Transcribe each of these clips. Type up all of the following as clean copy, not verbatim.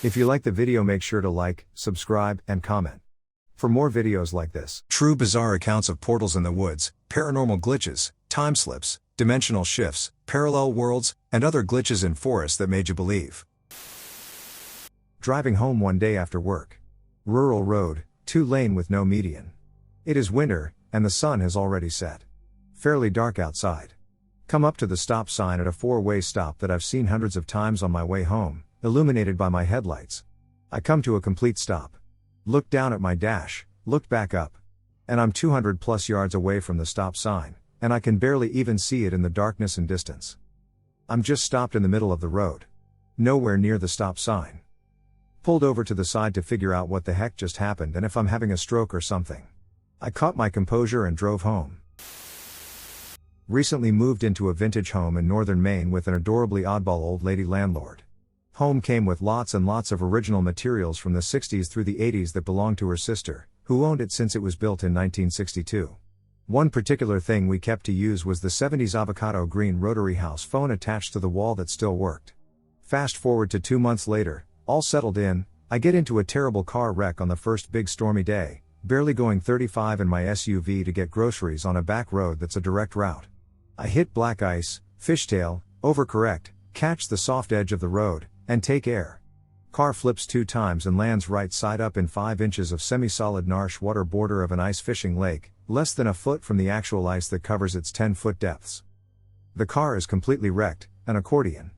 If you like the video, make sure to like, subscribe, and comment. For more videos like this, true bizarre accounts of portals in the woods, paranormal glitches, time slips, dimensional shifts, parallel worlds, and other glitches in forests that made you believe. Driving home one day after work. Rural road, 2-lane with no median. It is winter, and the sun has already set. Fairly dark outside. Come up to the stop sign at a 4-way stop that I've seen hundreds of times on my way home, illuminated by my headlights. I come to a complete stop. Look down at my dash, look back up. And I'm 200 plus yards away from the stop sign, and I can barely even see it in the darkness and distance. I'm just stopped in the middle of the road. Nowhere near the stop sign. Pulled over to the side to figure out what the heck just happened and if I'm having a stroke or something. I caught my composure and drove home. Recently moved into a vintage home in northern Maine with an adorably oddball old lady landlord. Home came with lots and lots of original materials from the 60s through the 80s that belonged to her sister, who owned it since it was built in 1962. One particular thing we kept to use was the 70s avocado green rotary house phone attached to the wall that still worked. Fast forward to 2 months later, all settled in, I get into a terrible car wreck on the first big stormy day, barely going 35 in my SUV to get groceries on a back road that's a direct route. I hit black ice, fishtail, overcorrect, catch the soft edge of the road, and take air. Car flips 2 times and lands right side up in 5 inches of semi-solid marsh water border of an ice fishing lake, less than a foot from the actual ice that covers its 10-foot depths. The car is completely wrecked, an accordion.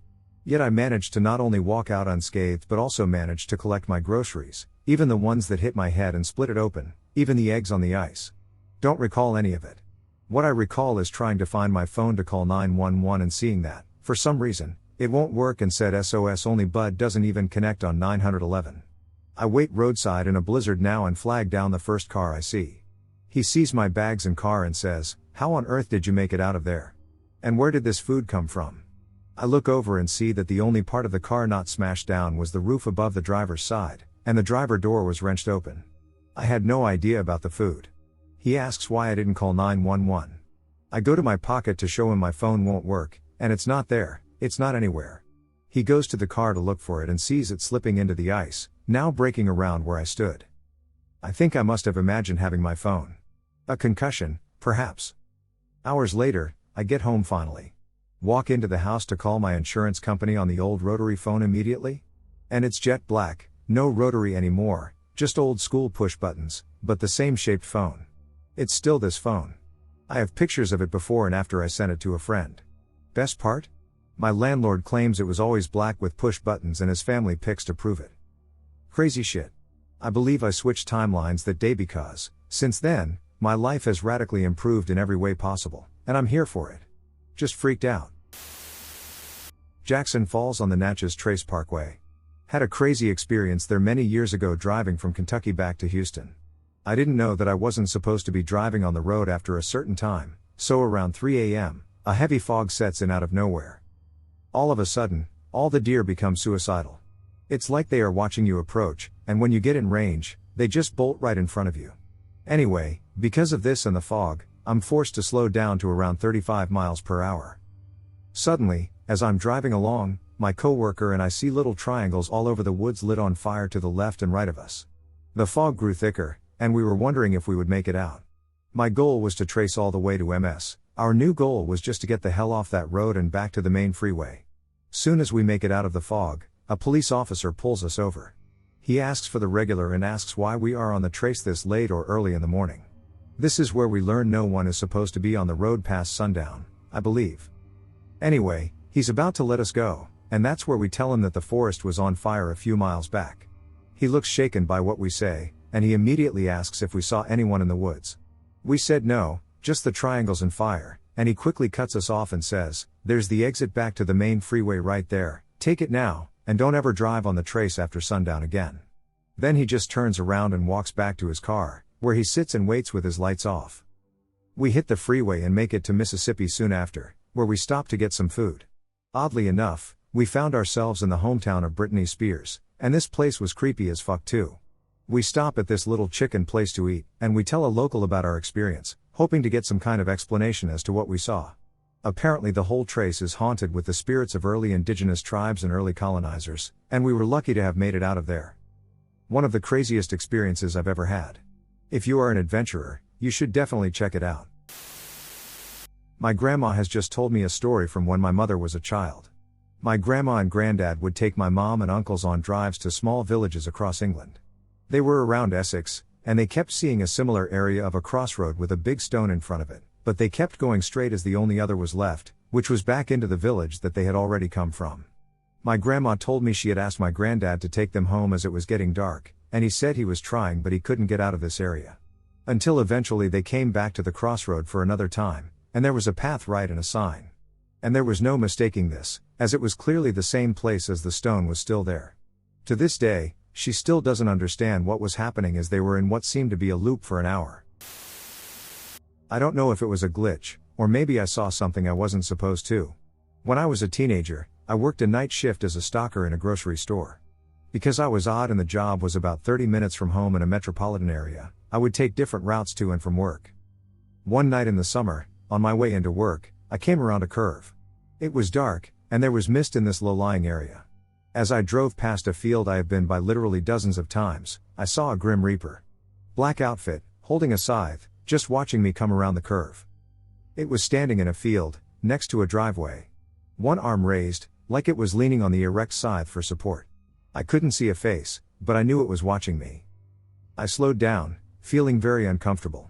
Yet I managed to not only walk out unscathed but also managed to collect my groceries, even the ones that hit my head and split it open, even the eggs on the ice. Don't recall any of it. What I recall is trying to find my phone to call 911 and seeing that, for some reason, it won't work and said SOS only but doesn't even connect on 911. I wait roadside in a blizzard now and flag down the first car I see. He sees my bags and car and says, "How on earth did you make it out of there? And where did this food come from?" I look over and see that the only part of the car not smashed down was the roof above the driver's side, and the driver door was wrenched open. I had no idea about the food. He asks why I didn't call 911. I go to my pocket to show him my phone won't work, and it's not there, it's not anywhere. He goes to the car to look for it and sees it slipping into the ice, now breaking around where I stood. I think I must have imagined having my phone. A concussion, perhaps. Hours later, I get home finally. Walk into the house to call my insurance company on the old rotary phone immediately. And it's jet black, no rotary anymore, just old school push buttons, but the same shaped phone. It's still this phone. I have pictures of it before and after I sent it to a friend. Best part? My landlord claims it was always black with push buttons and his family pics to prove it. Crazy shit. I believe I switched timelines that day because, since then, my life has radically improved in every way possible, and I'm here for it. Just freaked out. Jackson Falls on the Natchez Trace Parkway. Had a crazy experience there many years ago driving from Kentucky back to Houston. I didn't know that I wasn't supposed to be driving on the road after a certain time, so around 3 a.m., a heavy fog sets in out of nowhere. All of a sudden, all the deer become suicidal. It's like they are watching you approach, and when you get in range, they just bolt right in front of you. Anyway, because of this and the fog, I'm forced to slow down to around 35 miles per hour. Suddenly, as I'm driving along, my coworker and I see little triangles all over the woods lit on fire to the left and right of us. The fog grew thicker, and we were wondering if we would make it out. My goal was to trace all the way to MS. Our new goal was just to get the hell off that road and back to the main freeway. Soon as we make it out of the fog, a police officer pulls us over. He asks for the regular and asks why we are on the trace this late or early in the morning. This is where we learn no one is supposed to be on the road past sundown, I believe. Anyway, he's about to let us go, and that's where we tell him that the forest was on fire a few miles back. He looks shaken by what we say, and he immediately asks if we saw anyone in the woods. We said no, just the triangles and fire, and he quickly cuts us off and says, "There's the exit back to the main freeway right there, take it now, and don't ever drive on the trace after sundown again." Then he just turns around and walks back to his car, where he sits and waits with his lights off. We hit the freeway and make it to Mississippi soon after, where we stop to get some food. Oddly enough, we found ourselves in the hometown of Britney Spears, and this place was creepy as fuck too. We stop at this little chicken place to eat, and we tell a local about our experience, hoping to get some kind of explanation as to what we saw. Apparently the whole trace is haunted with the spirits of early indigenous tribes and early colonizers, and we were lucky to have made it out of there. One of the craziest experiences I've ever had. If you are an adventurer, you should definitely check it out. My grandma has just told me a story from when my mother was a child. My grandma and granddad would take my mom and uncles on drives to small villages across England. They were around Essex, and they kept seeing a similar area of a crossroad with a big stone in front of it, but they kept going straight as the only other was left, which was back into the village that they had already come from. My grandma told me she had asked my granddad to take them home as it was getting dark, and he said he was trying but he couldn't get out of this area. Until eventually they came back to the crossroad for another time, and there was a path right and a sign. And there was no mistaking this, as it was clearly the same place as the stone was still there. To this day, she still doesn't understand what was happening as they were in what seemed to be a loop for an hour. I don't know if it was a glitch, or maybe I saw something I wasn't supposed to. When I was a teenager, I worked a night shift as a stocker in a grocery store. Because I was odd and the job was about 30 minutes from home in a metropolitan area, I would take different routes to and from work. One night in the summer, on my way into work, I came around a curve. It was dark, and there was mist in this low-lying area. As I drove past a field I have been by literally dozens of times, I saw a Grim Reaper. Black outfit, holding a scythe, just watching me come around the curve. It was standing in a field, next to a driveway. One arm raised, like it was leaning on the erect scythe for support. I couldn't see a face, but I knew it was watching me. I slowed down, feeling very uncomfortable.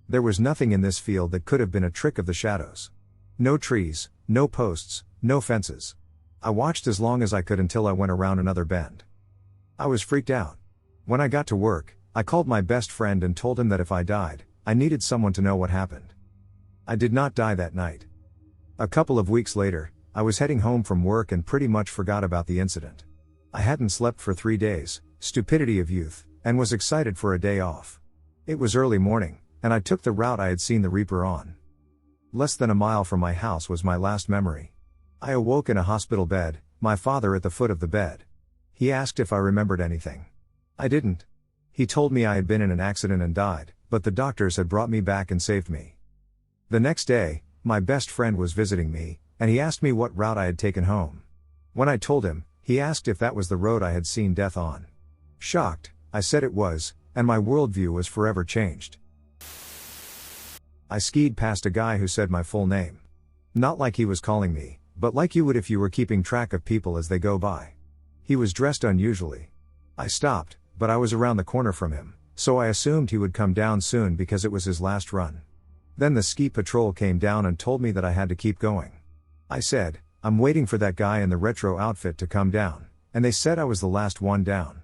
There was nothing in this field that could have been a trick of the shadows. No trees, no posts, no fences. I watched as long as I could until I went around another bend. I was freaked out. When I got to work, I called my best friend and told him that if I died, I needed someone to know what happened. I did not die that night. A couple of weeks later, I was heading home from work and pretty much forgot about the incident. I hadn't slept for 3 days, stupidity of youth, and was excited for a day off. It was early morning, and I took the route I had seen the Reaper on. Less than a mile from my house was my last memory. I awoke in a hospital bed, my father at the foot of the bed. He asked if I remembered anything. I didn't. He told me I had been in an accident and died, but the doctors had brought me back and saved me. The next day, my best friend was visiting me, and he asked me what route I had taken home. When I told him, he asked if that was the road I had seen death on. Shocked, I said it was, and my worldview was forever changed. I skied past a guy who said my full name. Not like he was calling me, but like you would if you were keeping track of people as they go by. He was dressed unusually. I stopped, but I was around the corner from him, so I assumed he would come down soon because it was his last run. Then the ski patrol came down and told me that I had to keep going. I said, I'm waiting for that guy in the retro outfit to come down, and they said I was the last one down.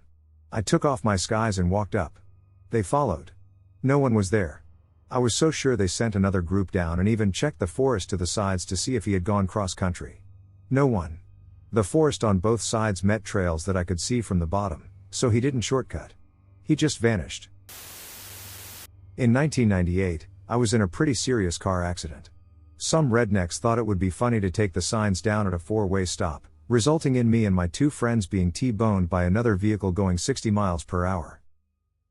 I took off my skis and walked up. They followed. No one was there. I was so sure they sent another group down and even checked the forest to the sides to see if he had gone cross-country. No one. The forest on both sides met trails that I could see from the bottom, so he didn't shortcut. He just vanished. In 1998, I was in a pretty serious car accident. Some rednecks thought it would be funny to take the signs down at a 4-way stop, resulting in me and my 2 friends being T-boned by another vehicle going 60 miles per hour.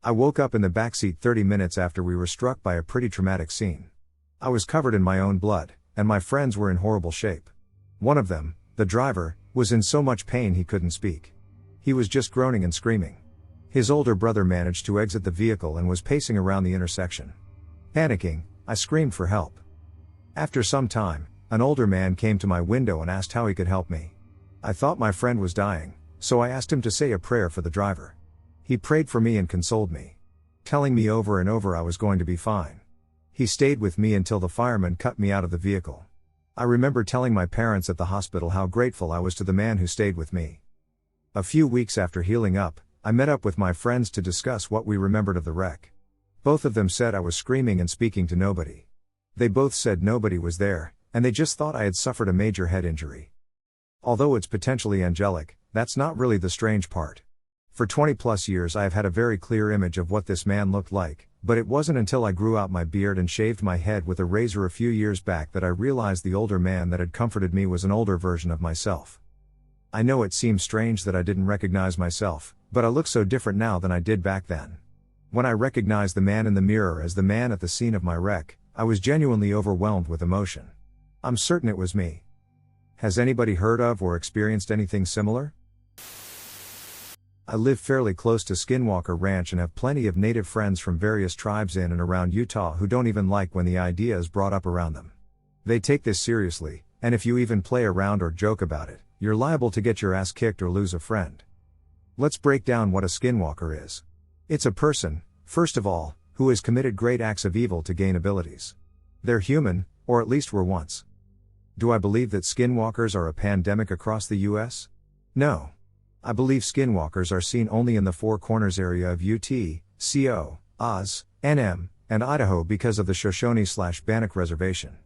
I woke up in the backseat 30 minutes after we were struck by a pretty traumatic scene. I was covered in my own blood, and my friends were in horrible shape. One of them, the driver, was in so much pain he couldn't speak. He was just groaning and screaming. His older brother managed to exit the vehicle and was pacing around the intersection. Panicking, I screamed for help. After some time, an older man came to my window and asked how he could help me. I thought my friend was dying, so I asked him to say a prayer for the driver. He prayed for me and consoled me, telling me over and over I was going to be fine. He stayed with me until the fireman cut me out of the vehicle. I remember telling my parents at the hospital how grateful I was to the man who stayed with me. A few weeks after healing up, I met up with my friends to discuss what we remembered of the wreck. Both of them said I was screaming and speaking to nobody. They both said nobody was there, and they just thought I had suffered a major head injury. Although it's potentially angelic, that's not really the strange part. For 20 plus years I have had a very clear image of what this man looked like, but it wasn't until I grew out my beard and shaved my head with a razor a few years back that I realized the older man that had comforted me was an older version of myself. I know it seems strange that I didn't recognize myself, but I look so different now than I did back then. When I recognized the man in the mirror as the man at the scene of my wreck, I was genuinely overwhelmed with emotion. I'm certain it was me. Has anybody heard of or experienced anything similar? I live fairly close to Skinwalker Ranch and have plenty of native friends from various tribes in and around Utah who don't even like when the idea is brought up around them. They take this seriously, and if you even play around or joke about it, you're liable to get your ass kicked or lose a friend. Let's break down what a skinwalker is. It's a person, first of all, who has committed great acts of evil to gain abilities. They're human, or at least were once. Do I believe that skinwalkers are a pandemic across the US? No. I believe skinwalkers are seen only in the Four Corners area of UT, CO, Oz, NM, and Idaho because of the Shoshone/Bannock Reservation.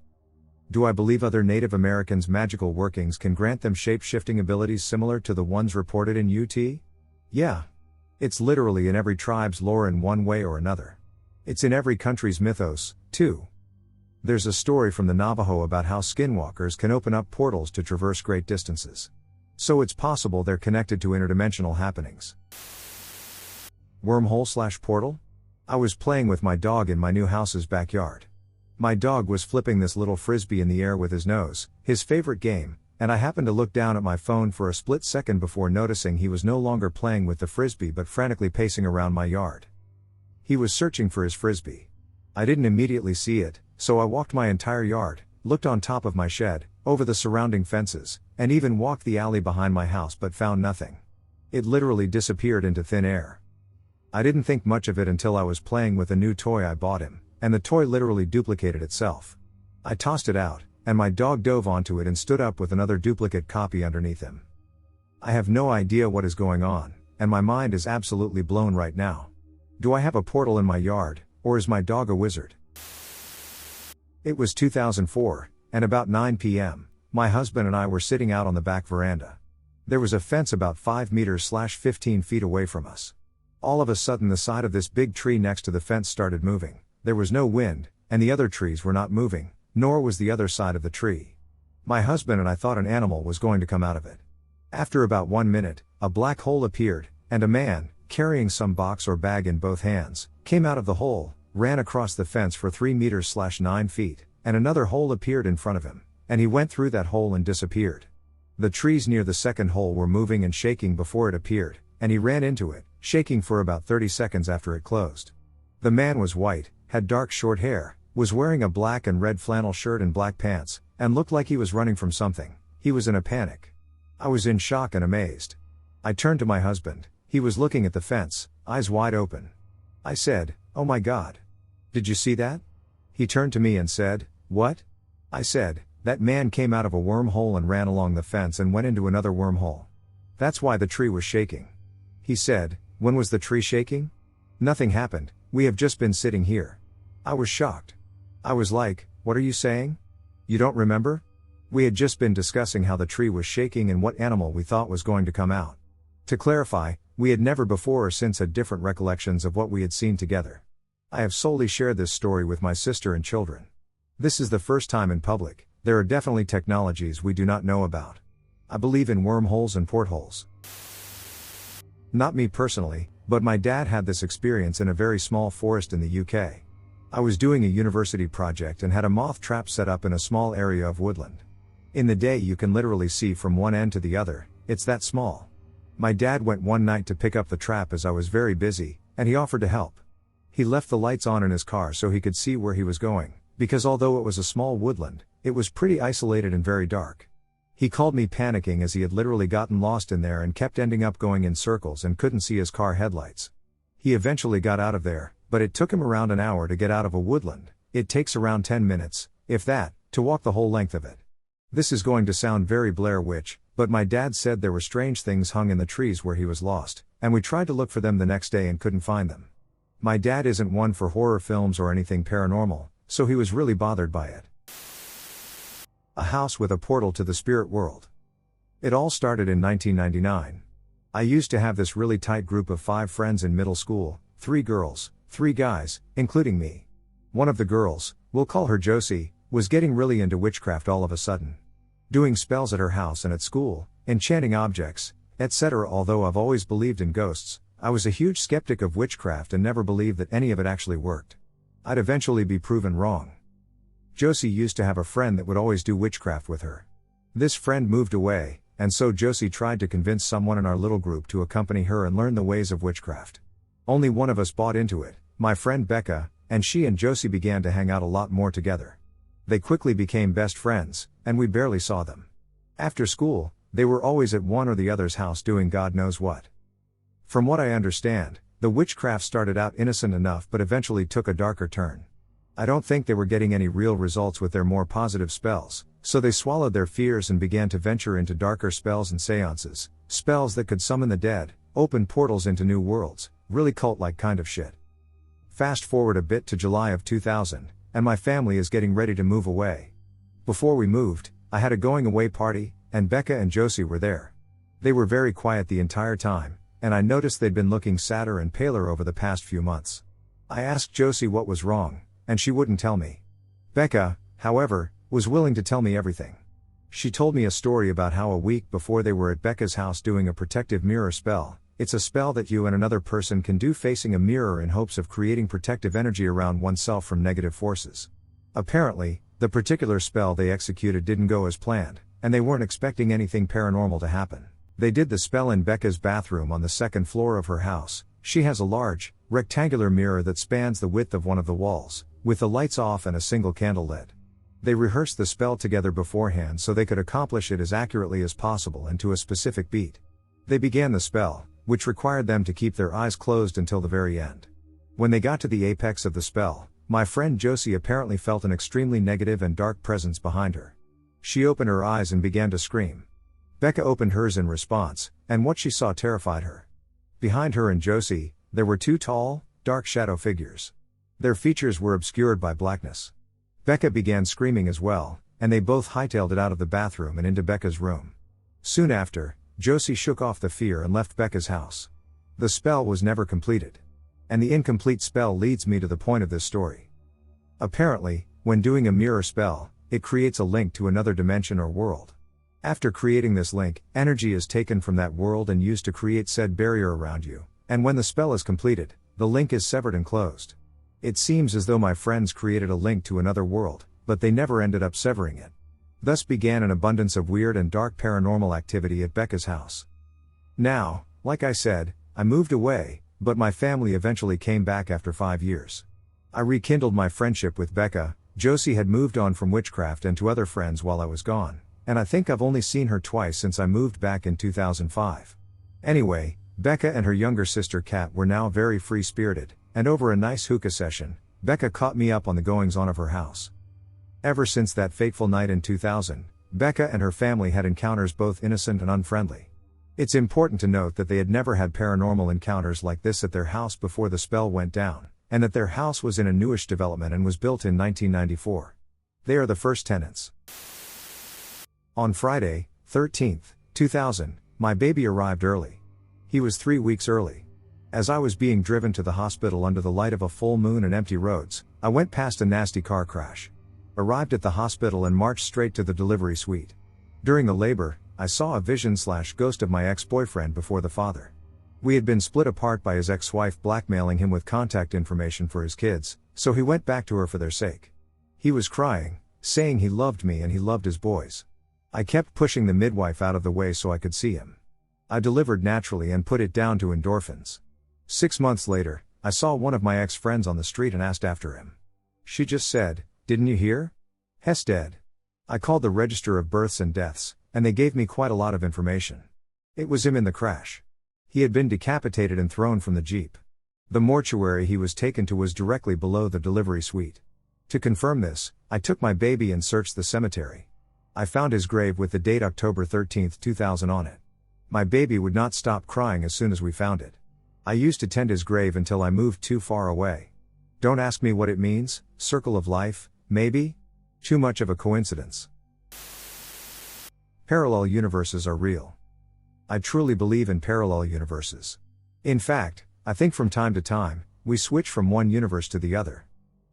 Do I believe other Native Americans' magical workings can grant them shape-shifting abilities similar to the ones reported in UT? Yeah. It's literally in every tribe's lore in one way or another. It's in every country's mythos, too. There's a story from the Navajo about how skinwalkers can open up portals to traverse great distances. So it's possible they're connected to interdimensional happenings. Wormhole/portal? I was playing with my dog in my new house's backyard. My dog was flipping this little frisbee in the air with his nose, his favorite game, and I happened to look down at my phone for a split second before noticing he was no longer playing with the frisbee but frantically pacing around my yard. He was searching for his frisbee. I didn't immediately see it, so I walked my entire yard, looked on top of my shed, over the surrounding fences, and even walked the alley behind my house but found nothing. It literally disappeared into thin air. I didn't think much of it until I was playing with a new toy I bought him, and the toy literally duplicated itself. I tossed it out, and my dog dove onto it and stood up with another duplicate copy underneath him. I have no idea what is going on, and my mind is absolutely blown right now. Do I have a portal in my yard, or is my dog a wizard? It was 2004, and about 9 p.m., my husband and I were sitting out on the back veranda. There was a fence about 5 meters/15 feet away from us. All of a sudden the side of this big tree next to the fence started moving. There was no wind, and the other trees were not moving, nor was the other side of the tree. My husband and I thought an animal was going to come out of it. After about 1 minute, a black hole appeared, and a man, carrying some box or bag in both hands, came out of the hole, ran across the fence for 3 meters/9 feet, and another hole appeared in front of him, and he went through that hole and disappeared. The trees near the second hole were moving and shaking before it appeared, and he ran into it, shaking for about 30 seconds after it closed. The man was white, had dark short hair, was wearing a black and red flannel shirt and black pants, and looked like he was running from something. He was in a panic. I was in shock and amazed. I turned to my husband. He was looking at the fence, eyes wide open. I said, "Oh my God. Did you see that?" He turned to me and said, "What?" I said, "That man came out of a wormhole and ran along the fence and went into another wormhole. That's why the tree was shaking." He said, "When was the tree shaking?" "Nothing happened, we have just been sitting here." I was shocked. I was like, "What are you saying? You don't remember?" We had just been discussing how the tree was shaking and what animal we thought was going to come out. To clarify, we had never before or since had different recollections of what we had seen together. I have solely shared this story with my sister and children. This is the first time in public. There are definitely technologies we do not know about. I believe in wormholes and portholes. Not me personally, but my dad had this experience in a very small forest in the UK. I was doing a university project and had a moth trap set up in a small area of woodland. In the day you can literally see from one end to the other, it's that small. My dad went one night to pick up the trap as I was very busy, and he offered to help. He left the lights on in his car so he could see where he was going, because although it was a small woodland, it was pretty isolated and very dark. He called me panicking as he had literally gotten lost in there and kept ending up going in circles and couldn't see his car headlights. He eventually got out of there, but it took him around an hour to get out of a woodland. It takes around 10 minutes, if that, to walk the whole length of it. This is going to sound very Blair Witch, but my dad said there were strange things hung in the trees where he was lost, and we tried to look for them the next day and couldn't find them. My dad isn't one for horror films or anything paranormal, so he was really bothered by it. A house with a portal to the spirit world. It all started in 1999. I used to have this really tight group of 5 friends in middle school, 3 girls, 3 guys, including me. One of the girls, we'll call her Josie, was getting really into witchcraft all of a sudden. Doing spells at her house and at school, enchanting objects, etc. Although I've always believed in ghosts, I was a huge skeptic of witchcraft and never believed that any of it actually worked. I'd eventually be proven wrong. Josie used to have a friend that would always do witchcraft with her. This friend moved away, and so Josie tried to convince someone in our little group to accompany her and learn the ways of witchcraft. Only one of us bought into it, my friend Becca, and she and Josie began to hang out a lot more together. They quickly became best friends, and we barely saw them. After school, they were always at one or the other's house doing God knows what. From what I understand, the witchcraft started out innocent enough but eventually took a darker turn. I don't think they were getting any real results with their more positive spells, so they swallowed their fears and began to venture into darker spells and seances, spells that could summon the dead, open portals into new worlds, really cult-like kind of shit. Fast forward a bit to July of 2000, and my family is getting ready to move away. Before we moved, I had a going away party, and Becca and Josie were there. They were very quiet the entire time, and I noticed they'd been looking sadder and paler over the past few months. I asked Josie what was wrong, and she wouldn't tell me. Becca, however, was willing to tell me everything. She told me a story about how a week before they were at Becca's house doing a protective mirror spell. It's a spell that you and another person can do facing a mirror in hopes of creating protective energy around oneself from negative forces. Apparently, the particular spell they executed didn't go as planned, and they weren't expecting anything paranormal to happen. They did the spell in Becca's bathroom on the second floor of her house. She has a large, rectangular mirror that spans the width of one of the walls, with the lights off and a single candle lit. They rehearsed the spell together beforehand so they could accomplish it as accurately as possible and to a specific beat. They began the spell, which required them to keep their eyes closed until the very end. When they got to the apex of the spell, my friend Josie apparently felt an extremely negative and dark presence behind her. She opened her eyes and began to scream. Becca opened hers in response, and what she saw terrified her. Behind her and Josie, there were two tall, dark shadow figures. Their features were obscured by blackness. Becca began screaming as well, and they both hightailed it out of the bathroom and into Becca's room. Soon after, Josie shook off the fear and left Becca's house. The spell was never completed. And the incomplete spell leads me to the point of this story. Apparently, when doing a mirror spell, it creates a link to another dimension or world. After creating this link, energy is taken from that world and used to create said barrier around you, and when the spell is completed, the link is severed and closed. It seems as though my friends created a link to another world, but they never ended up severing it. Thus began an abundance of weird and dark paranormal activity at Becca's house. Now, like I said, I moved away, but my family eventually came back after 5 years. I rekindled my friendship with Becca. Josie had moved on from witchcraft and to other friends while I was gone, and I think I've only seen her twice since I moved back in 2005. Anyway, Becca and her younger sister Kat were now very free-spirited, and over a nice hookah session, Becca caught me up on the goings-on of her house. Ever since that fateful night in 2000, Becca and her family had encounters both innocent and unfriendly. It's important to note that they had never had paranormal encounters like this at their house before the spell went down, and that their house was in a newish development and was built in 1994. They are the first tenants. On Friday, 13th, 2000, my baby arrived early. He was 3 weeks early. As I was being driven to the hospital under the light of a full moon and empty roads, I went past a nasty car crash. Arrived at the hospital and marched straight to the delivery suite. During the labor, I saw a vision/ghost of my ex-boyfriend before the father. We had been split apart by his ex-wife blackmailing him with contact information for his kids, so he went back to her for their sake. He was crying, saying he loved me and he loved his boys. I kept pushing the midwife out of the way so I could see him. I delivered naturally and put it down to endorphins. 6 months later, I saw one of my ex-friends on the street and asked after him. She just said, "Didn't you hear? Hess dead." I called the register of births and deaths, and they gave me quite a lot of information. It was him in the crash. He had been decapitated and thrown from the Jeep. The mortuary he was taken to was directly below the delivery suite. To confirm this, I took my baby and searched the cemetery. I found his grave with the date October 13, 2000 on it. My baby would not stop crying as soon as we found it. I used to tend his grave until I moved too far away. Don't ask me what it means, circle of life, maybe? Too much of a coincidence. Parallel universes are real. I truly believe in parallel universes. In fact, I think from time to time, we switch from one universe to the other.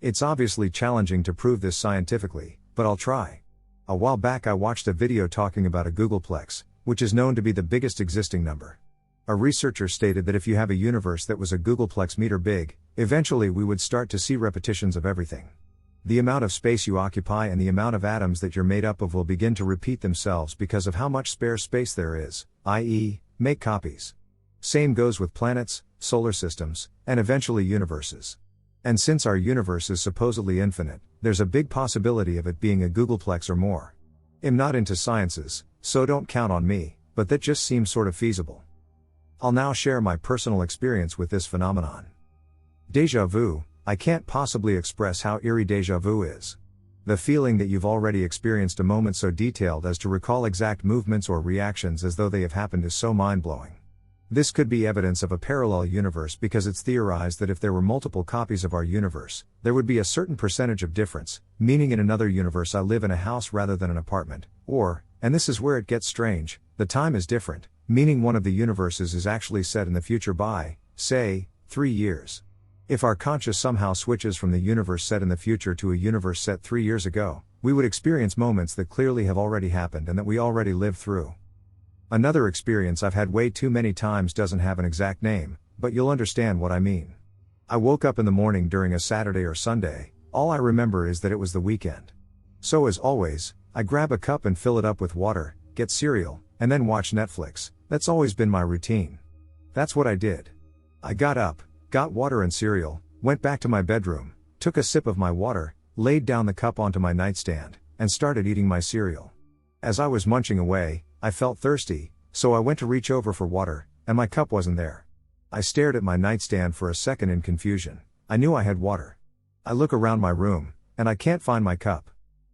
It's obviously challenging to prove this scientifically, but I'll try. A while back I watched a video talking about a Googleplex, which is known to be the biggest existing number. A researcher stated that if you have a universe that was a Googleplex meter big, eventually we would start to see repetitions of everything. The amount of space you occupy and the amount of atoms that you're made up of will begin to repeat themselves because of how much spare space there is, i.e., make copies. Same goes with planets, solar systems, and eventually universes. And since our universe is supposedly infinite, there's a big possibility of it being a googolplex or more. I'm not into sciences, so don't count on me, but that just seems sort of feasible. I'll now share my personal experience with this phenomenon. Déjà vu. I can't possibly express how eerie déjà vu is. The feeling that you've already experienced a moment so detailed as to recall exact movements or reactions as though they have happened is so mind-blowing. This could be evidence of a parallel universe because it's theorized that if there were multiple copies of our universe, there would be a certain percentage of difference, meaning in another universe I live in a house rather than an apartment, or, and this is where it gets strange, the time is different, meaning one of the universes is actually set in the future by, say, 3 years. If our conscious somehow switches from the universe set in the future to a universe set 3 years ago, we would experience moments that clearly have already happened and that we already lived through. Another experience I've had way too many times doesn't have an exact name, but you'll understand what I mean. I woke up in the morning during a Saturday or Sunday, all I remember is that it was the weekend. So as always, I grab a cup and fill it up with water, get cereal, and then watch Netflix. That's always been my routine. That's what I did. I got up, got water and cereal, went back to my bedroom, took a sip of my water, laid down the cup onto my nightstand, and started eating my cereal. As I was munching away, I felt thirsty, so I went to reach over for water, and my cup wasn't there. I stared at my nightstand for a second in confusion. I knew I had water. I look around my room, and I can't find my cup.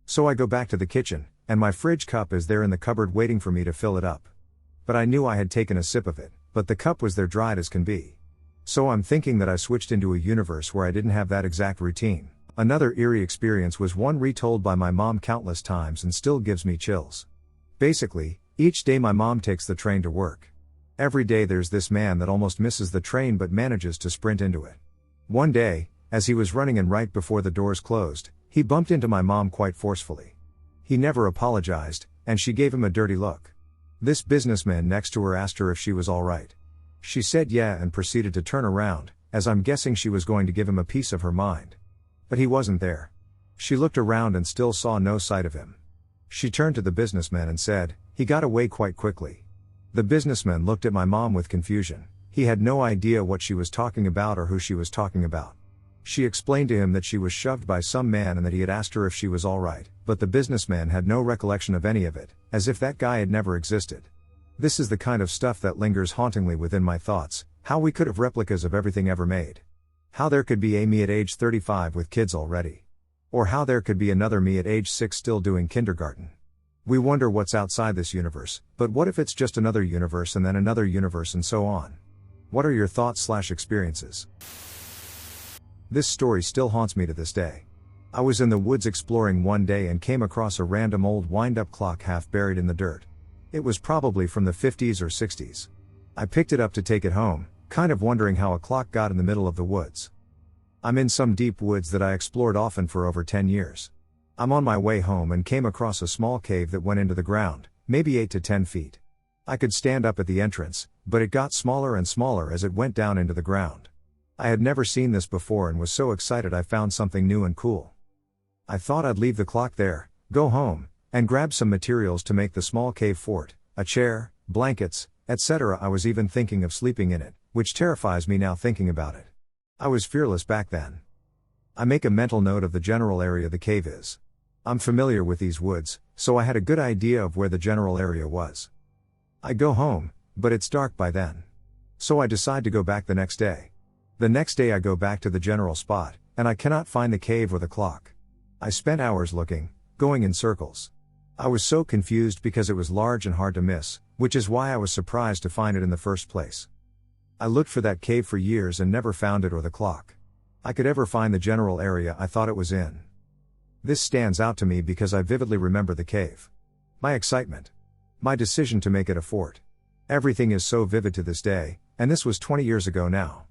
So I go back to the kitchen, and my fridge cup is there in the cupboard waiting for me to fill it up. But I knew I had taken a sip of it, but the cup was there dried as can be. So I'm thinking that I switched into a universe where I didn't have that exact routine. Another eerie experience was one retold by my mom countless times and still gives me chills. Basically, each day my mom takes the train to work. Every day there's this man that almost misses the train but manages to sprint into it. One day, as he was running in right before the doors closed, he bumped into my mom quite forcefully. He never apologized, and she gave him a dirty look. This businessman next to her asked her if she was all right. She said yeah and proceeded to turn around, as I'm guessing she was going to give him a piece of her mind. But he wasn't there. She looked around and still saw no sight of him. She turned to the businessman and said, "He got away quite quickly." The businessman looked at my mom with confusion. He had no idea what she was talking about or who she was talking about. She explained to him that she was shoved by some man and that he had asked her if she was all right, but the businessman had no recollection of any of it, as if that guy had never existed. This is the kind of stuff that lingers hauntingly within my thoughts, how we could have replicas of everything ever made. How there could be a me at age 35 with kids already. Or how there could be another me at age 6 still doing kindergarten. We wonder what's outside this universe, but what if it's just another universe and then another universe and so on? What are your thoughts/experiences? This story still haunts me to this day. I was in the woods exploring one day and came across a random old wind-up clock half buried in the dirt. It was probably from the 50s or 60s. I picked it up to take it home, kind of wondering how a clock got in the middle of the woods. I'm in some deep woods that I explored often for over 10 years. I'm on my way home and came across a small cave that went into the ground, maybe 8 to 10 feet. I could stand up at the entrance, but it got smaller and smaller as it went down into the ground. I had never seen this before and was so excited I found something new and cool. I thought I'd leave the clock there, go home, and grab some materials to make the small cave fort, a chair, blankets, etc. I was even thinking of sleeping in it, which terrifies me now thinking about it. I was fearless back then. I make a mental note of the general area the cave is. I'm familiar with these woods, so I had a good idea of where the general area was. I go home, but it's dark by then. So I decide to go back the next day. The next day I go back to the general spot, and I cannot find the cave or the clock. I spent hours looking, going in circles. I was so confused because it was large and hard to miss, which is why I was surprised to find it in the first place. I looked for that cave for years and never found it or the clock. I could ever find the general area I thought it was in. This stands out to me because I vividly remember the cave. My excitement. My decision to make it a fort. Everything is so vivid to this day, and this was 20 years ago now.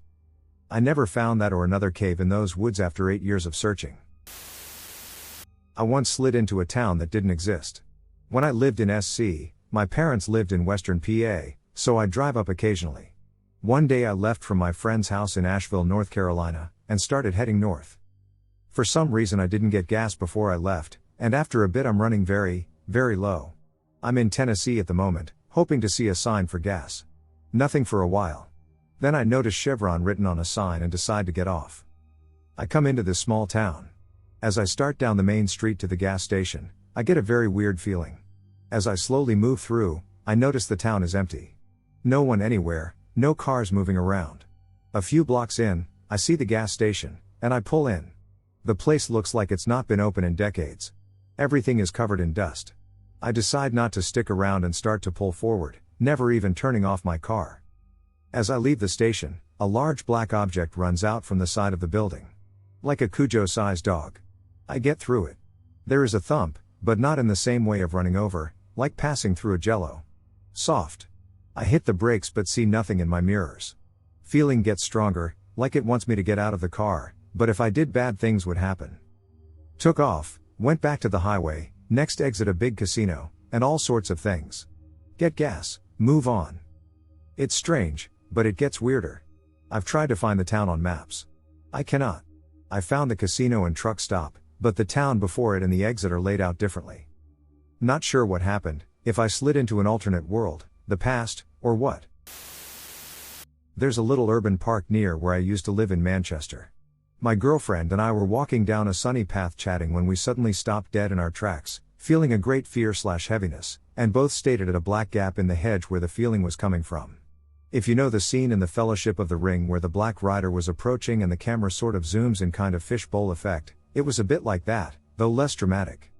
I never found that or another cave in those woods after 8 years of searching. I once slid into a town that didn't exist. When I lived in SC, my parents lived in western PA, so I'd drive up occasionally. One day I left from my friend's house in Asheville, North Carolina, and started heading north. For some reason I didn't get gas before I left, and after a bit I'm running very, very low. I'm in Tennessee at the moment, hoping to see a sign for gas. Nothing for a while. Then I notice Chevron written on a sign and decide to get off. I come into this small town. As I start down the main street to the gas station, I get a very weird feeling. As I slowly move through, I notice the town is empty. No one anywhere, no cars moving around. A few blocks in, I see the gas station, and I pull in. The place looks like it's not been open in decades. Everything is covered in dust. I decide not to stick around and start to pull forward, never even turning off my car. As I leave the station, a large black object runs out from the side of the building. Like a Cujo-sized dog. I get through it. There is a thump, but not in the same way of running over, like passing through a jello. Soft. I hit the brakes but see nothing in my mirrors. Feeling gets stronger, like it wants me to get out of the car, but if I did bad things would happen. Took off, went back to the highway, next exit a big casino, and all sorts of things. Get gas, move on. It's strange, but it gets weirder. I've tried to find the town on maps. I cannot. I found the casino and truck stop, but the town before it and the exit are laid out differently. Not sure what happened, if I slid into an alternate world, the past, or what. There's a little urban park near where I used to live in Manchester. My girlfriend and I were walking down a sunny path chatting when we suddenly stopped dead in our tracks, feeling a great fear/heaviness, and both stated at a black gap in the hedge where the feeling was coming from. If you know the scene in The Fellowship of the Ring where the Black Rider was approaching and the camera sort of zooms in kind of fishbowl effect, it was a bit like that, though less dramatic.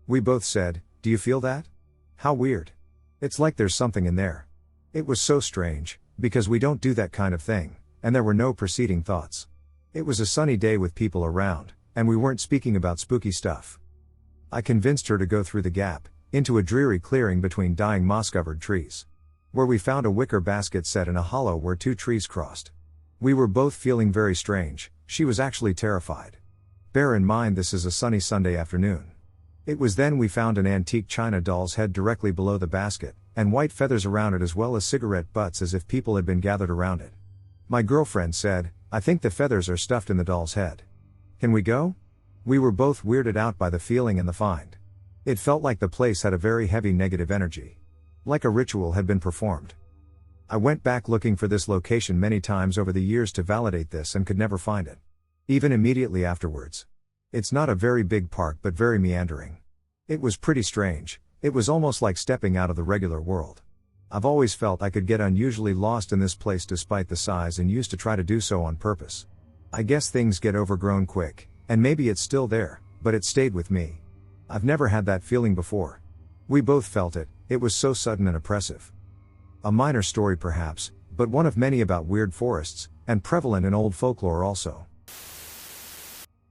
We both said, "Do you feel that? How weird. It's like there's something in there." It was so strange, because we don't do that kind of thing, and there were no preceding thoughts. It was a sunny day with people around, and we weren't speaking about spooky stuff. I convinced her to go through the gap, into a dreary clearing between dying moss-covered trees. Where we found a wicker basket set in a hollow where two trees crossed. We were both feeling very strange, she was actually terrified. Bear in mind this is a sunny Sunday afternoon. It was then we found an antique china doll's head directly below the basket, and white feathers around it as well as cigarette butts as if people had been gathered around it. My girlfriend said, "I think the feathers are stuffed in the doll's head. Can we go?" We were both weirded out by the feeling and the find. It felt like the place had a very heavy negative energy. Like a ritual had been performed. I went back looking for this location many times over the years to validate this and could never find it. Even immediately afterwards. It's not a very big park but very meandering. It was pretty strange, it was almost like stepping out of the regular world. I've always felt I could get unusually lost in this place despite the size and used to try to do so on purpose. I guess things get overgrown quick, and maybe it's still there, but it stayed with me. I've never had that feeling before. We both felt it, it was so sudden and oppressive. A minor story perhaps, but one of many about weird forests, and prevalent in old folklore also.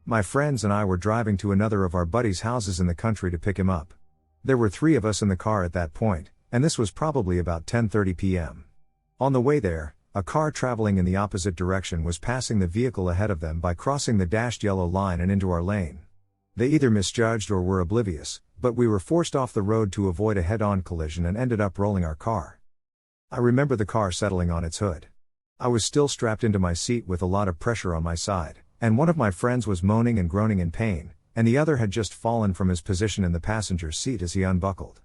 My friends and I were driving to another of our buddies' houses in the country to pick him up. There were 3 of us in the car at that point, and this was probably about 10:30 p.m. On the way there, a car traveling in the opposite direction was passing the vehicle ahead of them by crossing the dashed yellow line and into our lane. They either misjudged or were oblivious, but we were forced off the road to avoid a head-on collision and ended up rolling our car. I remember the car settling on its hood. I was still strapped into my seat with a lot of pressure on my side, and one of my friends was moaning and groaning in pain, and the other had just fallen from his position in the passenger seat as he unbuckled.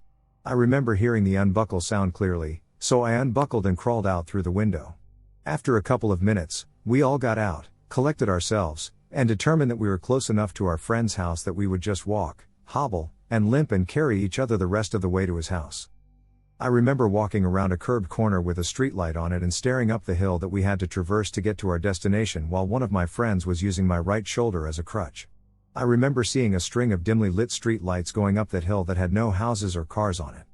I remember hearing the unbuckle sound clearly, so I unbuckled and crawled out through the window. After a couple of minutes, we all got out, collected ourselves, and determined that we were close enough to our friend's house that we would just walk, hobble, and limp and carry each other the rest of the way to his house. I remember walking around a curbed corner with a streetlight on it and staring up the hill that we had to traverse to get to our destination while one of my friends was using my right shoulder as a crutch. I remember seeing a string of dimly lit street lights going up that hill that had no houses or cars on it.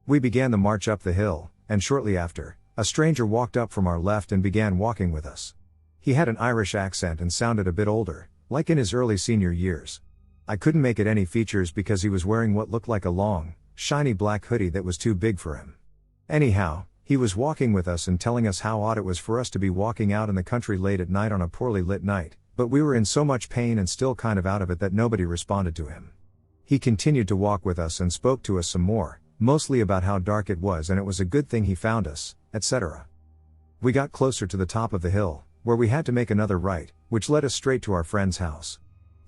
We began the march up the hill, and shortly after, a stranger walked up from our left and began walking with us. He had an Irish accent and sounded a bit older, like in his early senior years. I couldn't make it any features because he was wearing what looked like a long, shiny black hoodie that was too big for him. Anyhow, he was walking with us and telling us how odd it was for us to be walking out in the country late at night on a poorly lit night, but we were in so much pain and still kind of out of it that nobody responded to him. He continued to walk with us and spoke to us some more, mostly about how dark it was and it was a good thing he found us, etc. We got closer to the top of the hill, where we had to make another right, which led us straight to our friend's house.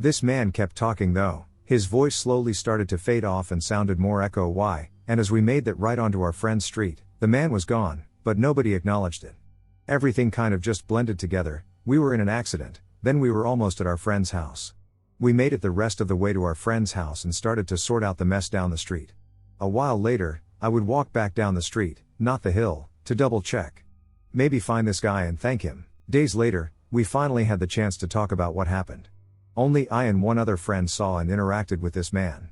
This man kept talking though. His voice slowly started to fade off and sounded more echo-y, and as we made that right onto our friend's street, the man was gone, but nobody acknowledged it. Everything kind of just blended together. We were in an accident, then we were almost at our friend's house. We made it the rest of the way to our friend's house and started to sort out the mess down the street. A while later, I would walk back down the street, not the hill, to double check. Maybe find this guy and thank him. Days later, we finally had the chance to talk about what happened. Only I and one other friend saw and interacted with this man.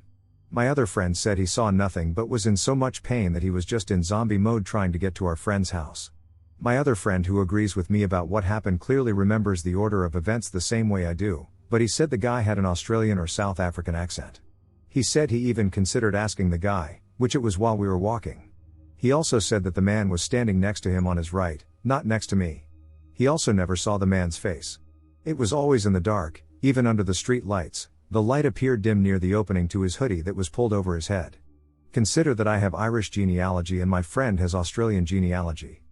My other friend said he saw nothing but was in so much pain that he was just in zombie mode trying to get to our friend's house. My other friend who agrees with me about what happened clearly remembers the order of events the same way I do, but he said the guy had an Australian or South African accent. He said he even considered asking the guy, which it was while we were walking. He also said that the man was standing next to him on his right, not next to me. He also never saw the man's face. It was always in the dark, even under the street lights. The light appeared dim near the opening to his hoodie that was pulled over his head. Consider that I have Irish genealogy and my friend has Australian genealogy.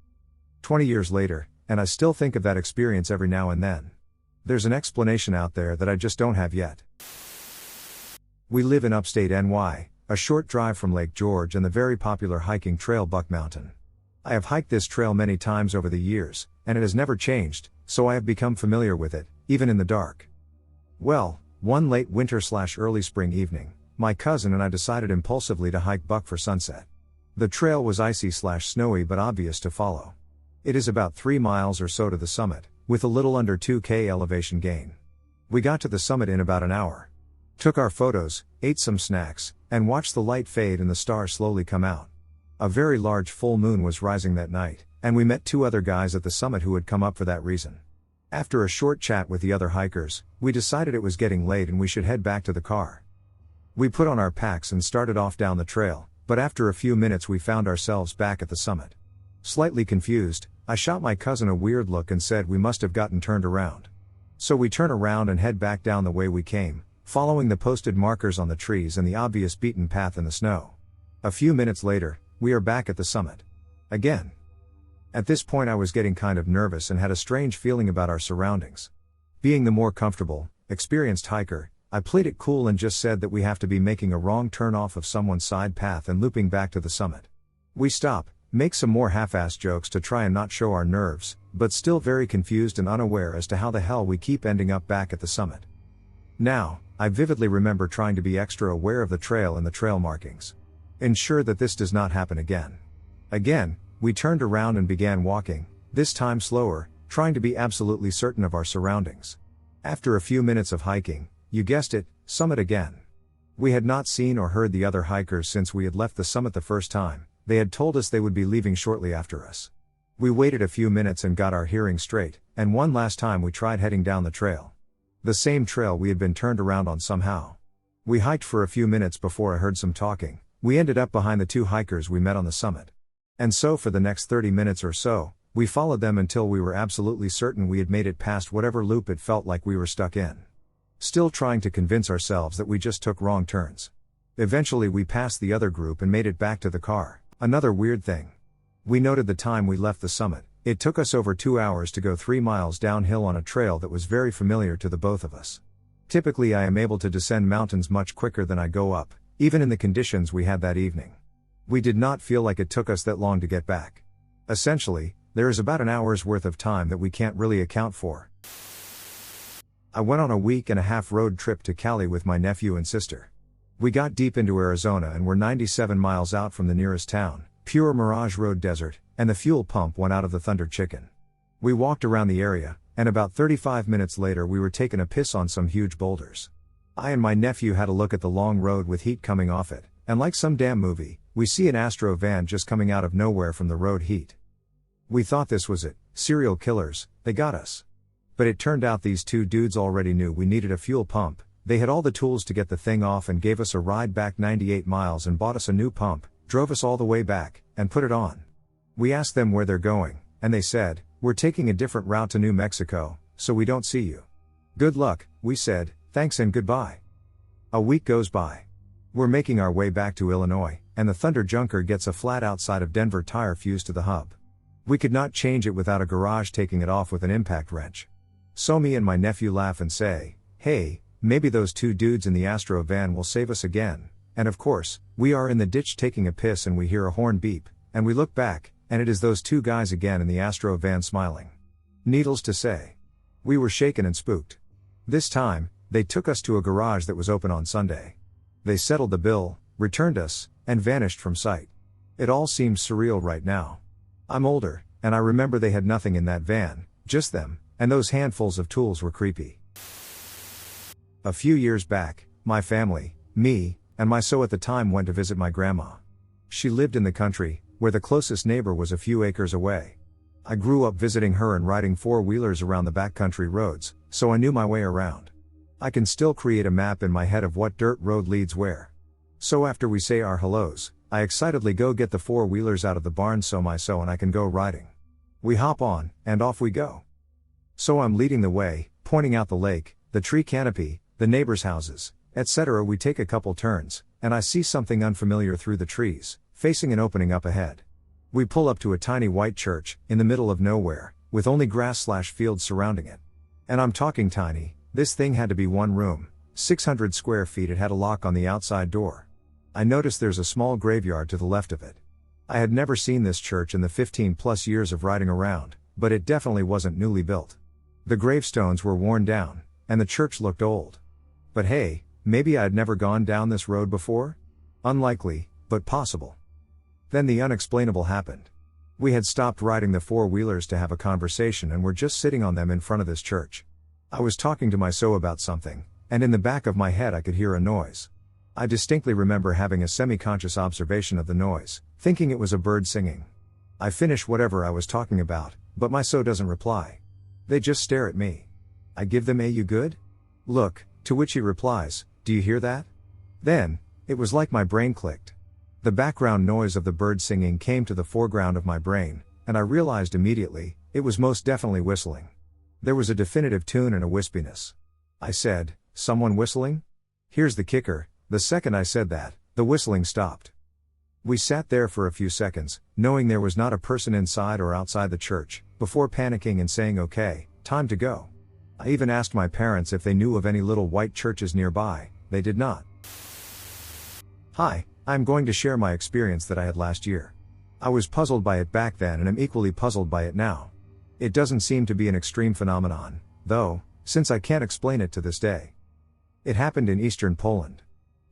20 years later, and I still think of that experience every now and then. There's an explanation out there that I just don't have yet. We live in upstate NY, a short drive from Lake George and the very popular hiking trail Buck Mountain. I have hiked this trail many times over the years, and it has never changed, so I have become familiar with it, even in the dark. Well, one late winter/early spring evening, my cousin and I decided impulsively to hike Buck for sunset. The trail was icy/snowy but obvious to follow. It is about 3 miles or so to the summit, with a little under 2K elevation gain. We got to the summit in about an hour. Took our photos, ate some snacks, and watched the light fade and the stars slowly come out. A very large full moon was rising that night, and we met 2 other guys at the summit who had come up for that reason. After a short chat with the other hikers, we decided it was getting late and we should head back to the car. We put on our packs and started off down the trail, but after a few minutes we found ourselves back at the summit. Slightly confused, I shot my cousin a weird look and said we must have gotten turned around. So we turn around and head back down the way we came, following the posted markers on the trees and the obvious beaten path in the snow. A few minutes later, we are back at the summit. Again. At this point I was getting kind of nervous and had a strange feeling about our surroundings. Being the more comfortable, experienced hiker, I played it cool and just said that we have to be making a wrong turn off of someone's side path and looping back to the summit. We stop, make some more half-assed jokes to try and not show our nerves, but still very confused and unaware as to how the hell we keep ending up back at the summit. Now, I vividly remember trying to be extra aware of the trail and the trail markings. Ensure that this does not happen again. Again, we turned around and began walking, this time slower, trying to be absolutely certain of our surroundings. After a few minutes of hiking, you guessed it, summit again. We had not seen or heard the other hikers since we had left the summit the first time. They had told us they would be leaving shortly after us. We waited a few minutes and got our hearing straight, and one last time we tried heading down the trail. The same trail we had been turned around on somehow. We hiked for a few minutes before I heard some talking. We ended up behind the 2 hikers we met on the summit. And so for the next 30 minutes or so, we followed them until we were absolutely certain we had made it past whatever loop it felt like we were stuck in. Still trying to convince ourselves that we just took wrong turns. Eventually we passed the other group and made it back to the car. Another weird thing. We noted the time we left the summit. It took us over 2 hours to go 3 miles downhill on a trail that was very familiar to the both of us. Typically I am able to descend mountains much quicker than I go up, even in the conditions we had that evening. We did not feel like it took us that long to get back. Essentially, there is about an hour's worth of time that we can't really account for. I went on a week-and-a-half road trip to Cali with my nephew and sister. We got deep into Arizona and were 97 miles out from the nearest town, pure Mirage Road desert, and the fuel pump went out of the Thunder Chicken. We walked around the area, and about 35 minutes later we were taking a piss on some huge boulders. I and my nephew had a look at the long road with heat coming off it, and like some damn movie, we see an Astro van just coming out of nowhere from the road heat. We thought this was it, serial killers, they got us. But it turned out these 2 dudes already knew we needed a fuel pump. They had all the tools to get the thing off and gave us a ride back 98 miles and bought us a new pump, drove us all the way back, and put it on. We asked them where they're going, and they said, "We're taking a different route to New Mexico, so we don't see you." "Good luck," we said, "thanks and goodbye." A week goes by. We're making our way back to Illinois, and the Thunder Junker gets a flat outside of Denver tire fused to the hub. We could not change it without a garage taking it off with an impact wrench. So me and my nephew laugh and say, "Hey, maybe those two dudes in the Astro van will save us again. And of course, we are in the ditch taking a piss and we hear a horn beep, and we look back, and it is those two guys again in the Astro van smiling. Needless to say, we were shaken and spooked. This time, they took us to a garage that was open on Sunday. They settled the bill, returned us, and vanished from sight. It all seems surreal right now. I'm older, and I remember they had nothing in that van, just them, and those handfuls of tools were creepy. A few years back, my family, me, and my so at the time went to visit my grandma. She lived in the country, where the closest neighbor was a few acres away. I grew up visiting her and riding four-wheelers around the backcountry roads, so I knew my way around. I can still create a map in my head of what dirt road leads where. So after we say our hellos, I excitedly go get the four-wheelers out of the barn so and I can go riding. We hop on, and off we go. So I'm leading the way, pointing out the lake, the tree canopy, the neighbors' houses, etc. We take a couple turns, and I see something unfamiliar through the trees, facing an opening up ahead. We pull up to a tiny white church, in the middle of nowhere, with only grass/fields surrounding it. And I'm talking tiny, this thing had to be one room, 600 square feet. It had a lock on the outside door. I notice there's a small graveyard to the left of it. I had never seen this church in the 15+ years of riding around, but it definitely wasn't newly built. The gravestones were worn down, and the church looked old. But hey, maybe I'd never gone down this road before? Unlikely, but possible. Then the unexplainable happened. We had stopped riding the four-wheelers to have a conversation and were just sitting on them in front of this church. I was talking to my so about something, and in the back of my head I could hear a noise. I distinctly remember having a semi-conscious observation of the noise, thinking it was a bird singing. I finish whatever I was talking about, but my so doesn't reply. They just stare at me. I give them a "you good?" look, to which he replies, "Do you hear that?" Then, it was like my brain clicked. The background noise of the bird singing came to the foreground of my brain, and I realized immediately, it was most definitely whistling. There was a definitive tune and a wispiness. I said, "Someone whistling?" Here's the kicker, the second I said that, the whistling stopped. We sat there for a few seconds, knowing there was not a person inside or outside the church, before panicking and saying okay, time to go. I even asked my parents if they knew of any little white churches nearby. They did not. Hi, I'm going to share my experience that I had last year. I was puzzled by it back then and am equally puzzled by it now. It doesn't seem to be an extreme phenomenon, though, since I can't explain it to this day. It happened in eastern Poland.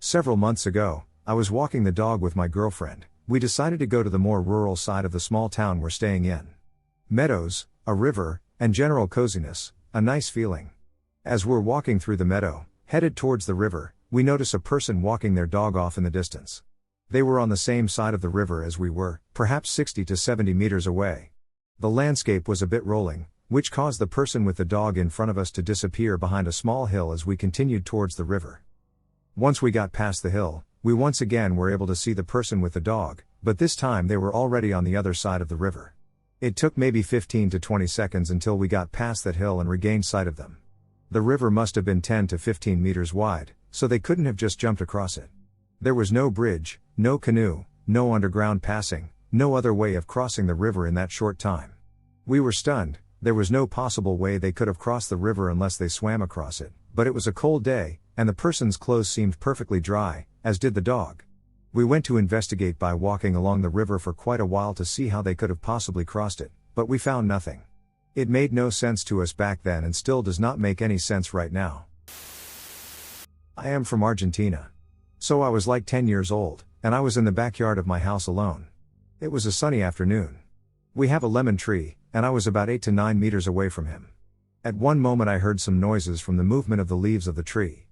Several months ago, I was walking the dog with my girlfriend. We decided to go to the more rural side of the small town we're staying in. Meadows, a river, and general coziness, a nice feeling. As we're walking through the meadow, headed towards the river, we notice a person walking their dog off in the distance. They were on the same side of the river as we were, perhaps 60 to 70 meters away. The landscape was a bit rolling, which caused the person with the dog in front of us to disappear behind a small hill as we continued towards the river. Once we got past the hill, we once again were able to see the person with the dog, but this time they were already on the other side of the river. It took maybe 15 to 20 seconds until we got past that hill and regained sight of them. The river must have been 10 to 15 meters wide, so they couldn't have just jumped across it. There was no bridge, no canoe, no underground passing, no other way of crossing the river in that short time. We were stunned. There was no possible way they could have crossed the river unless they swam across it, but it was a cold day, and the person's clothes seemed perfectly dry, as did the dog. We went to investigate by walking along the river for quite a while to see how they could have possibly crossed it, but we found nothing. It made no sense to us back then and still does not make any sense right now. I am from Argentina. So I was like 10 years old, and I was in the backyard of my house alone. It was a sunny afternoon. We have a lemon tree, and I was about 8 to 9 meters away from him. At one moment I heard some noises from the movement of the leaves of the tree.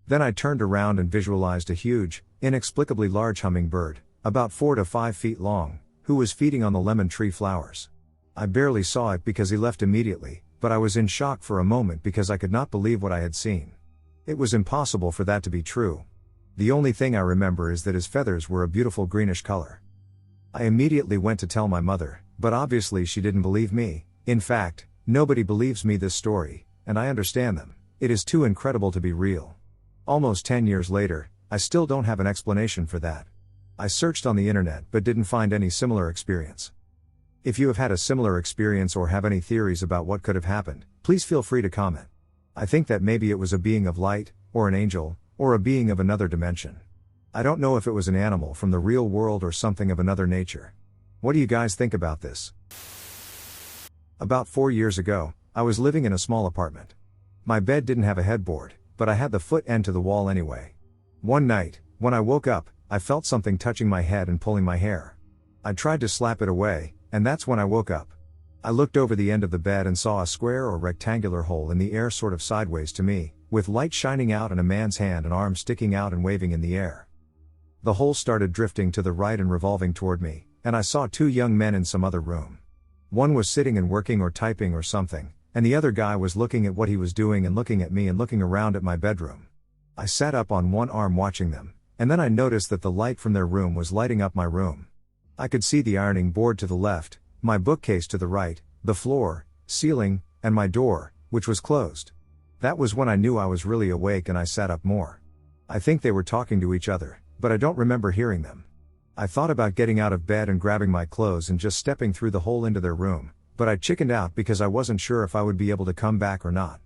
Then I turned around and visualized a huge, inexplicably large hummingbird, about 4 to 5 feet long, who was feeding on the lemon tree flowers. I barely saw it because he left immediately, but I was in shock for a moment because I could not believe what I had seen. It was impossible for that to be true. The only thing I remember is that his feathers were a beautiful greenish color. I immediately went to tell my mother, but obviously she didn't believe me. In fact, nobody believes me this story, and I understand them. It is too incredible to be real. Almost 10 years later, I still don't have an explanation for that. I searched on the internet but didn't find any similar experience. If you have had a similar experience or have any theories about what could have happened, please feel free to comment. I think that maybe it was a being of light, or an angel, or a being of another dimension. I don't know if it was an animal from the real world or something of another nature. What do you guys think about this? About 4 years ago, I was living in a small apartment. My bed didn't have a headboard, but I had the foot end to the wall anyway. One night, when I woke up, I felt something touching my head and pulling my hair. I tried to slap it away, and that's when I woke up. I looked over the end of the bed and saw a square or rectangular hole in the air sort of sideways to me, with light shining out and a man's hand and arm sticking out and waving in the air. The hole started drifting to the right and revolving toward me, and I saw 2 young men in some other room. One was sitting and working or typing or something, and the other guy was looking at what he was doing and looking at me and looking around at my bedroom. I sat up on one arm watching them, and then I noticed that the light from their room was lighting up my room. I could see the ironing board to the left, my bookcase to the right, the floor, ceiling, and my door, which was closed. That was when I knew I was really awake and I sat up more. I think they were talking to each other, but I don't remember hearing them. I thought about getting out of bed and grabbing my clothes and just stepping through the hole into their room, but I chickened out because I wasn't sure if I would be able to come back or not.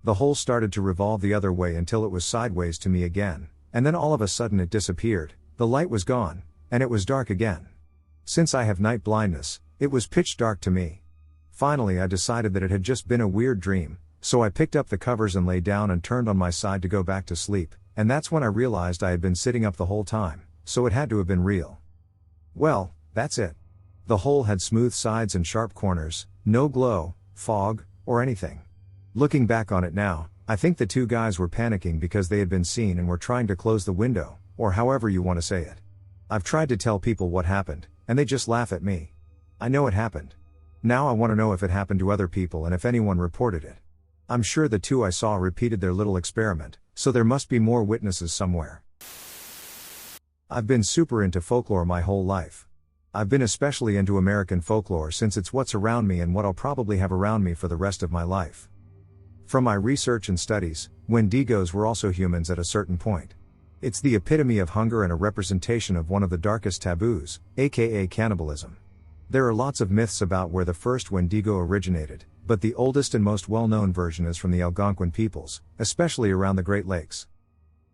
The hole started to revolve the other way until it was sideways to me again, and then all of a sudden it disappeared, the light was gone, and it was dark again. Since I have night blindness, it was pitch dark to me. Finally I decided that it had just been a weird dream, so I picked up the covers and lay down and turned on my side to go back to sleep, and that's when I realized I had been sitting up the whole time, so it had to have been real. Well, that's it. The hole had smooth sides and sharp corners, no glow, fog, or anything. Looking back on it now, I think the 2 guys were panicking because they had been seen and were trying to close the window, or however you want to say it. I've tried to tell people what happened, and they just laugh at me. I know it happened. Now I want to know if it happened to other people and if anyone reported it. I'm sure the 2 I saw repeated their little experiment, so there must be more witnesses somewhere. I've been super into folklore my whole life. I've been especially into American folklore since it's what's around me and what I'll probably have around me for the rest of my life. From my research and studies, Wendigos were also humans at a certain point. It's the epitome of hunger and a representation of one of the darkest taboos, aka cannibalism. There are lots of myths about where the first Wendigo originated, but the oldest and most well-known version is from the Algonquin peoples, especially around the Great Lakes.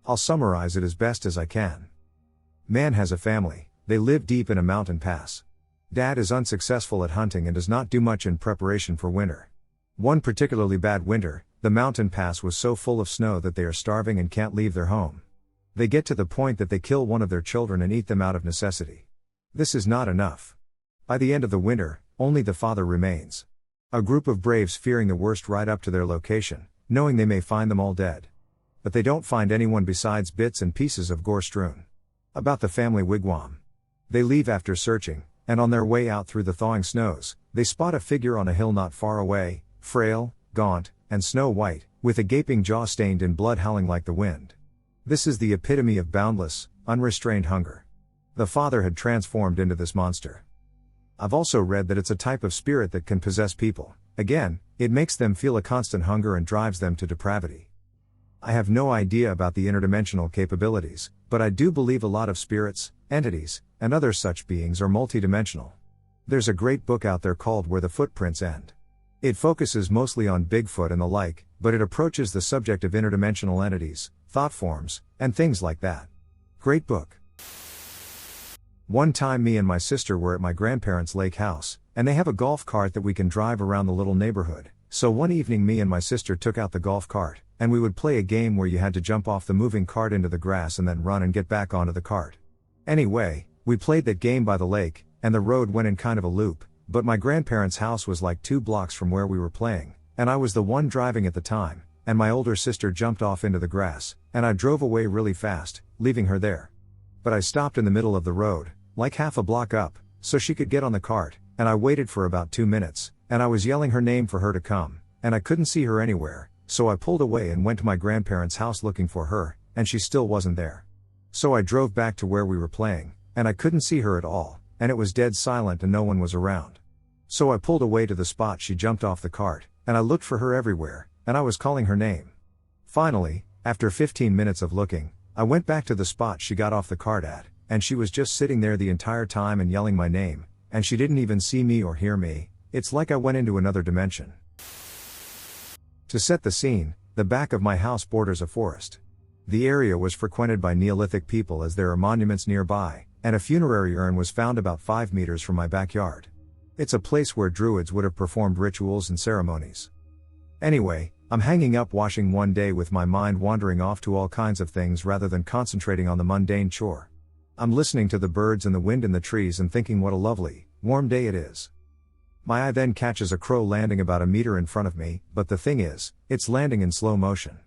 I'll summarize it as best as I can. Man has a family, they live deep in a mountain pass. Dad is unsuccessful at hunting and does not do much in preparation for winter. One particularly bad winter, the mountain pass was so full of snow that they are starving and can't leave their home. They get to the point that they kill one of their children and eat them out of necessity. This is not enough. By the end of the winter, only the father remains. A group of braves fearing the worst ride up to their location, knowing they may find them all dead. But they don't find anyone besides bits and pieces of gore strewn about the family wigwam. They leave after searching, and on their way out through the thawing snows, they spot a figure on a hill not far away, frail, gaunt, and snow-white, with a gaping jaw stained in blood howling like the wind. This is the epitome of boundless, unrestrained hunger. The father had transformed into this monster. I've also read that it's a type of spirit that can possess people. Again, it makes them feel a constant hunger and drives them to depravity. I have no idea about the interdimensional capabilities, but I do believe a lot of spirits, entities, and other such beings are multidimensional. There's a great book out there called Where the Footprints End. It focuses mostly on Bigfoot and the like, but it approaches the subject of interdimensional entities, thought forms, and things like that. Great book. One time me and my sister were at my grandparents' lake house, and they have a golf cart that we can drive around the little neighborhood. So one evening me and my sister took out the golf cart, and we would play a game where you had to jump off the moving cart into the grass and then run and get back onto the cart. Anyway, we played that game by the lake, and the road went in kind of a loop, but my grandparents' house was like 2 blocks from where we were playing, and I was the one driving at the time, and my older sister jumped off into the grass, and I drove away really fast, leaving her there. But I stopped in the middle of the road, like half a block up, so she could get on the cart, and I waited for about 2 minutes, and I was yelling her name for her to come, and I couldn't see her anywhere, so I pulled away and went to my grandparents' house looking for her, and she still wasn't there. So I drove back to where we were playing, and I couldn't see her at all, and it was dead silent and no one was around. So I pulled away to the spot she jumped off the cart, and I looked for her everywhere, and I was calling her name. Finally, after 15 minutes of looking, I went back to the spot she got off the cart at, and she was just sitting there the entire time and yelling my name, and she didn't even see me or hear me. It's like I went into another dimension. To set the scene, The back of my house borders a forest. The area was frequented by Neolithic people as there are monuments nearby, and a funerary urn was found about 5 meters from my backyard. It's a place where druids would have performed rituals and ceremonies. Anyway, I'm hanging up washing one day with my mind wandering off to all kinds of things rather than concentrating on the mundane chore. I'm listening to the birds and the wind in the trees and thinking what a lovely, warm day it is. My eye then catches a crow landing about a meter in front of me, but the thing is, it's landing in slow motion.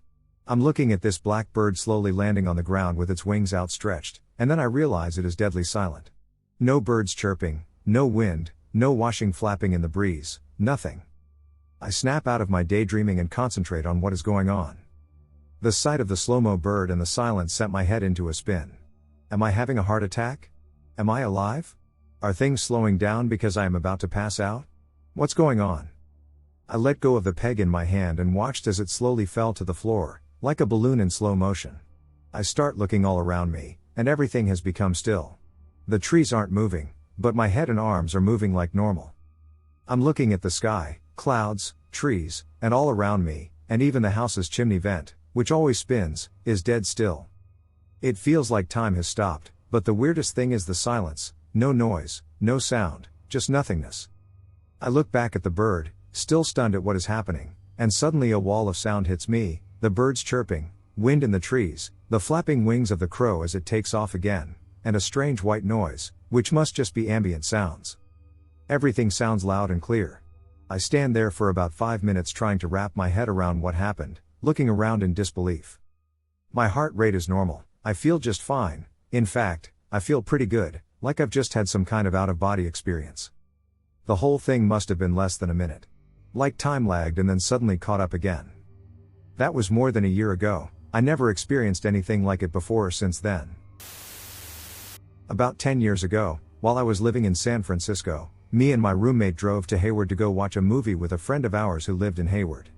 I'm looking at this black bird slowly landing on the ground with its wings outstretched, and then I realize it is deadly silent. No birds chirping, no wind, no washing flapping in the breeze, nothing. I snap out of my daydreaming and concentrate on what is going on. The sight of the slow-mo bird and the silence sent my head into a spin. Am I having a heart attack? Am I alive? Are things slowing down because I am about to pass out? What's going on? I let go of the peg in my hand and watched as it slowly fell to the floor, like a balloon in slow motion. I start looking all around me, and everything has become still. The trees aren't moving, but my head and arms are moving like normal. I'm looking at the sky, clouds, trees, and all around me, and even the house's chimney vent, which always spins, is dead still. It feels like time has stopped, but the weirdest thing is the silence, no noise, no sound, just nothingness. I look back at the bird, still stunned at what is happening, and suddenly a wall of sound hits me, the birds chirping, wind in the trees, the flapping wings of the crow as it takes off again, and a strange white noise, which must just be ambient sounds. Everything sounds loud and clear. I stand there for about 5 minutes trying to wrap my head around what happened, looking around in disbelief. My heart rate is normal, I feel just fine, in fact, I feel pretty good, like I've just had some kind of out-of-body experience. The whole thing must have been less than a minute. Like time lagged and then suddenly caught up again. That was more than a year ago, I never experienced anything like it before or since then. About 10 years ago, while I was living in San Francisco, me and my roommate drove to Hayward to go watch a movie with a friend of ours who lived in Hayward.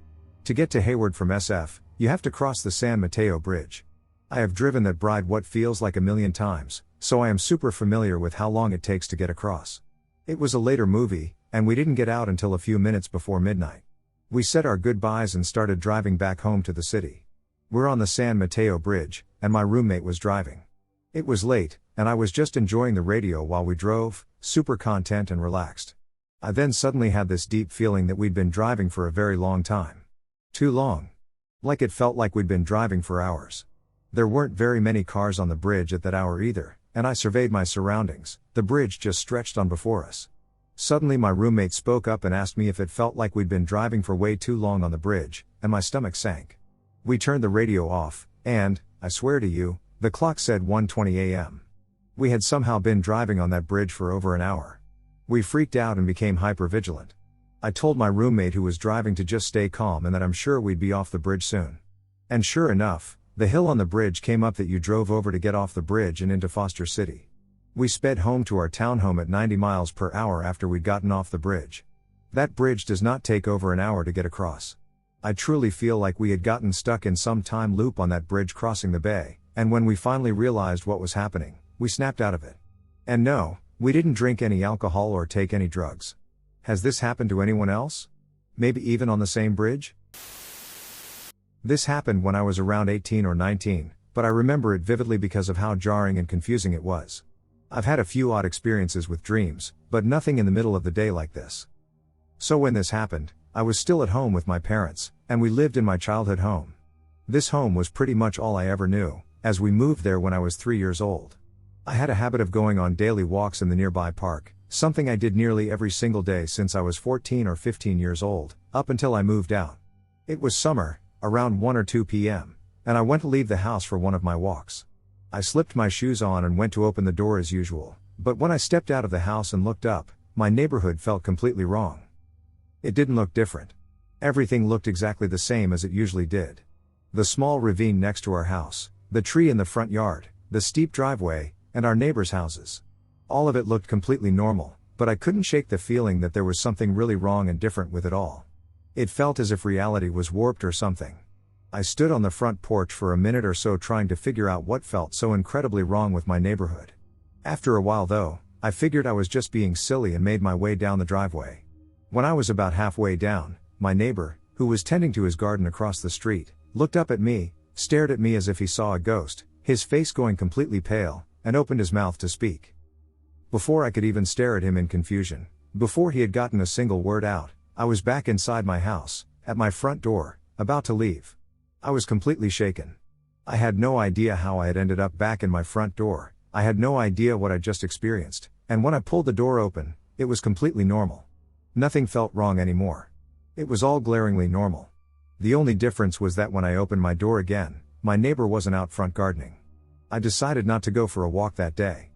To get to Hayward from SF, you have to cross the San Mateo Bridge. I have driven that bride what feels like a million times, so I am super familiar with how long it takes to get across. It was a later movie, and we didn't get out until a few minutes before midnight. We said our goodbyes and started driving back home to the city. We're on the San Mateo Bridge, and my roommate was driving. It was late, and I was just enjoying the radio while we drove, super content and relaxed. I then suddenly had this deep feeling that we'd been driving for a very long time. Too long. Like it felt like we'd been driving for hours. There weren't very many cars on the bridge at that hour either, and I surveyed my surroundings. The bridge just stretched on before us. Suddenly my roommate spoke up and asked me if it felt like we'd been driving for way too long on the bridge, and my stomach sank. We turned the radio off, and, I swear to you, the clock said 1:20 a.m. We had somehow been driving on that bridge for over an hour. We freaked out and became hypervigilant. I told my roommate who was driving to just stay calm and that I'm sure we'd be off the bridge soon. And sure enough, the hill on the bridge came up that you drove over to get off the bridge and into Foster City. We sped home to our townhome at 90 miles per hour after we'd gotten off the bridge. That bridge does not take over an hour to get across. I truly feel like we had gotten stuck in some time loop on that bridge crossing the bay, and when we finally realized what was happening, we snapped out of it. And no, we didn't drink any alcohol or take any drugs. Has this happened to anyone else? Maybe even on the same bridge? This happened when I was around 18 or 19, but I remember it vividly because of how jarring and confusing it was. I've had a few odd experiences with dreams, but nothing in the middle of the day like this. So when this happened, I was still at home with my parents, and we lived in my childhood home. This home was pretty much all I ever knew, as we moved there when I was 3 years old. I had a habit of going on daily walks in the nearby park, something I did nearly every single day since I was 14 or 15 years old, up until I moved out. It was summer, around 1 or 2 p.m., and I went to leave the house for one of my walks. I slipped my shoes on and went to open the door as usual, but when I stepped out of the house and looked up, my neighborhood felt completely wrong. It didn't look different. Everything looked exactly the same as it usually did. The small ravine next to our house, the tree in the front yard, the steep driveway, and our neighbors' houses. All of it looked completely normal, but I couldn't shake the feeling that there was something really wrong and different with it all. It felt as if reality was warped or something. I stood on the front porch for a minute or so trying to figure out what felt so incredibly wrong with my neighborhood. After a while though, I figured I was just being silly and made my way down the driveway. When I was about halfway down, my neighbor, who was tending to his garden across the street, looked up at me, stared at me as if he saw a ghost, his face going completely pale, and opened his mouth to speak. Before I could even stare at him in confusion, before he had gotten a single word out, I was back inside my house, at my front door, about to leave. I was completely shaken. I had no idea how I had ended up back in my front door, I had no idea what I'd just experienced, and when I pulled the door open, it was completely normal. Nothing felt wrong anymore. It was all glaringly normal. The only difference was that when I opened my door again, my neighbor wasn't out front gardening. I decided not to go for a walk that day.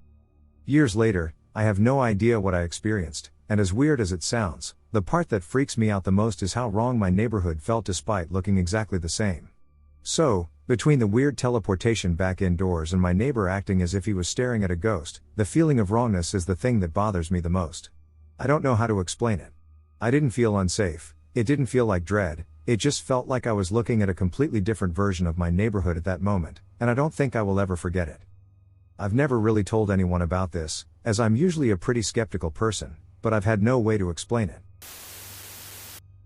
Years later, I have no idea what I experienced, and as weird as it sounds, the part that freaks me out the most is how wrong my neighborhood felt despite looking exactly the same. So, between the weird teleportation back indoors and my neighbor acting as if he was staring at a ghost, the feeling of wrongness is the thing that bothers me the most. I don't know how to explain it. I didn't feel unsafe, it didn't feel like dread, it just felt like I was looking at a completely different version of my neighborhood at that moment, and I don't think I will ever forget it. I've never really told anyone about this, as I'm usually a pretty skeptical person, but I've had no way to explain it.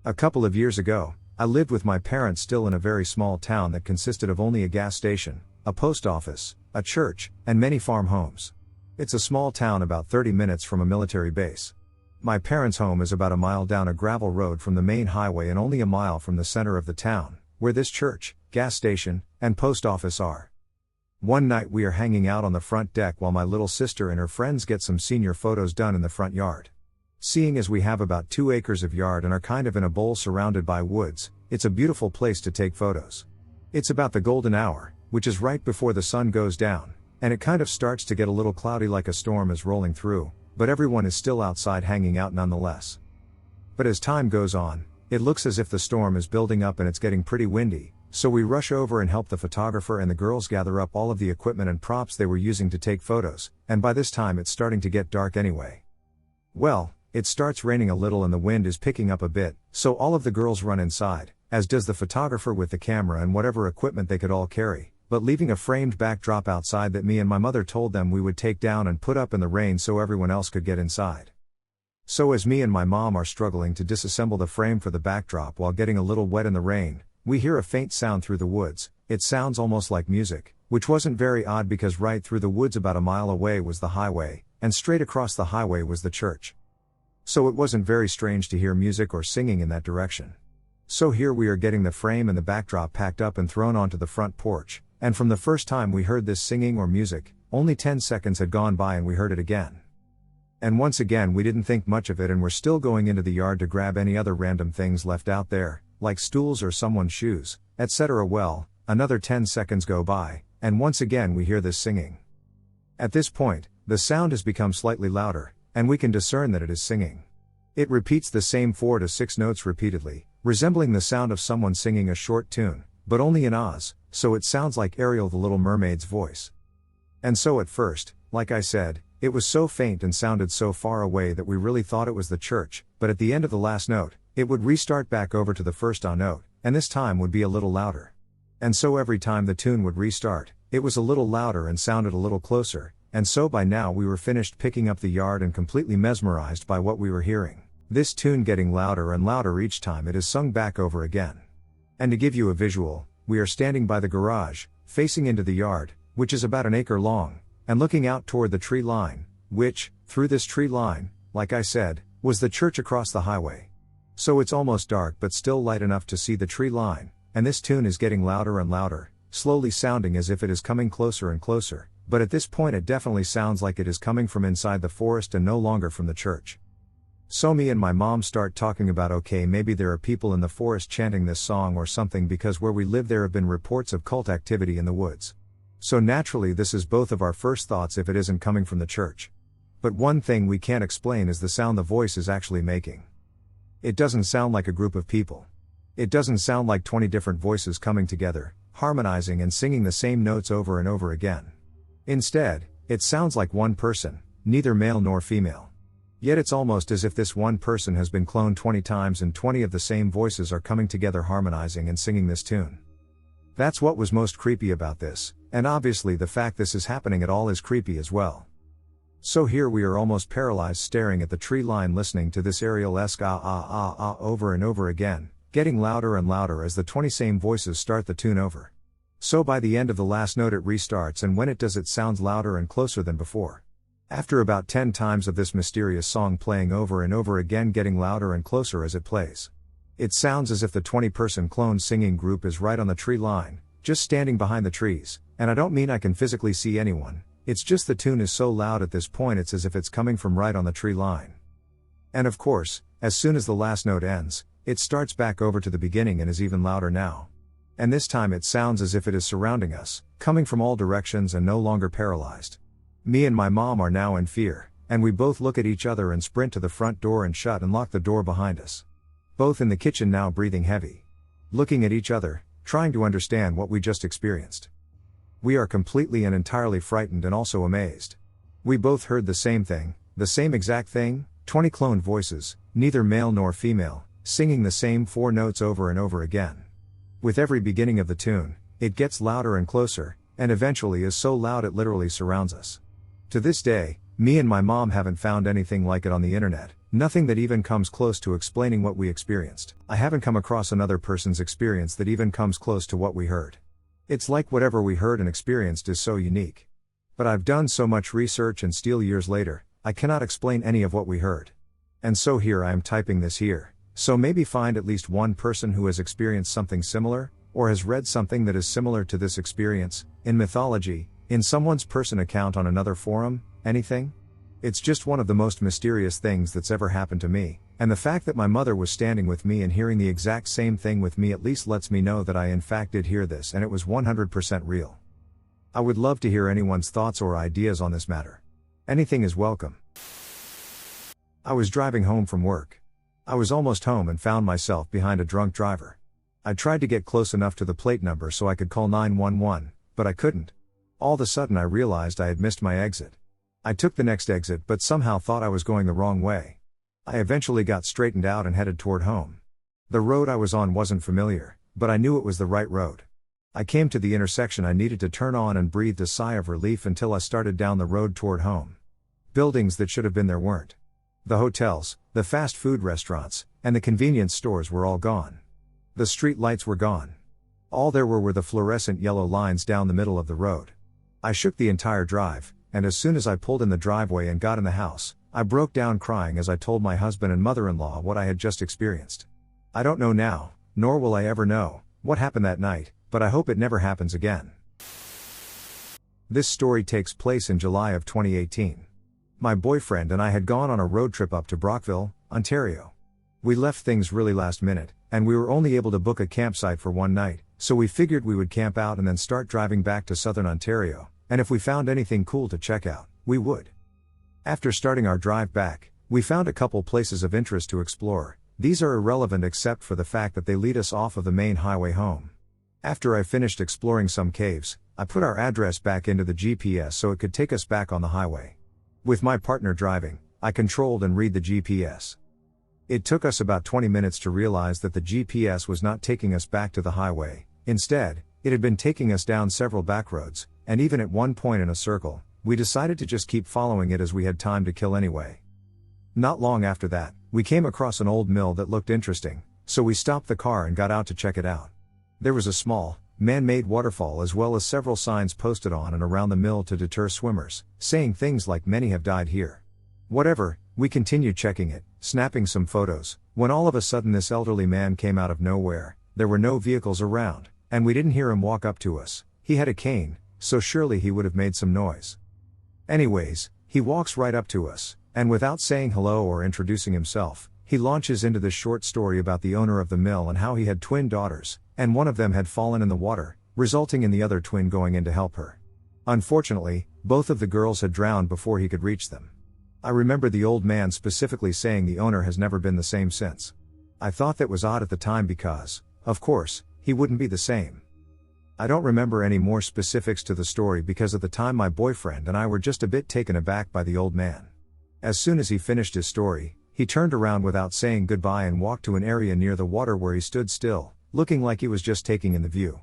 A couple of years ago, I lived with my parents still in a very small town that consisted of only a gas station, a post office, a church, and many farm homes. It's a small town about 30 minutes from a military base. My parents' home is about a mile down a gravel road from the main highway and only a mile from the center of the town, where this church, gas station, and post office are. One night we are hanging out on the front deck while my little sister and her friends get some senior photos done in the front yard. Seeing as we have about 2 acres of yard and are kind of in a bowl surrounded by woods, it's a beautiful place to take photos. It's about the golden hour, which is right before the sun goes down, and it kind of starts to get a little cloudy like a storm is rolling through, but everyone is still outside hanging out nonetheless. But as time goes on, it looks as if the storm is building up and it's getting pretty windy, so we rush over and help the photographer and the girls gather up all of the equipment and props they were using to take photos, and by this time it's starting to get dark anyway. Well, it starts raining a little and the wind is picking up a bit, so all of the girls run inside, as does the photographer with the camera and whatever equipment they could all carry, but leaving a framed backdrop outside that me and my mother told them we would take down and put up in the rain so everyone else could get inside. So as me and my mom are struggling to disassemble the frame for the backdrop while getting a little wet in the rain, we hear a faint sound through the woods. It sounds almost like music, which wasn't very odd because right through the woods about a mile away was the highway, and straight across the highway was the church. So it wasn't very strange to hear music or singing in that direction. So here we are getting the frame and the backdrop packed up and thrown onto the front porch, and from the first time we heard this singing or music, only 10 seconds had gone by and we heard it again. And once again we didn't think much of it and we're still going into the yard to grab any other random things left out there, like stools or someone's shoes, etc. Well, another 10 seconds go by, and once again we hear this singing. At this point, the sound has become slightly louder, and we can discern that it is singing. It repeats the same 4 to 6 notes repeatedly, resembling the sound of someone singing a short tune, but only in Oz, so it sounds like Ariel the Little Mermaid's voice. And so at first, like I said, it was so faint and sounded so far away that we really thought it was the church, but at the end of the last note, it would restart back over to the first note, and this time would be a little louder. And so every time the tune would restart, it was a little louder and sounded a little closer, and so by now we were finished picking up the yard and completely mesmerized by what we were hearing. This tune getting louder and louder each time it is sung back over again. And to give you a visual, we are standing by the garage, facing into the yard, which is about an acre long, and looking out toward the tree line, which, through this tree line, like I said, was the church across the highway. So it's almost dark but still light enough to see the tree line, and this tune is getting louder and louder, slowly sounding as if it is coming closer and closer, but at this point it definitely sounds like it is coming from inside the forest and no longer from the church. So me and my mom start talking about okay, maybe there are people in the forest chanting this song or something because where we live there have been reports of cult activity in the woods. So naturally this is both of our first thoughts if it isn't coming from the church. But one thing we can't explain is the sound the voice is actually making. It doesn't sound like a group of people. It doesn't sound like 20 different voices coming together, harmonizing and singing the same notes over and over again. Instead, it sounds like one person, neither male nor female. Yet it's almost as if this one person has been cloned 20 times and 20 of the same voices are coming together harmonizing and singing this tune. That's what was most creepy about this, and obviously the fact this is happening at all is creepy as well. So here we are almost paralyzed staring at the tree line listening to this Ariel-esque ah ah ah ah over and over again, getting louder and louder as the 20 same voices start the tune over. So by the end of the last note it restarts, and when it does it sounds louder and closer than before. After about 10 times of this mysterious song playing over and over again, getting louder and closer as it plays, it sounds as if the 20-person clone singing group is right on the tree line, just standing behind the trees, and I don't mean I can physically see anyone, it's just the tune is so loud at this point it's as if it's coming from right on the tree line. And of course, as soon as the last note ends, it starts back over to the beginning and is even louder now. And this time it sounds as if it is surrounding us, coming from all directions and no longer paralyzed. Me and my mom are now in fear, and we both look at each other and sprint to the front door and shut and lock the door behind us. Both in the kitchen now, breathing heavy. Looking at each other, trying to understand what we just experienced. We are completely and entirely frightened and also amazed. We both heard the same thing, the same exact thing, 20 cloned voices, neither male nor female, singing the same 4 notes over and over again. With every beginning of the tune, it gets louder and closer, and eventually is so loud it literally surrounds us. To this day, me and my mom haven't found anything like it on the internet, nothing that even comes close to explaining what we experienced. I haven't come across another person's experience that even comes close to what we heard. It's like whatever we heard and experienced is so unique. But I've done so much research and still years later, I cannot explain any of what we heard. And so here I am typing this here, so maybe find at least one person who has experienced something similar, or has read something that is similar to this experience, in mythology, in someone's person account on another forum, anything? It's just one of the most mysterious things that's ever happened to me, and the fact that my mother was standing with me and hearing the exact same thing with me at least lets me know that I in fact did hear this and it was 100% real. I would love to hear anyone's thoughts or ideas on this matter. Anything is welcome. I was driving home from work. I was almost home and found myself behind a drunk driver. I tried to get close enough to the plate number so I could call 911, but I couldn't. All of a sudden I realized I had missed my exit. I took the next exit but somehow thought I was going the wrong way. I eventually got straightened out and headed toward home. The road I was on wasn't familiar, but I knew it was the right road. I came to the intersection I needed to turn on and breathed a sigh of relief until I started down the road toward home. Buildings that should have been there weren't. The hotels, the fast food restaurants, and the convenience stores were all gone. The street lights were gone. All there were the fluorescent yellow lines down the middle of the road. I shook the entire drive, and as soon as I pulled in the driveway and got in the house, I broke down crying as I told my husband and mother-in-law what I had just experienced. I don't know now, nor will I ever know, what happened that night, but I hope it never happens again. This story takes place in July of 2018. My boyfriend and I had gone on a road trip up to Brockville, Ontario. We left things really last minute, and we were only able to book a campsite for one night, so we figured we would camp out and then start driving back to southern Ontario, and if we found anything cool to check out, we would. After starting our drive back, we found a couple places of interest to explore. These are irrelevant except for the fact that they lead us off of the main highway home. After I finished exploring some caves, I put our address back into the GPS so it could take us back on the highway. With my partner driving, I controlled and read the GPS. It took us about 20 minutes to realize that the GPS was not taking us back to the highway. Instead, it had been taking us down several back roads, and even at one point in a circle, we decided to just keep following it as we had time to kill anyway. Not long after that, we came across an old mill that looked interesting, so we stopped the car and got out to check it out. There was a small, man-made waterfall as well as several signs posted on and around the mill to deter swimmers, saying things like "many have died here." Whatever, we continued checking it, snapping some photos, when all of a sudden this elderly man came out of nowhere. There were no vehicles around, and we didn't hear him walk up to us. He had a cane, so surely he would have made some noise. Anyways, he walks right up to us, and without saying hello or introducing himself, he launches into this short story about the owner of the mill and how he had twin daughters, and one of them had fallen in the water, resulting in the other twin going in to help her. Unfortunately, both of the girls had drowned before he could reach them. I remember the old man specifically saying the owner has never been the same since. I thought that was odd at the time because, of course, he wouldn't be the same. I don't remember any more specifics to the story because at the time my boyfriend and I were just a bit taken aback by the old man. As soon as he finished his story, he turned around without saying goodbye and walked to an area near the water where he stood still, looking like he was just taking in the view.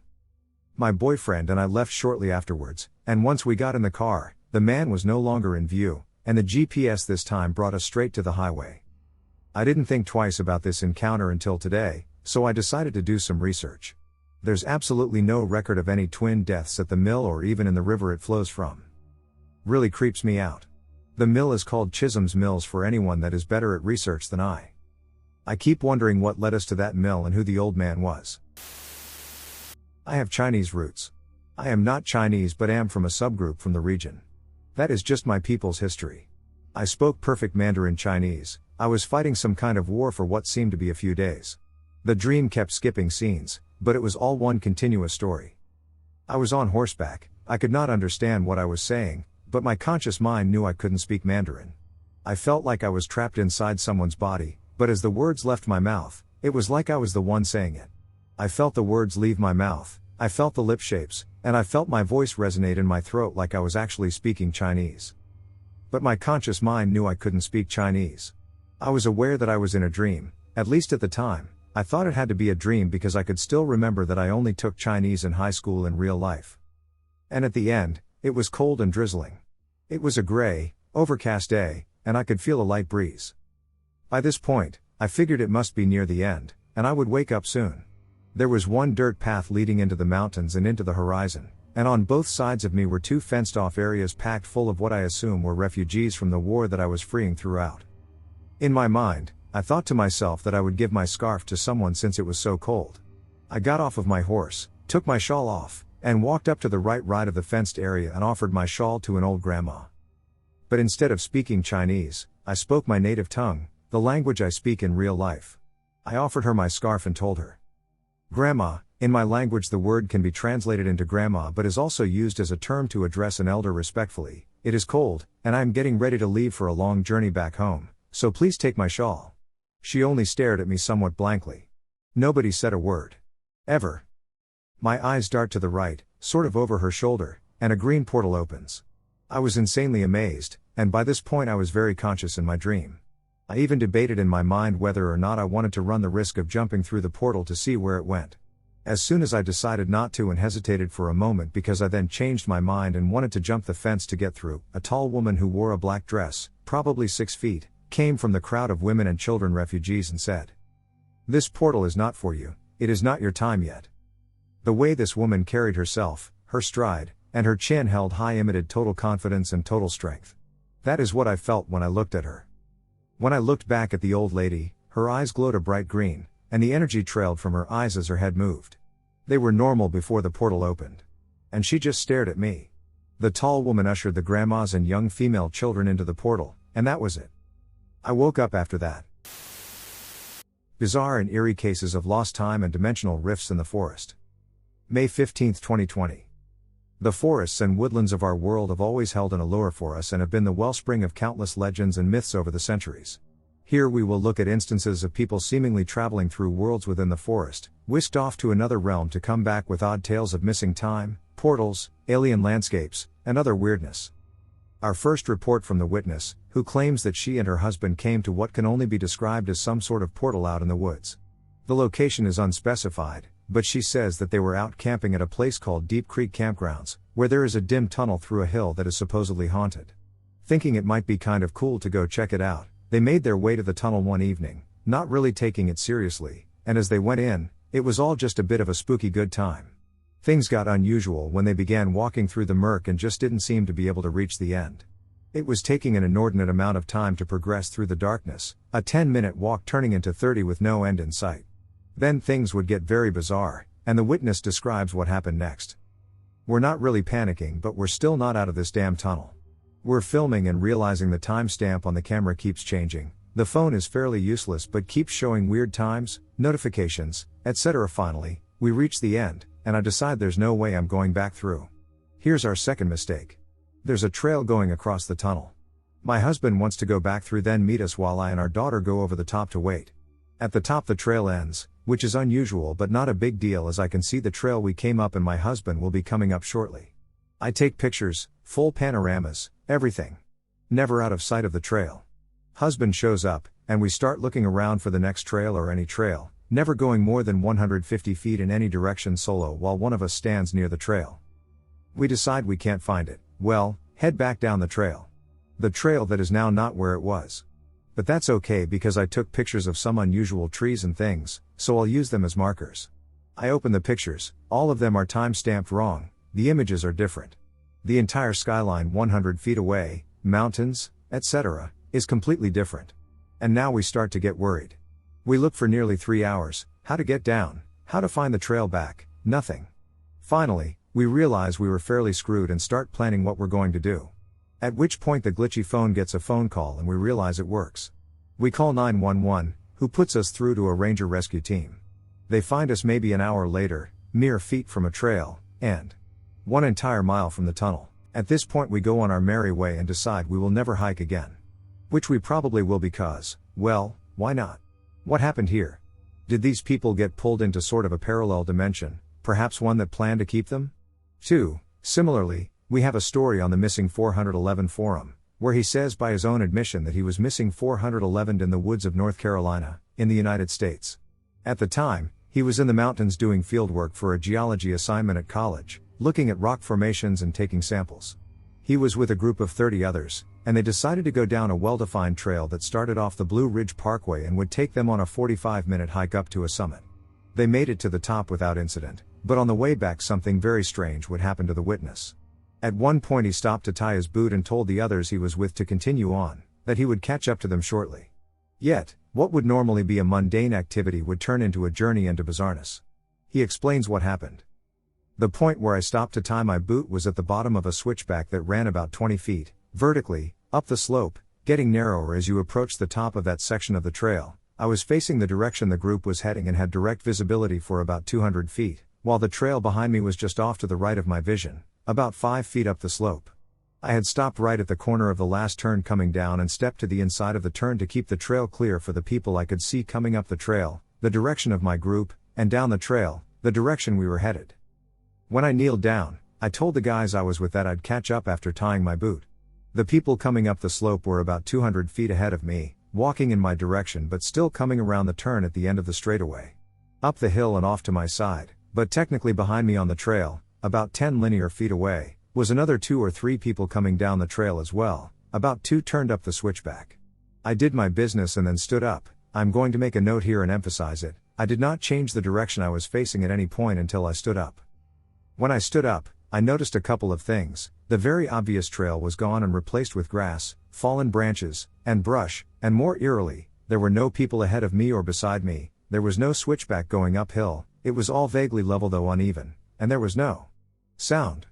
My boyfriend and I left shortly afterwards, and once we got in the car, the man was no longer in view, and the GPS this time brought us straight to the highway. I didn't think twice about this encounter until today, so I decided to do some research. There's absolutely no record of any twin deaths at the mill or even in the river it flows from. Really creeps me out. The mill is called Chisholm's Mills for anyone that is better at research than I. I keep wondering what led us to that mill and who the old man was. I have Chinese roots. I am not Chinese but am from a subgroup from the region. That is just my people's history. I spoke perfect Mandarin Chinese. I was fighting some kind of war for what seemed to be a few days. The dream kept skipping scenes, but it was all one continuous story. I was on horseback. I could not understand what I was saying, but my conscious mind knew I couldn't speak Mandarin. I felt like I was trapped inside someone's body, but as the words left my mouth, it was like I was the one saying it. I felt the words leave my mouth, I felt the lip shapes, and I felt my voice resonate in my throat like I was actually speaking Chinese. But my conscious mind knew I couldn't speak Chinese. I was aware that I was in a dream, at least at the time. I thought it had to be a dream because I could still remember that I only took Chinese in high school in real life. And at the end, it was cold and drizzling. It was a gray, overcast day, and I could feel a light breeze. By this point, I figured it must be near the end, and I would wake up soon. There was one dirt path leading into the mountains and into the horizon, and on both sides of me were two fenced-off areas packed full of what I assume were refugees from the war that I was freeing throughout. In my mind, I thought to myself that I would give my scarf to someone since it was so cold. I got off of my horse, took my shawl off, and walked up to the right of the fenced area and offered my shawl to an old grandma. But instead of speaking Chinese, I spoke my native tongue, the language I speak in real life. I offered her my scarf and told her, "Grandma," in my language the word can be translated into grandma but is also used as a term to address an elder respectfully. "It is cold, and I am getting ready to leave for a long journey back home, so please take my shawl." She only stared at me somewhat blankly. Nobody said a word. Ever. My eyes dart to the right, sort of over her shoulder, and a green portal opens. I was insanely amazed, and by this point I was very conscious in my dream. I even debated in my mind whether or not I wanted to run the risk of jumping through the portal to see where it went. As soon as I decided not to and hesitated for a moment because I then changed my mind and wanted to jump the fence to get through, a tall woman who wore a black dress, probably 6 feet, came from the crowd of women and children refugees and said, "This portal is not for you, it is not your time yet." The way this woman carried herself, her stride, and her chin held high emitted total confidence and total strength. That is what I felt when I looked at her. When I looked back at the old lady, her eyes glowed a bright green, and the energy trailed from her eyes as her head moved. They were normal before the portal opened. And she just stared at me. The tall woman ushered the grandmas and young female children into the portal, and that was it. I woke up after that. Bizarre and eerie cases of lost time and dimensional rifts in the forest. May 15, 2020. The forests and woodlands of our world have always held an allure for us and have been the wellspring of countless legends and myths over the centuries. Here we will look at instances of people seemingly traveling through worlds within the forest, whisked off to another realm to come back with odd tales of missing time, portals, alien landscapes, and other weirdness. Our first report from the witness, who claims that she and her husband came to what can only be described as some sort of portal out in the woods. The location is unspecified, but she says that they were out camping at a place called Deep Creek Campgrounds, where there is a dim tunnel through a hill that is supposedly haunted. Thinking it might be kind of cool to go check it out, they made their way to the tunnel one evening, not really taking it seriously, and as they went in, it was all just a bit of a spooky good time. Things got unusual when they began walking through the murk and just didn't seem to be able to reach the end. It was taking an inordinate amount of time to progress through the darkness, a 10-minute walk turning into 30 with no end in sight. Then things would get very bizarre, and the witness describes what happened next. "We're not really panicking, but we're still not out of this damn tunnel. We're filming and realizing the timestamp on the camera keeps changing, the phone is fairly useless but keeps showing weird times, notifications, etc. Finally, we reach the end, and I decide there's no way I'm going back through. Here's our second mistake. There's a trail going across the tunnel. My husband wants to go back through then meet us while I and our daughter go over the top to wait. At the top the trail ends, which is unusual but not a big deal as I can see the trail we came up and my husband will be coming up shortly. I take pictures, full panoramas, everything. Never out of sight of the trail. Husband shows up, and we start looking around for the next trail or any trail, never going more than 150 feet in any direction solo while one of us stands near the trail. We decide we can't find it, well, head back down the trail. The trail that is now not where it was. But that's okay because I took pictures of some unusual trees and things, so I'll use them as markers. I open the pictures, all of them are time-stamped wrong, the images are different. The entire skyline 100 feet away, mountains, etc., is completely different. And now we start to get worried. We look for nearly 3 hours, how to get down, how to find the trail back, nothing. Finally, we realize we were fairly screwed and start planning what we're going to do. At which point the glitchy phone gets a phone call and we realize it works. We call 911, who puts us through to a ranger rescue team. They find us maybe an hour later, mere feet from a trail, and 1 entire mile from the tunnel. At this point we go on our merry way and decide we will never hike again. Which we probably will because, well, why not? What happened here? Did these people get pulled into sort of a parallel dimension, perhaps one that planned to keep them? 2. Similarly, we have a story on the Missing 411 forum, where he says by his own admission that he was missing 411 in the woods of North Carolina, in the United States. At the time, he was in the mountains doing fieldwork for a geology assignment at college, looking at rock formations and taking samples. He was with a group of 30 others, and they decided to go down a well-defined trail that started off the Blue Ridge Parkway and would take them on a 45-minute hike up to a summit. They made it to the top without incident, but on the way back something very strange would happen to the witness. At one point he stopped to tie his boot and told the others he was with to continue on, that he would catch up to them shortly. Yet, what would normally be a mundane activity would turn into a journey into bizarreness. He explains what happened. The point where I stopped to tie my boot was at the bottom of a switchback that ran about 20 feet, vertically, up the slope, getting narrower as you approached the top of that section of the trail. I was facing the direction the group was heading and had direct visibility for about 200 feet, while the trail behind me was just off to the right of my vision, about 5 feet up the slope. I had stopped right at the corner of the last turn coming down and stepped to the inside of the turn to keep the trail clear for the people I could see coming up the trail, the direction of my group, and down the trail, the direction we were headed. When I kneeled down, I told the guys I was with that I'd catch up after tying my boot. The people coming up the slope were about 200 feet ahead of me, walking in my direction but still coming around the turn at the end of the straightaway. Up the hill and off to my side, but technically behind me on the trail, about 10 linear feet away, was another 2 or 3 people coming down the trail as well, about 2 turned up the switchback. I did my business and then stood up. I'm going to make a note here and emphasize it, I did not change the direction I was facing at any point until I stood up. When I stood up, I noticed a couple of things. The very obvious trail was gone and replaced with grass, fallen branches, and brush, and more eerily, there were no people ahead of me or beside me, there was no switchback going uphill, it was all vaguely level though uneven, and there was no sound.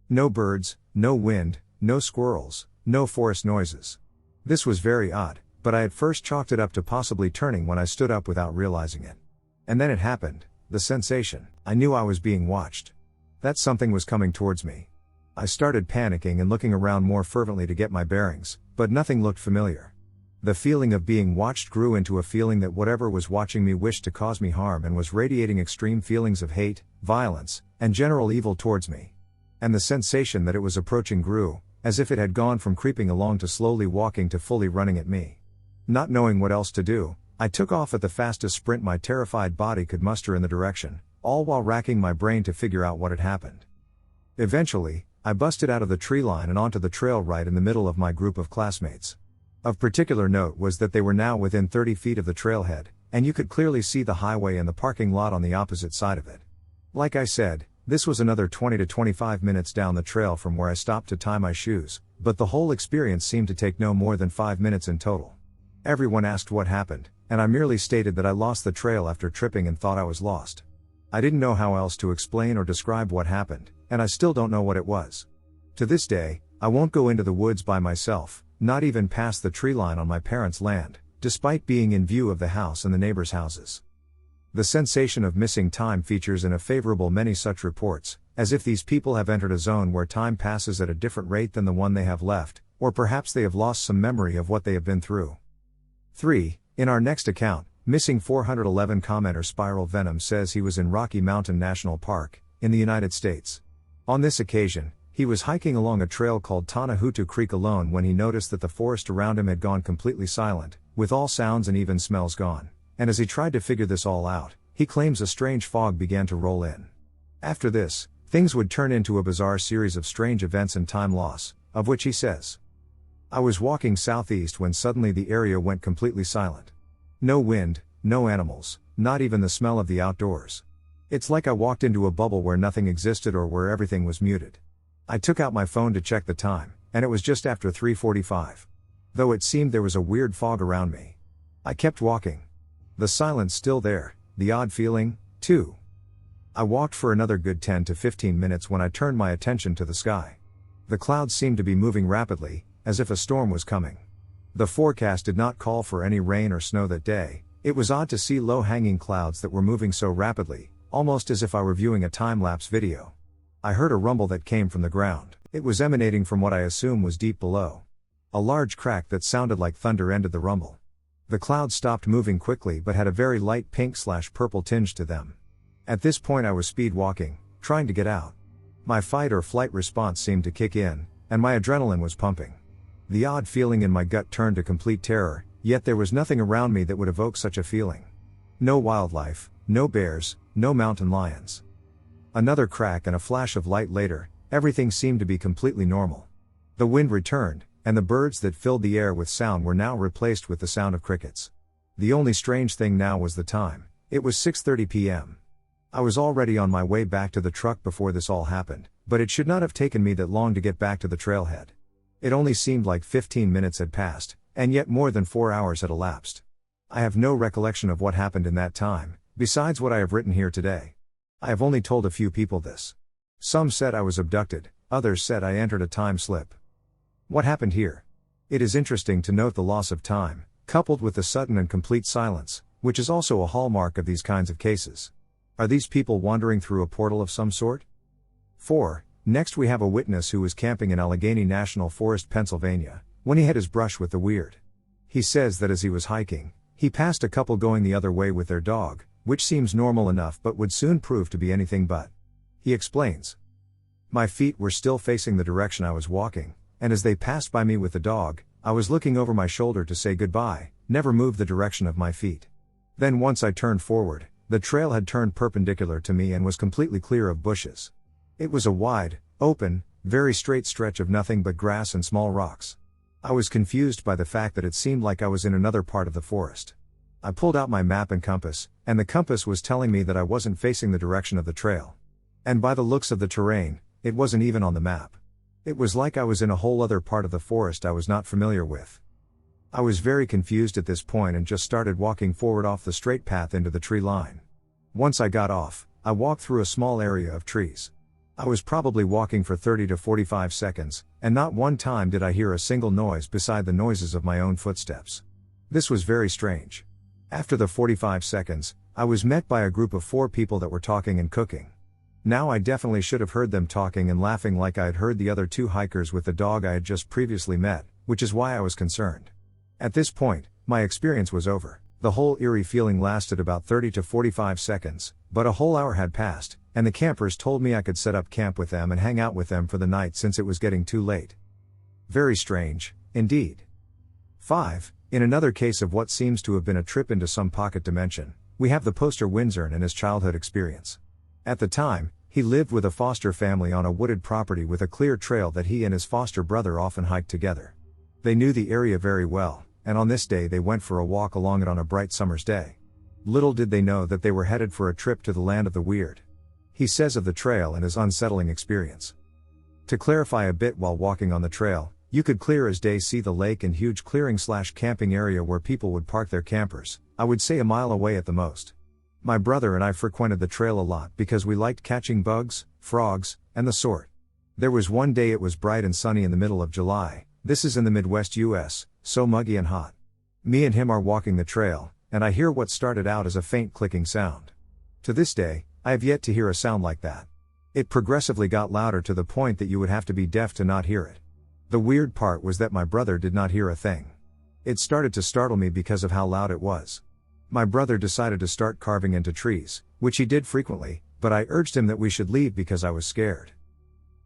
No birds, no wind, no squirrels, no forest noises. This was very odd, but I at first chalked it up to possibly turning when I stood up without realizing it. And then it happened, the sensation. I knew I was being watched. That something was coming towards me. I started panicking and looking around more fervently to get my bearings, but nothing looked familiar. The feeling of being watched grew into a feeling that whatever was watching me wished to cause me harm and was radiating extreme feelings of hate, violence, and general evil towards me. And the sensation that it was approaching grew, as if it had gone from creeping along to slowly walking to fully running at me. Not knowing what else to do, I took off at the fastest sprint my terrified body could muster in the direction, all while racking my brain to figure out what had happened. Eventually, I busted out of the tree line and onto the trail right in the middle of my group of classmates. Of particular note was that they were now within 30 feet of the trailhead, and you could clearly see the highway and the parking lot on the opposite side of it. Like I said, this was another 20 to 25 minutes down the trail from where I stopped to tie my shoes, but the whole experience seemed to take no more than 5 minutes in total. Everyone asked what happened, and I merely stated that I lost the trail after tripping and thought I was lost. I didn't know how else to explain or describe what happened, and I still don't know what it was. To this day, I won't go into the woods by myself, not even past the tree line on my parents' land, despite being in view of the house and the neighbors' houses. The sensation of missing time features in a favorable many such reports, as if these people have entered a zone where time passes at a different rate than the one they have left, or perhaps they have lost some memory of what they have been through. 3. In our next account, Missing 411 commenter Spiral Venom says he was in Rocky Mountain National Park, in the United States. On this occasion, he was hiking along a trail called Tanahutu Creek alone when he noticed that the forest around him had gone completely silent, with all sounds and even smells gone, and as he tried to figure this all out, he claims a strange fog began to roll in. After this, things would turn into a bizarre series of strange events and time loss, of which he says, I was walking southeast when suddenly the area went completely silent. No wind, no animals, not even the smell of the outdoors. It's like I walked into a bubble where nothing existed or where everything was muted. I took out my phone to check the time, and it was just after 3:45. Though it seemed there was a weird fog around me. I kept walking. The silence still there, the odd feeling, too. I walked for another good 10 to 15 minutes when I turned my attention to the sky. The clouds seemed to be moving rapidly, as if a storm was coming. The forecast did not call for any rain or snow that day. It was odd to see low-hanging clouds that were moving so rapidly, almost as if I were viewing a time-lapse video. I heard a rumble that came from the ground. It was emanating from what I assume was deep below. A large crack that sounded like thunder ended the rumble. The clouds stopped moving quickly but had a very light pink/purple tinge to them. At this point I was speed walking, trying to get out. My fight or flight response seemed to kick in, and my adrenaline was pumping. The odd feeling in my gut turned to complete terror, yet there was nothing around me that would evoke such a feeling. No wildlife, no bears, no mountain lions. Another crack and a flash of light later, everything seemed to be completely normal. The wind returned, and the birds that filled the air with sound were now replaced with the sound of crickets. The only strange thing now was the time. It was 6:30 p.m. I was already on my way back to the truck before this all happened, but it should not have taken me that long to get back to the trailhead. It only seemed like 15 minutes had passed, and yet more than 4 hours had elapsed. I have no recollection of what happened in that time, besides what I have written here today. I have only told a few people this. Some said I was abducted, others said I entered a time slip. What happened here? It is interesting to note the loss of time, coupled with the sudden and complete silence, which is also a hallmark of these kinds of cases. Are these people wandering through a portal of some sort? 4. Next we have a witness who was camping in Allegheny National Forest, Pennsylvania, when he had his brush with the weird. He says that as he was hiking, he passed a couple going the other way with their dog, which seems normal enough but would soon prove to be anything but. He explains. My feet were still facing the direction I was walking, and as they passed by me with the dog, I was looking over my shoulder to say goodbye, never moved the direction of my feet. Then once I turned forward, the trail had turned perpendicular to me and was completely clear of bushes. It was a wide, open, very straight stretch of nothing but grass and small rocks. I was confused by the fact that it seemed like I was in another part of the forest. I pulled out my map and compass, and the compass was telling me that I wasn't facing the direction of the trail. And by the looks of the terrain, it wasn't even on the map. It was like I was in a whole other part of the forest I was not familiar with. I was very confused at this point and just started walking forward off the straight path into the tree line. Once I got off, I walked through a small area of trees. I was probably walking for 30 to 45 seconds, and not one time did I hear a single noise beside the noises of my own footsteps. This was very strange. After the 45 seconds, I was met by a group of 4 people that were talking and cooking. Now I definitely should have heard them talking and laughing like I had heard the other 2 hikers with the dog I had just previously met, which is why I was concerned. At this point, my experience was over. The whole eerie feeling lasted about 30 to 45 seconds, but a whole hour had passed, and the campers told me I could set up camp with them and hang out with them for the night since it was getting too late. Very strange, indeed. 5. In another case of what seems to have been a trip into some pocket dimension, we have the poster Windsor and his childhood experience. At the time, he lived with a foster family on a wooded property with a clear trail that he and his foster brother often hiked together. They knew the area very well, and on this day they went for a walk along it on a bright summer's day. Little did they know that they were headed for a trip to the land of the weird. He says of the trail and his unsettling experience. To clarify a bit, while walking on the trail, you could clear as day see the lake and huge clearing/camping area where people would park their campers, I would say a mile away at the most. My brother and I frequented the trail a lot because we liked catching bugs, frogs, and the sort. There was one day it was bright and sunny in the middle of July. This is in the Midwest US, so muggy and hot. Me and him are walking the trail, and I hear what started out as a faint clicking sound. To this day, I have yet to hear a sound like that. It progressively got louder to the point that you would have to be deaf to not hear it. The weird part was that my brother did not hear a thing. It started to startle me because of how loud it was. My brother decided to start carving into trees, which he did frequently, but I urged him that we should leave because I was scared.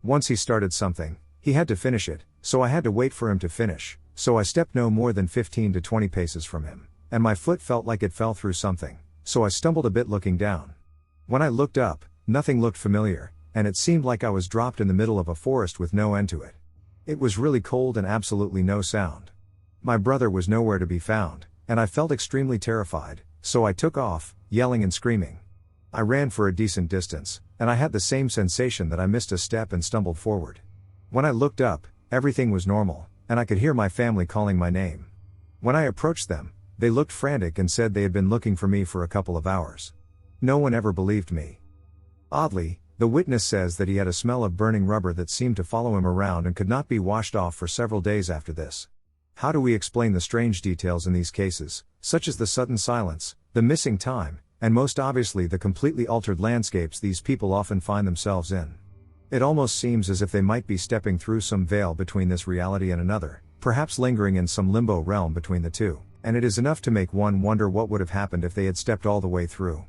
Once he started something, he had to finish it, so I had to wait for him to finish, so I stepped no more than 15 to 20 paces from him, and my foot felt like it fell through something, so I stumbled a bit looking down. When I looked up, nothing looked familiar, and it seemed like I was dropped in the middle of a forest with no end to it. It was really cold and absolutely no sound. My brother was nowhere to be found, and I felt extremely terrified, so I took off, yelling and screaming. I ran for a decent distance, and I had the same sensation that I missed a step and stumbled forward. When I looked up, everything was normal, and I could hear my family calling my name. When I approached them, they looked frantic and said they had been looking for me for a couple of hours. No one ever believed me. Oddly, the witness says that he had a smell of burning rubber that seemed to follow him around and could not be washed off for several days after this. How do we explain the strange details in these cases, such as the sudden silence, the missing time, and most obviously the completely altered landscapes these people often find themselves in? It almost seems as if they might be stepping through some veil between this reality and another, perhaps lingering in some limbo realm between the two, and it is enough to make one wonder what would have happened if they had stepped all the way through.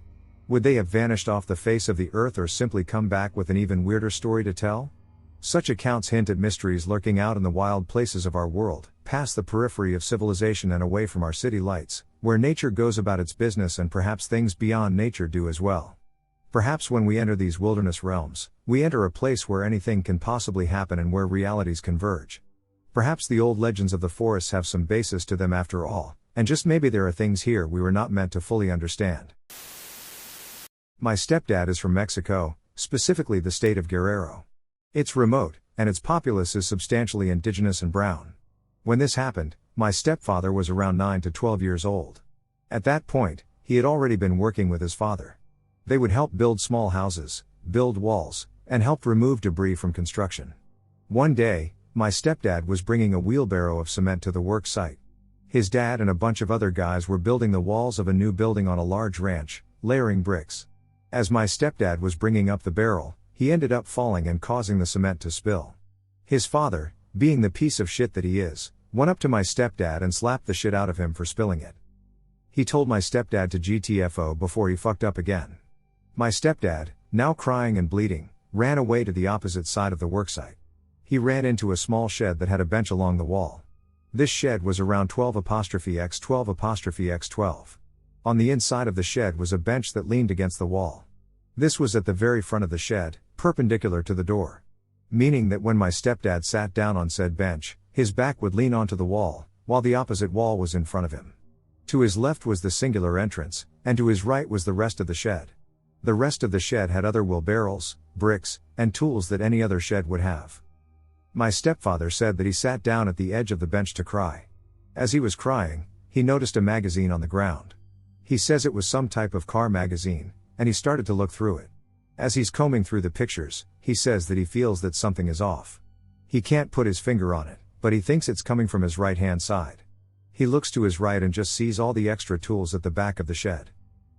Would they have vanished off the face of the earth or simply come back with an even weirder story to tell? Such accounts hint at mysteries lurking out in the wild places of our world, past the periphery of civilization and away from our city lights, where nature goes about its business and perhaps things beyond nature do as well. Perhaps when we enter these wilderness realms, we enter a place where anything can possibly happen and where realities converge. Perhaps the old legends of the forests have some basis to them after all, and just maybe there are things here we were not meant to fully understand. My stepdad is from Mexico, specifically the state of Guerrero. It's remote, and its populace is substantially indigenous and brown. When this happened, my stepfather was around 9 to 12 years old. At that point, he had already been working with his father. They would help build small houses, build walls, and help remove debris from construction. One day, my stepdad was bringing a wheelbarrow of cement to the work site. His dad and a bunch of other guys were building the walls of a new building on a large ranch, layering bricks. As my stepdad was bringing up the barrel, he ended up falling and causing the cement to spill. His father, being the piece of shit that he is, went up to my stepdad and slapped the shit out of him for spilling it. He told my stepdad to GTFO before he fucked up again. My stepdad, now crying and bleeding, ran away to the opposite side of the worksite. He ran into a small shed that had a bench along the wall. This shed was around 12x12x12. On the inside of the shed was a bench that leaned against the wall. This was at the very front of the shed, perpendicular to the door. Meaning that when my stepdad sat down on said bench, his back would lean onto the wall, while the opposite wall was in front of him. To his left was the singular entrance, and to his right was the rest of the shed. The rest of the shed had other wheelbarrows, bricks, and tools that any other shed would have. My stepfather said that he sat down at the edge of the bench to cry. As he was crying, he noticed a magazine on the ground. He says it was some type of car magazine, and he started to look through it. As he's combing through the pictures, he says that he feels that something is off. He can't put his finger on it, but he thinks it's coming from his right-hand side. He looks to his right and just sees all the extra tools at the back of the shed.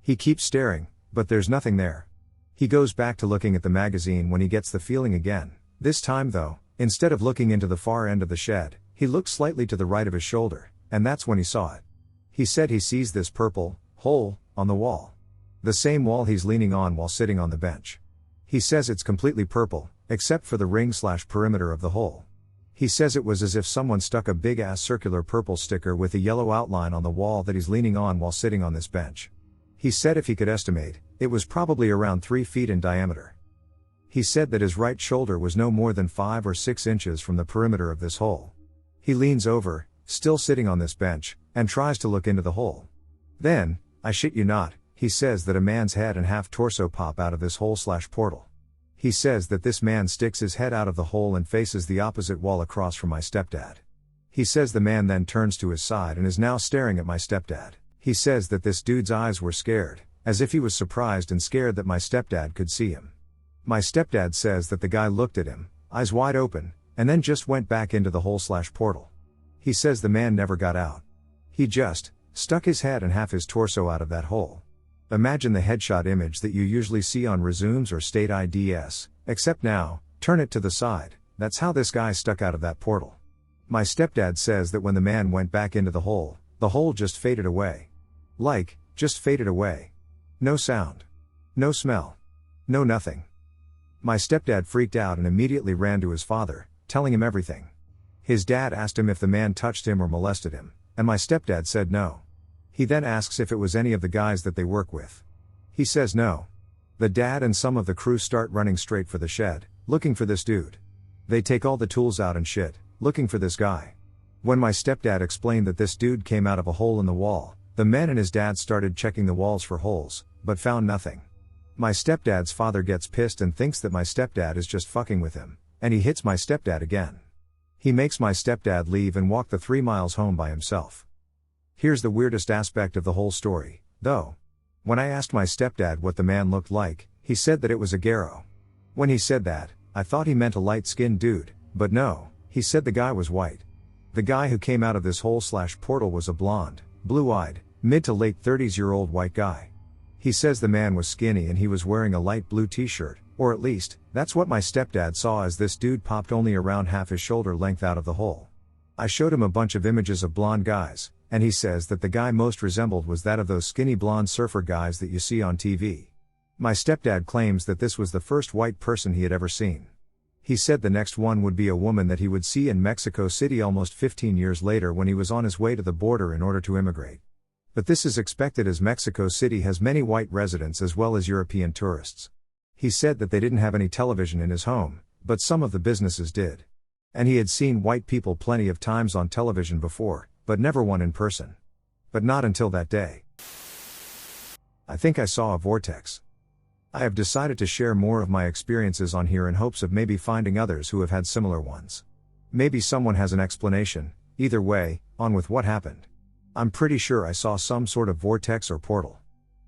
He keeps staring, but there's nothing there. He goes back to looking at the magazine when he gets the feeling again. This time though, instead of looking into the far end of the shed, he looked slightly to the right of his shoulder, and that's when he saw it. He said he sees this purple hole on the wall. The same wall he's leaning on while sitting on the bench. He says it's completely purple, except for the ring/perimeter of the hole. He says it was as if someone stuck a big-ass circular purple sticker with a yellow outline on the wall that he's leaning on while sitting on this bench. He said if he could estimate, it was probably around 3 feet in diameter. He said that his right shoulder was no more than 5 or 6 inches from the perimeter of this hole. He leans over, still sitting on this bench, and tries to look into the hole. Then, I shit you not, he says that a man's head and half torso pop out of this hole/portal. He says that this man sticks his head out of the hole and faces the opposite wall across from my stepdad. He says the man then turns to his side and is now staring at my stepdad. He says that this dude's eyes were scared, as if he was surprised and scared that my stepdad could see him. My stepdad says that the guy looked at him, eyes wide open, and then just went back into the hole/portal. He says the man never got out. He just stuck his head and half his torso out of that hole. Imagine the headshot image that you usually see on resumes or state IDs, except now, turn it to the side. That's how this guy stuck out of that portal. My stepdad says that when the man went back into the hole just faded away. Just faded away. No sound. No smell. No nothing. My stepdad freaked out and immediately ran to his father, telling him everything. His dad asked him if the man touched him or molested him, and my stepdad said no. He then asks if it was any of the guys that they work with. He says no. The dad and some of the crew start running straight for the shed, looking for this dude. They take all the tools out and shit, looking for this guy. When my stepdad explained that this dude came out of a hole in the wall, the men and his dad started checking the walls for holes, but found nothing. My stepdad's father gets pissed and thinks that my stepdad is just fucking with him, and he hits my stepdad again. He makes my stepdad leave and walk the 3 miles home by himself. Here's the weirdest aspect of the whole story, though. When I asked my stepdad what the man looked like, he said that it was a garo. When he said that, I thought he meant a light-skinned dude, but no, he said the guy was white. The guy who came out of this hole/portal was a blonde, blue-eyed, mid to late 30s-year-old white guy. He says the man was skinny and he was wearing a light blue t-shirt, or at least, that's what my stepdad saw, as this dude popped only around half his shoulder length out of the hole. I showed him a bunch of images of blonde guys, and he says that the guy most resembled was that of those skinny blonde surfer guys that you see on TV. My stepdad claims that this was the first white person he had ever seen. He said the next one would be a woman that he would see in Mexico City almost 15 years later when he was on his way to the border in order to immigrate. But this is expected, as Mexico City has many white residents as well as European tourists. He said that they didn't have any television in his home, but some of the businesses did. And he had seen white people plenty of times on television before, but never one in person. But not until that day. I think I saw a vortex. I have decided to share more of my experiences on here in hopes of maybe finding others who have had similar ones. Maybe someone has an explanation. Either way, on with what happened. I'm pretty sure I saw some sort of vortex or portal.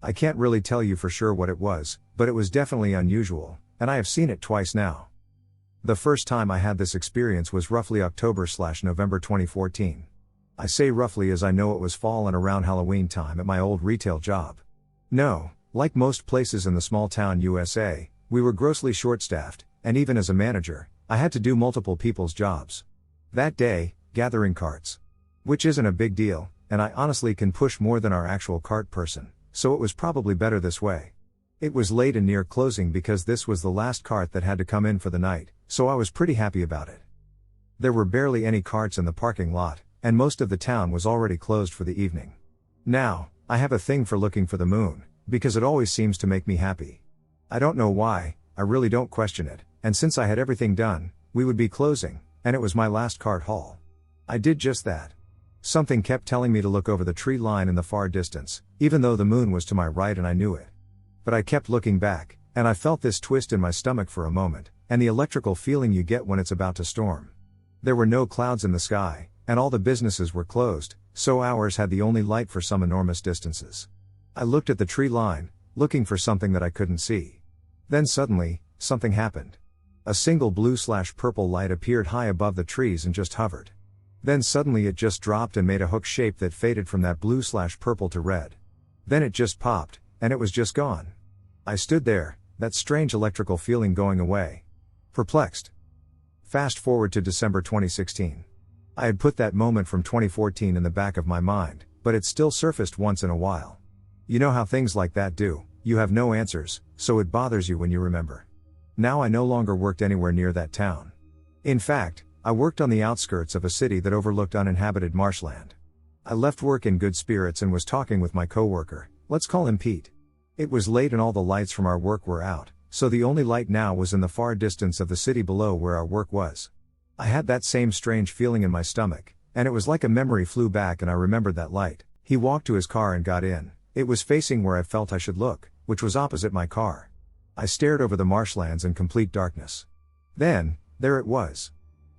I can't really tell you for sure what it was, but it was definitely unusual, and I have seen it twice now. The first time I had this experience was roughly October/November 2014. I say roughly as I know it was fall and around Halloween time at my old retail job. No, like most places in the small town USA, we were grossly short-staffed, and even as a manager, I had to do multiple people's jobs. That day, gathering carts. Which isn't a big deal, and I honestly can push more than our actual cart person, so it was probably better this way. It was late and near closing because this was the last cart that had to come in for the night, so I was pretty happy about it. There were barely any carts in the parking lot, and most of the town was already closed for the evening. Now, I have a thing for looking for the moon, because it always seems to make me happy. I don't know why, I really don't question it, and since I had everything done, we would be closing, and it was my last cart haul. I did just that. Something kept telling me to look over the tree line in the far distance, even though the moon was to my right and I knew it. But I kept looking back, and I felt this twist in my stomach for a moment, and the electrical feeling you get when it's about to storm. There were no clouds in the sky, and all the businesses were closed, so ours had the only light for some enormous distances. I looked at the tree line, looking for something that I couldn't see. Then suddenly, something happened. A single blue/purple light appeared high above the trees and just hovered. Then suddenly it just dropped and made a hook shape that faded from that blue/purple to red. Then it just popped, and it was just gone. I stood there, that strange electrical feeling going away. Perplexed. Fast forward to December 2016. I had put that moment from 2014 in the back of my mind, but it still surfaced once in a while. You know how things like that do, you have no answers, so it bothers you when you remember. Now I no longer worked anywhere near that town. In fact, I worked on the outskirts of a city that overlooked uninhabited marshland. I left work in good spirits and was talking with my coworker, let's call him Pete. It was late and all the lights from our work were out, so the only light now was in the far distance of the city below where our work was. I had that same strange feeling in my stomach, and it was like a memory flew back and I remembered that light. He walked to his car and got in. It was facing where I felt I should look, which was opposite my car. I stared over the marshlands in complete darkness. Then, there it was.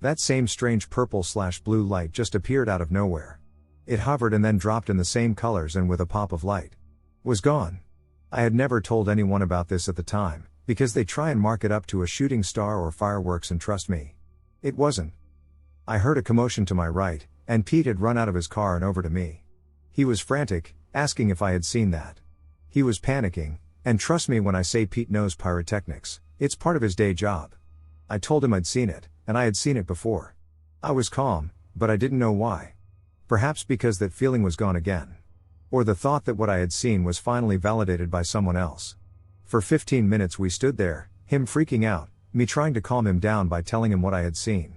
That same strange purple/blue light just appeared out of nowhere. It hovered and then dropped in the same colors and with a pop of light. Was gone. I had never told anyone about this at the time, because they try and mark it up to a shooting star or fireworks, and trust me, it wasn't. I heard a commotion to my right, and Pete had run out of his car and over to me. He was frantic, asking if I had seen that. He was panicking, and trust me when I say Pete knows pyrotechnics, it's part of his day job. I told him I'd seen it, and I had seen it before. I was calm, but I didn't know why. Perhaps because that feeling was gone again. Or the thought that what I had seen was finally validated by someone else. For 15 minutes we stood there, him freaking out, me trying to calm him down by telling him what I had seen.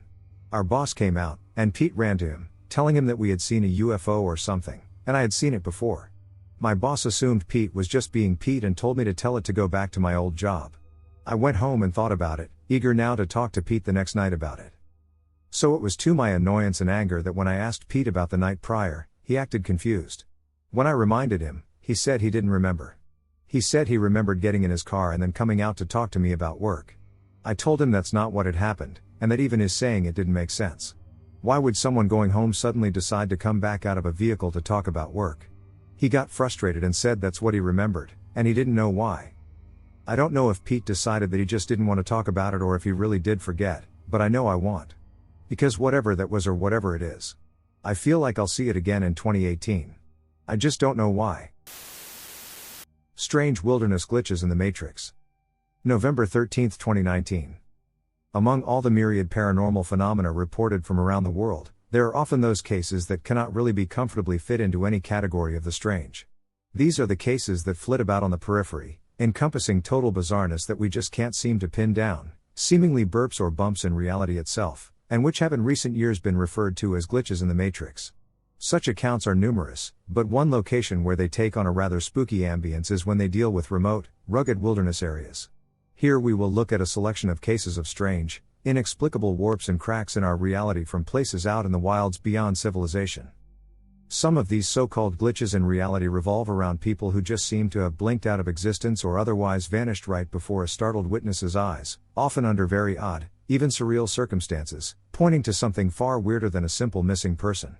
Our boss came out, and Pete ran to him, telling him that we had seen a UFO or something, and I had seen it before. My boss assumed Pete was just being Pete and told me to tell it to go back to my old job. I went home and thought about it, eager now to talk to Pete the next night about it. So it was to my annoyance and anger that when I asked Pete about the night prior, he acted confused. When I reminded him, he said he didn't remember. He said he remembered getting in his car and then coming out to talk to me about work. I told him that's not what had happened, and that even his saying it didn't make sense. Why would someone going home suddenly decide to come back out of a vehicle to talk about work? He got frustrated and said that's what he remembered, and he didn't know why. I don't know if Pete decided that he just didn't want to talk about it or if he really did forget, but I know I want. Because whatever that was or whatever it is, I feel like I'll see it again in 2018. I just don't know why. Strange wilderness glitches in the Matrix. November 13, 2019. Among all the myriad paranormal phenomena reported from around the world, there are often those cases that cannot really be comfortably fit into any category of the strange. These are the cases that flit about on the periphery, encompassing total bizarreness that we just can't seem to pin down, seemingly burps or bumps in reality itself, and which have in recent years been referred to as glitches in the Matrix. Such accounts are numerous, but one location where they take on a rather spooky ambience is when they deal with remote, rugged wilderness areas. Here we will look at a selection of cases of strange, inexplicable warps and cracks in our reality from places out in the wilds beyond civilization. Some of these so-called glitches in reality revolve around people who just seem to have blinked out of existence or otherwise vanished right before a startled witness's eyes, often under very odd, even surreal circumstances, pointing to something far weirder than a simple missing person.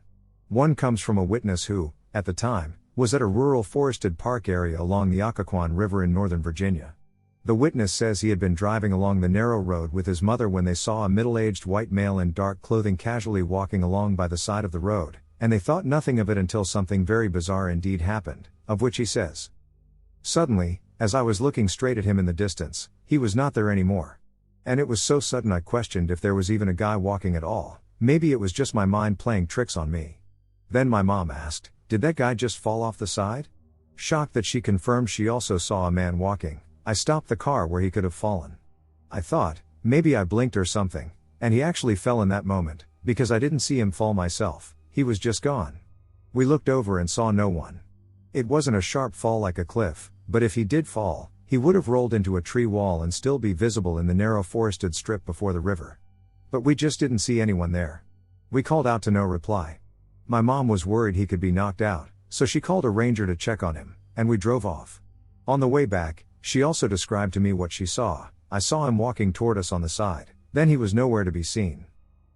One comes from a witness who, at the time, was at a rural forested park area along the Occoquan River in Northern Virginia. The witness says he had been driving along the narrow road with his mother when they saw a middle-aged white male in dark clothing casually walking along by the side of the road, and they thought nothing of it until something very bizarre indeed happened, of which he says. Suddenly, as I was looking straight at him in the distance, he was not there anymore. And it was so sudden I questioned if there was even a guy walking at all. Maybe it was just my mind playing tricks on me. Then my mom asked, "Did that guy just fall off the side?" Shocked that she confirmed she also saw a man walking, I stopped the car where he could have fallen. I thought, maybe I blinked or something, and he actually fell in that moment, because I didn't see him fall myself, he was just gone. We looked over and saw no one. It wasn't a sharp fall like a cliff, but if he did fall, he would have rolled into a tree wall and still be visible in the narrow forested strip before the river. But we just didn't see anyone there. We called out to no reply. My mom was worried he could be knocked out, so she called a ranger to check on him, and we drove off. On the way back, she also described to me what she saw. I saw him walking toward us on the side, then he was nowhere to be seen.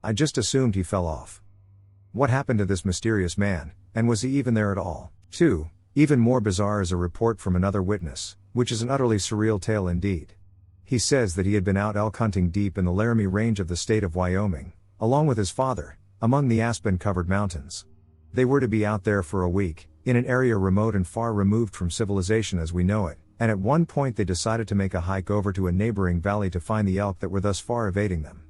I just assumed he fell off. What happened to this mysterious man, and was he even there at all? 2. Even more bizarre is a report from another witness, which is an utterly surreal tale indeed. He says that he had been out elk hunting deep in the Laramie Range of the state of Wyoming, along with his father, among the aspen-covered mountains. They were to be out there for a week, in an area remote and far removed from civilization as we know it, and at one point they decided to make a hike over to a neighboring valley to find the elk that were thus far evading them.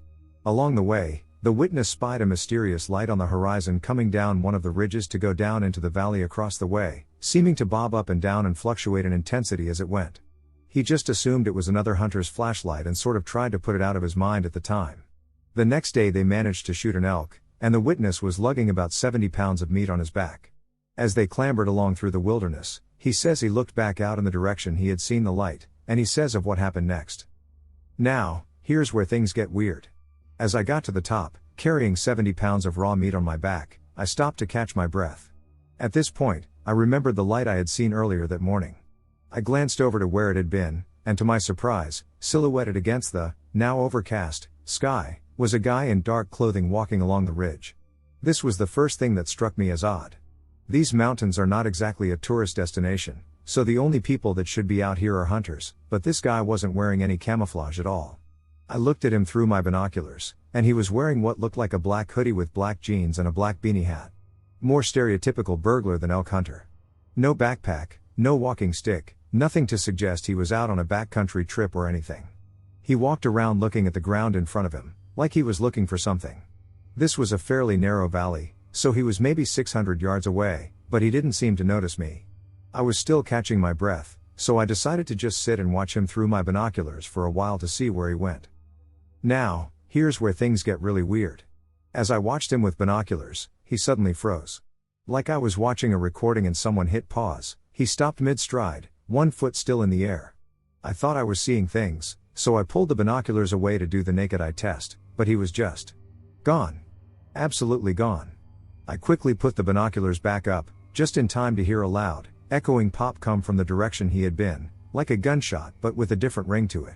Along the way, the witness spied a mysterious light on the horizon coming down one of the ridges to go down into the valley across the way, seeming to bob up and down and fluctuate in intensity as it went. He just assumed it was another hunter's flashlight and sort of tried to put it out of his mind at the time. The next day they managed to shoot an elk, and the witness was lugging about 70 pounds of meat on his back. As they clambered along through the wilderness, he says he looked back out in the direction he had seen the light, and he says of what happened next. Now, here's where things get weird. As I got to the top, carrying 70 pounds of raw meat on my back, I stopped to catch my breath. At this point, I remembered the light I had seen earlier that morning. I glanced over to where it had been, and to my surprise, silhouetted against the, now overcast, sky, was a guy in dark clothing walking along the ridge. This was the first thing that struck me as odd. These mountains are not exactly a tourist destination, so the only people that should be out here are hunters, but this guy wasn't wearing any camouflage at all. I looked at him through my binoculars, and he was wearing what looked like a black hoodie with black jeans and a black beanie hat. More stereotypical burglar than elk hunter. No backpack, no walking stick, nothing to suggest he was out on a backcountry trip or anything. He walked around looking at the ground in front of him, like he was looking for something. This was a fairly narrow valley, so he was maybe 600 yards away, but he didn't seem to notice me. I was still catching my breath, so I decided to just sit and watch him through my binoculars for a while to see where he went. Now, here's where things get really weird. As I watched him with binoculars, he suddenly froze. Like I was watching a recording and someone hit pause, he stopped mid-stride, one foot still in the air. I thought I was seeing things, so I pulled the binoculars away to do the naked eye test, but he was just Gone. Absolutely gone. I quickly put the binoculars back up, just in time to hear a loud, echoing pop come from the direction he had been, like a gunshot but with a different ring to it.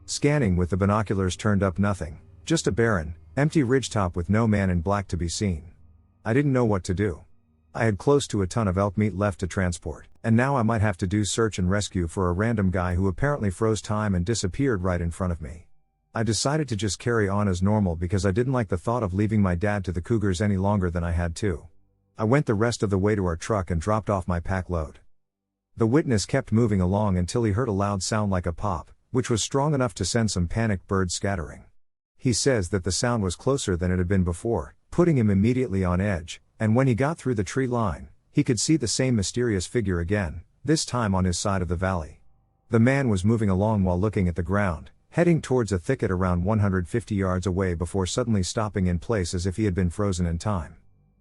Scanning with the binoculars turned up nothing, just a barren, empty ridgetop with no man in black to be seen. I didn't know what to do. I had close to a ton of elk meat left to transport, and now I might have to do search and rescue for a random guy who apparently froze time and disappeared right in front of me. I decided to just carry on as normal because I didn't like the thought of leaving my dad to the cougars any longer than I had to. I went the rest of the way to our truck and dropped off my pack load. The witness kept moving along until he heard a loud sound like a pop, which was strong enough to send some panicked birds scattering. He says that the sound was closer than it had been before, putting him immediately on edge, and when he got through the tree line, he could see the same mysterious figure again, this time on his side of the valley. The man was moving along while looking at the ground, heading towards a thicket around 150 yards away before suddenly stopping in place as if he had been frozen in time.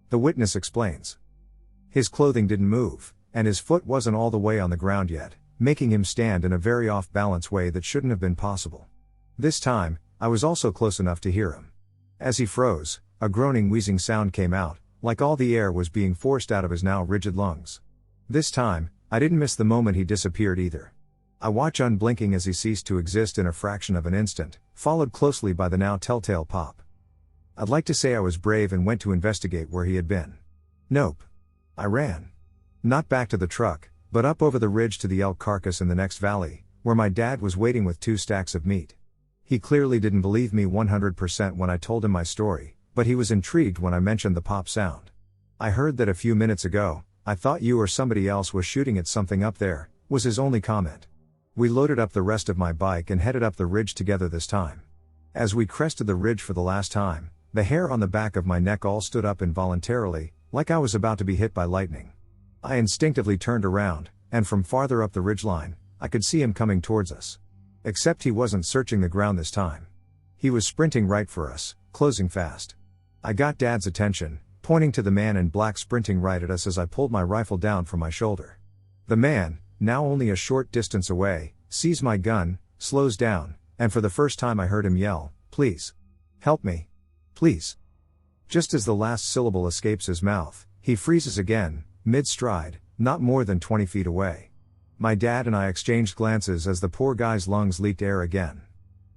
The witness explains. His clothing didn't move, and his foot wasn't all the way on the ground yet, making him stand in a very off-balance way that shouldn't have been possible. This time, I was also close enough to hear him. As he froze, a groaning wheezing sound came out, like all the air was being forced out of his now rigid lungs. This time, I didn't miss the moment he disappeared either. I watch unblinking as he ceased to exist in a fraction of an instant, followed closely by the now telltale pop. I'd like to say I was brave and went to investigate where he had been. Nope. I ran. Not back to the truck, but up over the ridge to the elk carcass in the next valley, where my dad was waiting with 2 stacks of meat. He clearly didn't believe me 100% when I told him my story, but he was intrigued when I mentioned the pop sound. I heard that a few minutes ago. I thought you or somebody else was shooting at something up there, was his only comment. We loaded up the rest of my bike and headed up the ridge together this time. As we crested the ridge for the last time, the hair on the back of my neck all stood up involuntarily, like I was about to be hit by lightning. I instinctively turned around, and from farther up the ridgeline, I could see him coming towards us. Except he wasn't searching the ground this time. He was sprinting right for us, closing fast. I got Dad's attention, pointing to the man in black sprinting right at us as I pulled my rifle down from my shoulder. The man, now only a short distance away, sees my gun, slows down, and for the first time I heard him yell, "Please. Help me. Please." Just as the last syllable escapes his mouth, he freezes again, mid-stride, not more than 20 feet away. My dad and I exchanged glances as the poor guy's lungs leaked air again.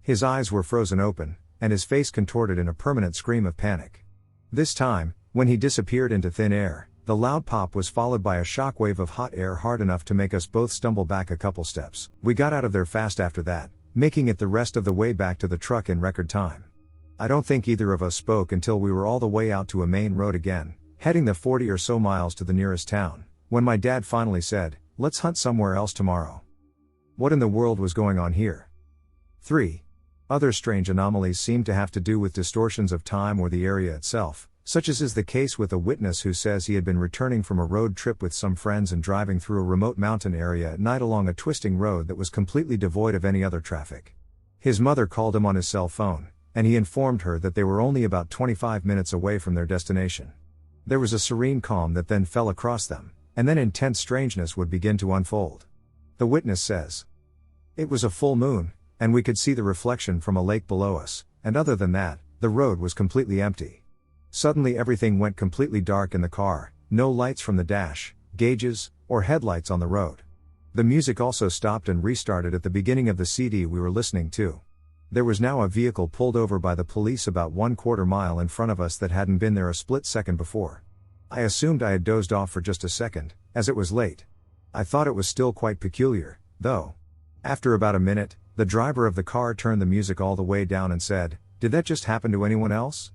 His eyes were frozen open, and his face contorted in a permanent scream of panic. This time, when he disappeared into thin air, the loud pop was followed by a shockwave of hot air hard enough to make us both stumble back a couple steps. We got out of there fast after that, making it the rest of the way back to the truck in record time. I don't think either of us spoke until we were all the way out to a main road again, heading the 40 or so miles to the nearest town, when my dad finally said, "Let's hunt somewhere else tomorrow." What in the world was going on here? 3. Other strange anomalies seem to have to do with distortions of time or the area itself, such as is the case with a witness who says he had been returning from a road trip with some friends and driving through a remote mountain area at night along a twisting road that was completely devoid of any other traffic. His mother called him on his cell phone, and he informed her that they were only about 25 minutes away from their destination. There was a serene calm that then fell across them, and then intense strangeness would begin to unfold. The witness says, "It was a full moon, and we could see the reflection from a lake below us, and other than that, the road was completely empty. Suddenly everything went completely dark in the car, no lights from the dash, gauges, or headlights on the road. The music also stopped and restarted at the beginning of the CD we were listening to. There was now a vehicle pulled over by the police about 1/4 mile in front of us that hadn't been there a split second before. I assumed I had dozed off for just a second, as it was late. I thought it was still quite peculiar, though. After about a minute, the driver of the car turned the music all the way down and said, 'Did that just happen to anyone else?'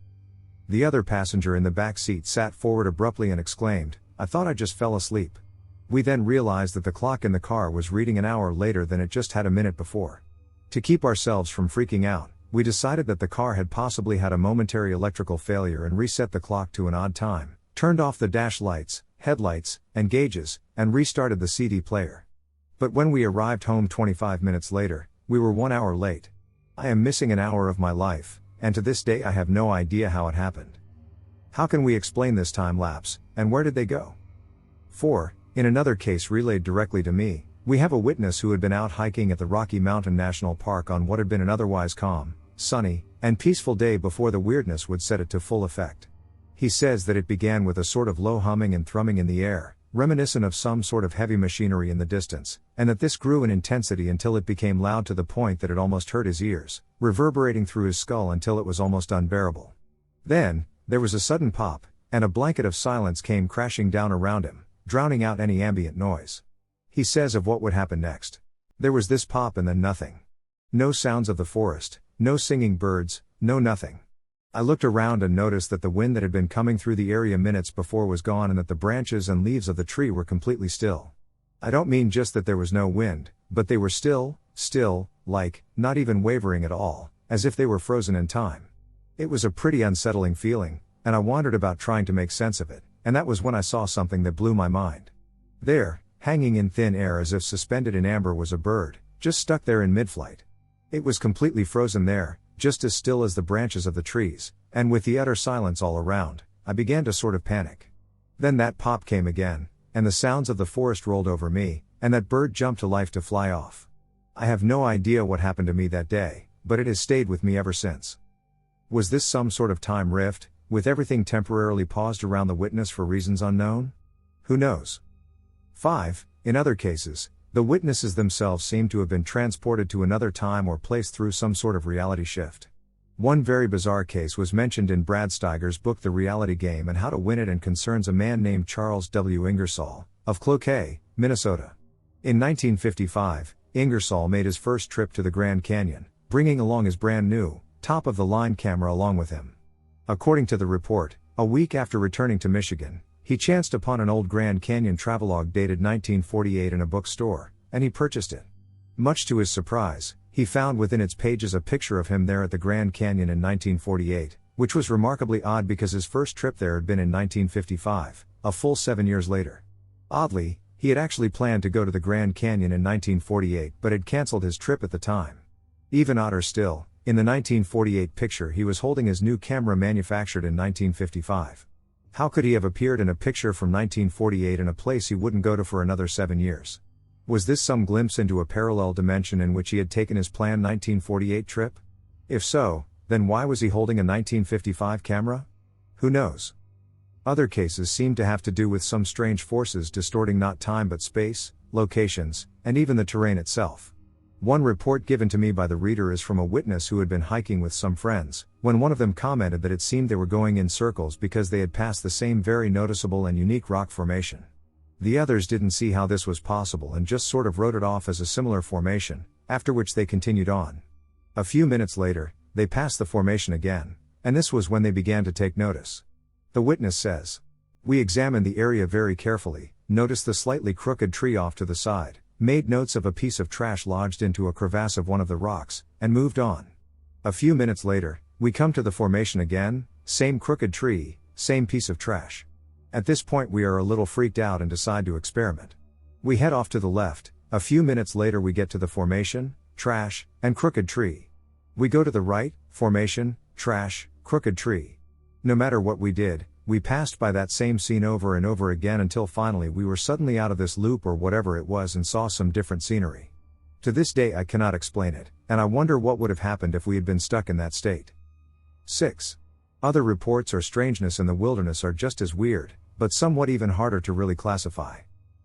The other passenger in the back seat sat forward abruptly and exclaimed, 'I thought I just fell asleep.' We then realized that the clock in the car was reading an hour later than it just had a minute before. To keep ourselves from freaking out, we decided that the car had possibly had a momentary electrical failure and reset the clock to an odd time, turned off the dash lights, headlights, and gauges, and restarted the CD player. But when we arrived home 25 minutes later, we were 1 hour late. I am missing an hour of my life, and to this day I have no idea how it happened. How can we explain this time lapse, and where did they go?" 4. In another case relayed directly to me, we have a witness who had been out hiking at the Rocky Mountain National Park on what had been an otherwise calm, sunny, and peaceful day before the weirdness would set it to full effect. He says that it began with a sort of low humming and thrumming in the air, reminiscent of some sort of heavy machinery in the distance, and that this grew in intensity until it became loud to the point that it almost hurt his ears, reverberating through his skull until it was almost unbearable. Then, there was a sudden pop, and a blanket of silence came crashing down around him, drowning out any ambient noise. He says of what would happen next. There was this pop and then nothing. No sounds of the forest, no singing birds, no nothing. I looked around and noticed that the wind that had been coming through the area minutes before was gone and that the branches and leaves of the tree were completely still. I don't mean just that there was no wind, but they were still, like, not even wavering at all, as if they were frozen in time. It was a pretty unsettling feeling, and I wondered about trying to make sense of it, and that was when I saw something that blew my mind. There, hanging in thin air as if suspended in amber, was a bird, just stuck there in mid-flight. It was completely frozen there, just as still as the branches of the trees, and with the utter silence all around, I began to sort of panic. Then that pop came again, and the sounds of the forest rolled over me, and that bird jumped to life to fly off. I have no idea what happened to me that day, but it has stayed with me ever since. Was this some sort of time rift, with everything temporarily paused around the witness for reasons unknown? Who knows? 5. In other cases, the witnesses themselves seem to have been transported to another time or place through some sort of reality shift. One very bizarre case was mentioned in Brad Steiger's book The Reality Game and How to Win It, and concerns a man named Charles W. Ingersoll, of Cloquet, Minnesota. In 1955, Ingersoll made his first trip to the Grand Canyon, bringing along his brand new, top-of-the-line camera along with him. According to the report, a week after returning to Michigan, he chanced upon an old Grand Canyon travelogue dated 1948 in a bookstore, and he purchased it. Much to his surprise, he found within its pages a picture of him there at the Grand Canyon in 1948, which was remarkably odd because his first trip there had been in 1955, a full 7 years later. Oddly, he had actually planned to go to the Grand Canyon in 1948 but had cancelled his trip at the time. Even odder still, in the 1948 picture he was holding his new camera manufactured in 1955. How could he have appeared in a picture from 1948 in a place he wouldn't go to for another 7 years? Was this some glimpse into a parallel dimension in which he had taken his planned 1948 trip? If so, then why was he holding a 1955 camera? Who knows? Other cases seem to have to do with some strange forces distorting not time but space, locations, and even the terrain itself. One report given to me by the reader is from a witness who had been hiking with some friends, when one of them commented that it seemed they were going in circles because they had passed the same very noticeable and unique rock formation. The others didn't see how this was possible and just sort of wrote it off as a similar formation, after which they continued on. A few minutes later, they passed the formation again, and this was when they began to take notice. The witness says, "We examined the area very carefully, noticed the slightly crooked tree off to the side, made notes of a piece of trash lodged into a crevasse of one of the rocks, and moved on. A few minutes later, we come to the formation again, same crooked tree, same piece of trash. At this point we are a little freaked out and decide to experiment. We head off to the left, a few minutes later we get to the formation, trash, and crooked tree. We go to the right, formation, trash, crooked tree. No matter what we did, we passed by that same scene over and over again until finally we were suddenly out of this loop or whatever it was and saw some different scenery. To this day I cannot explain it, and I wonder what would have happened if we had been stuck in that state." 6. Other reports or strangeness in the wilderness are just as weird, but somewhat even harder to really classify.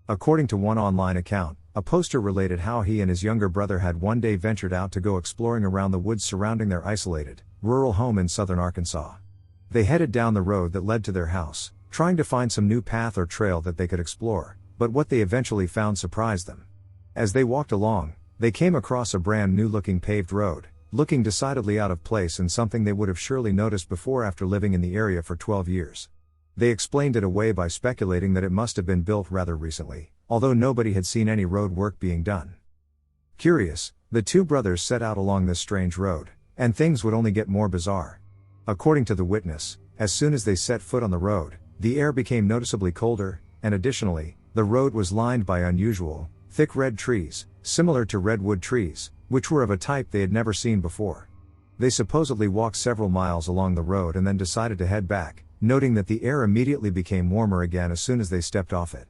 According to one online account, a poster related how he and his younger brother had one day ventured out to go exploring around the woods surrounding their isolated, rural home in southern Arkansas. They headed down the road that led to their house, trying to find some new path or trail that they could explore, but what they eventually found surprised them. As they walked along, they came across a brand new looking paved road, looking decidedly out of place and something they would have surely noticed before after living in the area for 12 years. They explained it away by speculating that it must have been built rather recently, although nobody had seen any road work being done. Curious, the two brothers set out along this strange road, and things would only get more bizarre. According to the witness, as soon as they set foot on the road, the air became noticeably colder, and additionally, the road was lined by unusual, thick red trees, similar to redwood trees, which were of a type they had never seen before. They supposedly walked several miles along the road and then decided to head back, noting that the air immediately became warmer again as soon as they stepped off it.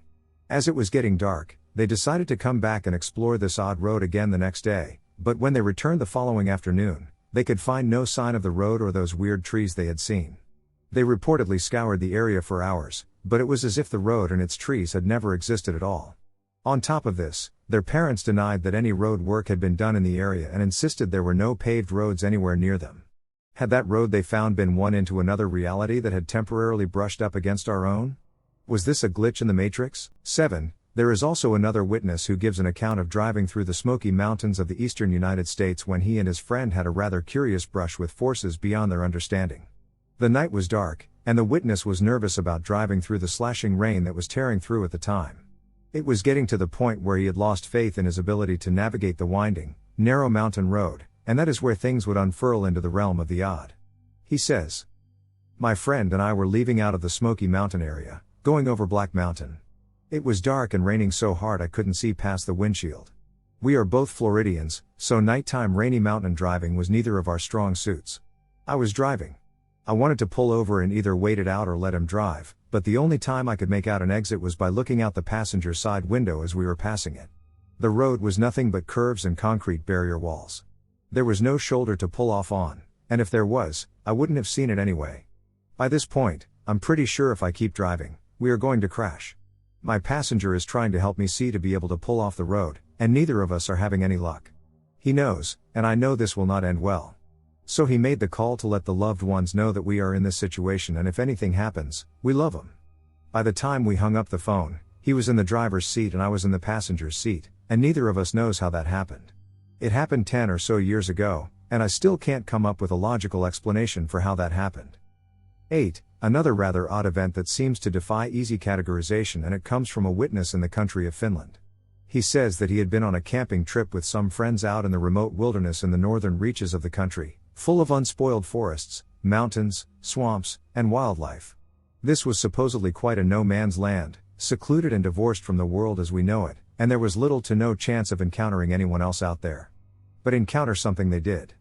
As it was getting dark, they decided to come back and explore this odd road again the next day, but when they returned the following afternoon, they could find no sign of the road or those weird trees they had seen. They reportedly scoured the area for hours, but it was as if the road and its trees had never existed at all. On top of this, their parents denied that any road work had been done in the area and insisted there were no paved roads anywhere near them. Had that road they found been one into another reality that had temporarily brushed up against our own? Was this a glitch in the Matrix? 7. There is also another witness who gives an account of driving through the Smoky Mountains of the eastern United States when he and his friend had a rather curious brush with forces beyond their understanding. The night was dark, and the witness was nervous about driving through the slashing rain that was tearing through at the time. It was getting to the point where he had lost faith in his ability to navigate the winding, narrow mountain road, and that is where things would unfurl into the realm of the odd. He says, "My friend and I were leaving out of the Smoky Mountain area, going over Black Mountain. It was dark and raining so hard I couldn't see past the windshield. We are both Floridians, so nighttime rainy mountain driving was neither of our strong suits. I was driving. I wanted to pull over and either wait it out or let him drive, but the only time I could make out an exit was by looking out the passenger side window as we were passing it. The road was nothing but curves and concrete barrier walls. There was no shoulder to pull off on, and if there was, I wouldn't have seen it anyway. By this point, I'm pretty sure if I keep driving, we are going to crash. My passenger is trying to help me see to be able to pull off the road, and neither of us are having any luck. He knows, and I know this will not end well. So he made the call to let the loved ones know that we are in this situation and if anything happens, we love them." By the time we hung up the phone, he was in the driver's seat and I was in the passenger's seat, and neither of us knows how that happened. It happened 10 or so years ago, and I still can't come up with a logical explanation for how that happened. 8. Another rather odd event that seems to defy easy categorization, and it comes from a witness in the country of Finland. He says that he had been on a camping trip with some friends out in the remote wilderness in the northern reaches of the country, full of unspoiled forests, mountains, swamps, and wildlife. This was supposedly quite a no-man's land, secluded and divorced from the world as we know it, and there was little to no chance of encountering anyone else out there. But encounter something they did.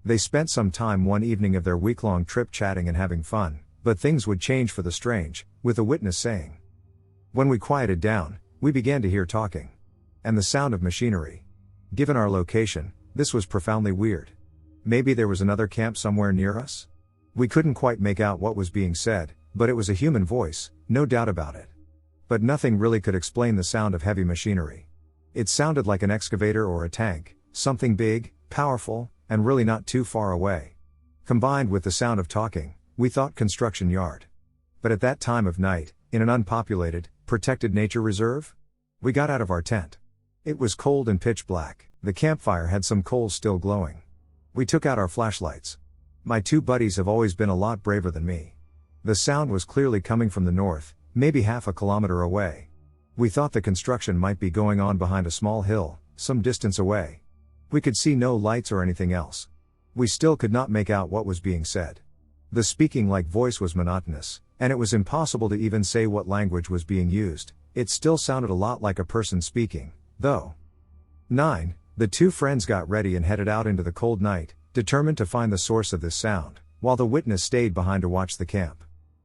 They spent some time one evening of their week-long trip chatting and having fun, but things would change for the strange, with a witness saying, "When we quieted down, we began to hear talking. And the sound of machinery. Given our location, this was profoundly weird. Maybe there was another camp somewhere near us? We couldn't quite make out what was being said, but it was a human voice, no doubt about it. But nothing really could explain the sound of heavy machinery. It sounded like an excavator or a tank, something big, powerful, and really not too far away. Combined with the sound of talking, we thought construction yard. But at that time of night, in an unpopulated, protected nature reserve? We got out of our tent. It was cold and pitch black. The campfire had some coals still glowing. We took out our flashlights. My two buddies have always been a lot braver than me. The sound was clearly coming from the north, maybe half a kilometer away. We thought the construction might be going on behind a small hill, some distance away. We could see no lights or anything else. We still could not make out what was being said. The speaking-like voice was monotonous, and it was impossible to even say what language was being used. It still sounded a lot like a person speaking, though. 9. The two friends got ready and headed out into the cold night, determined to find the source of this sound, while the witness stayed behind to watch the camp.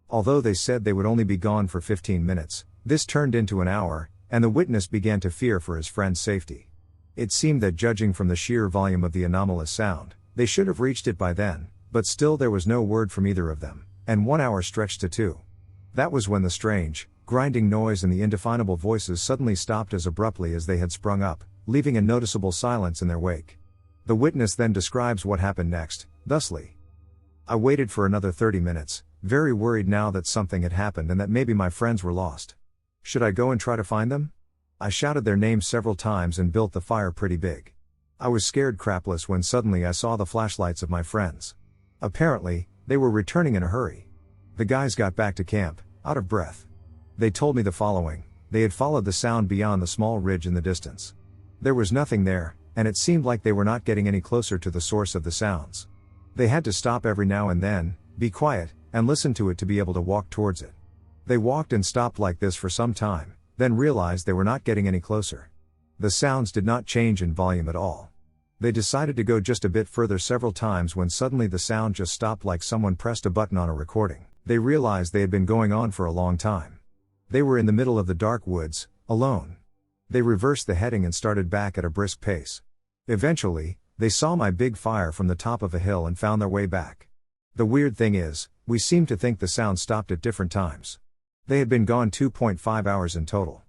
Although they said they would only be gone for 15 minutes, this turned into an hour, and the witness began to fear for his friend's safety. It seemed that judging from the sheer volume of the anomalous sound, they should have reached it by then, but still there was no word from either of them, and 1 hour stretched to 2. That was when the strange, grinding noise and the indefinable voices suddenly stopped as abruptly as they had sprung up, leaving a noticeable silence in their wake. The witness then describes what happened next, thusly. "I waited for another 30 minutes, very worried now that something had happened and that maybe my friends were lost. Should I go and try to find them? I shouted their names several times and built the fire pretty big. I was scared crapless when suddenly I saw the flashlights of my friends. Apparently, they were returning in a hurry. The guys got back to camp, out of breath. They told me the following: they had followed the sound beyond the small ridge in the distance. There was nothing there, and it seemed like they were not getting any closer to the source of the sounds. They had to stop every now and then, be quiet, and listen to it to be able to walk towards it. They walked and stopped like this for some time, then realized they were not getting any closer. The sounds did not change in volume at all. They decided to go just a bit further several times when suddenly the sound just stopped like someone pressed a button on a recording. They realized they had been going on for a long time. They were in the middle of the dark woods, alone. They reversed the heading and started back at a brisk pace. Eventually, They saw my big fire from the top of a hill and found their way back. The weird thing is, we seemed to think the sound stopped at different times. They had been gone 2.5 hours in total.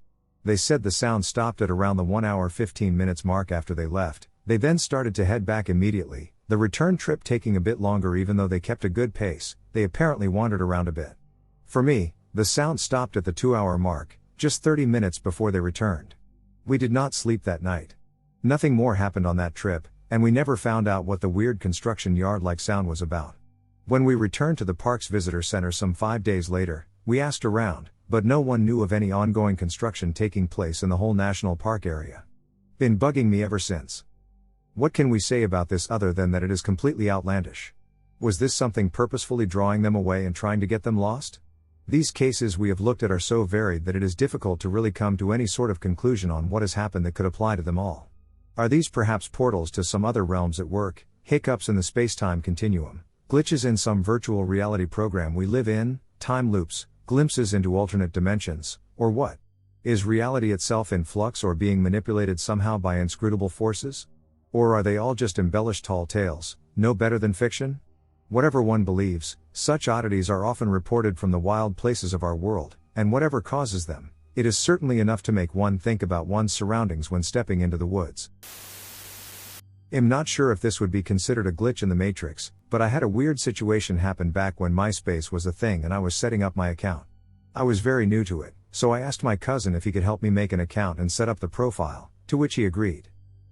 They said the sound stopped at around the 1 hour 15 minutes mark after they left. They then started to head back immediately, the return trip taking a bit longer even though they kept a good pace. They apparently wandered around a bit. For me, the sound stopped at the 2-hour mark, just 30 minutes before they returned. We did not sleep that night. Nothing more happened on that trip, and we never found out what the weird construction yard-like sound was about. When we returned to the park's visitor center some 5 days later, we asked around, but no one knew of any ongoing construction taking place in the whole national park area. Been bugging me ever since. What can we say about this other than that it is completely outlandish? Was this something purposefully drawing them away and trying to get them lost? These cases we have looked at are so varied that it is difficult to really come to any sort of conclusion on what has happened that could apply to them all. Are these perhaps portals to some other realms at work, hiccups in the space-time continuum, glitches in some virtual reality program we live in, time loops, glimpses into alternate dimensions, or what? Is reality itself in flux or being manipulated somehow by inscrutable forces? Or are they all just embellished tall tales, no better than fiction? Whatever one believes, such oddities are often reported from the wild places of our world, and whatever causes them, it is certainly enough to make one think about one's surroundings when stepping into the woods. I'm not sure if this would be considered a glitch in the Matrix, but I had a weird situation happen back when MySpace was a thing and I was setting up my account. I was very new to it, so I asked my cousin if he could help me make an account and set up the profile, to which he agreed.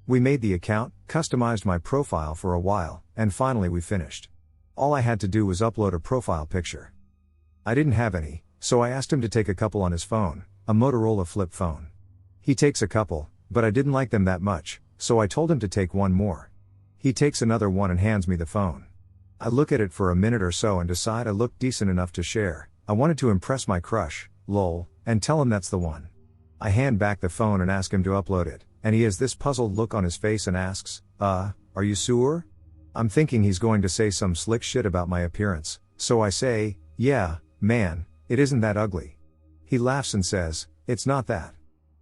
We made the account, customized my profile for a while, and finally we finished. All I had to do was upload a profile picture. I didn't have any, so I asked him to take a couple on his phone, a Motorola flip phone. He takes a couple, but I didn't like them that much, so I told him to take one more. He takes another one and hands me the phone. I look at it for a minute or so and decide I look decent enough to share. I wanted to impress my crush, lol, and tell him that's the one. I hand back the phone and ask him to upload it, and he has this puzzled look on his face and asks, are you sure? I'm thinking he's going to say some slick shit about my appearance, so I say, yeah, man, it isn't that ugly. He laughs and says, it's not that.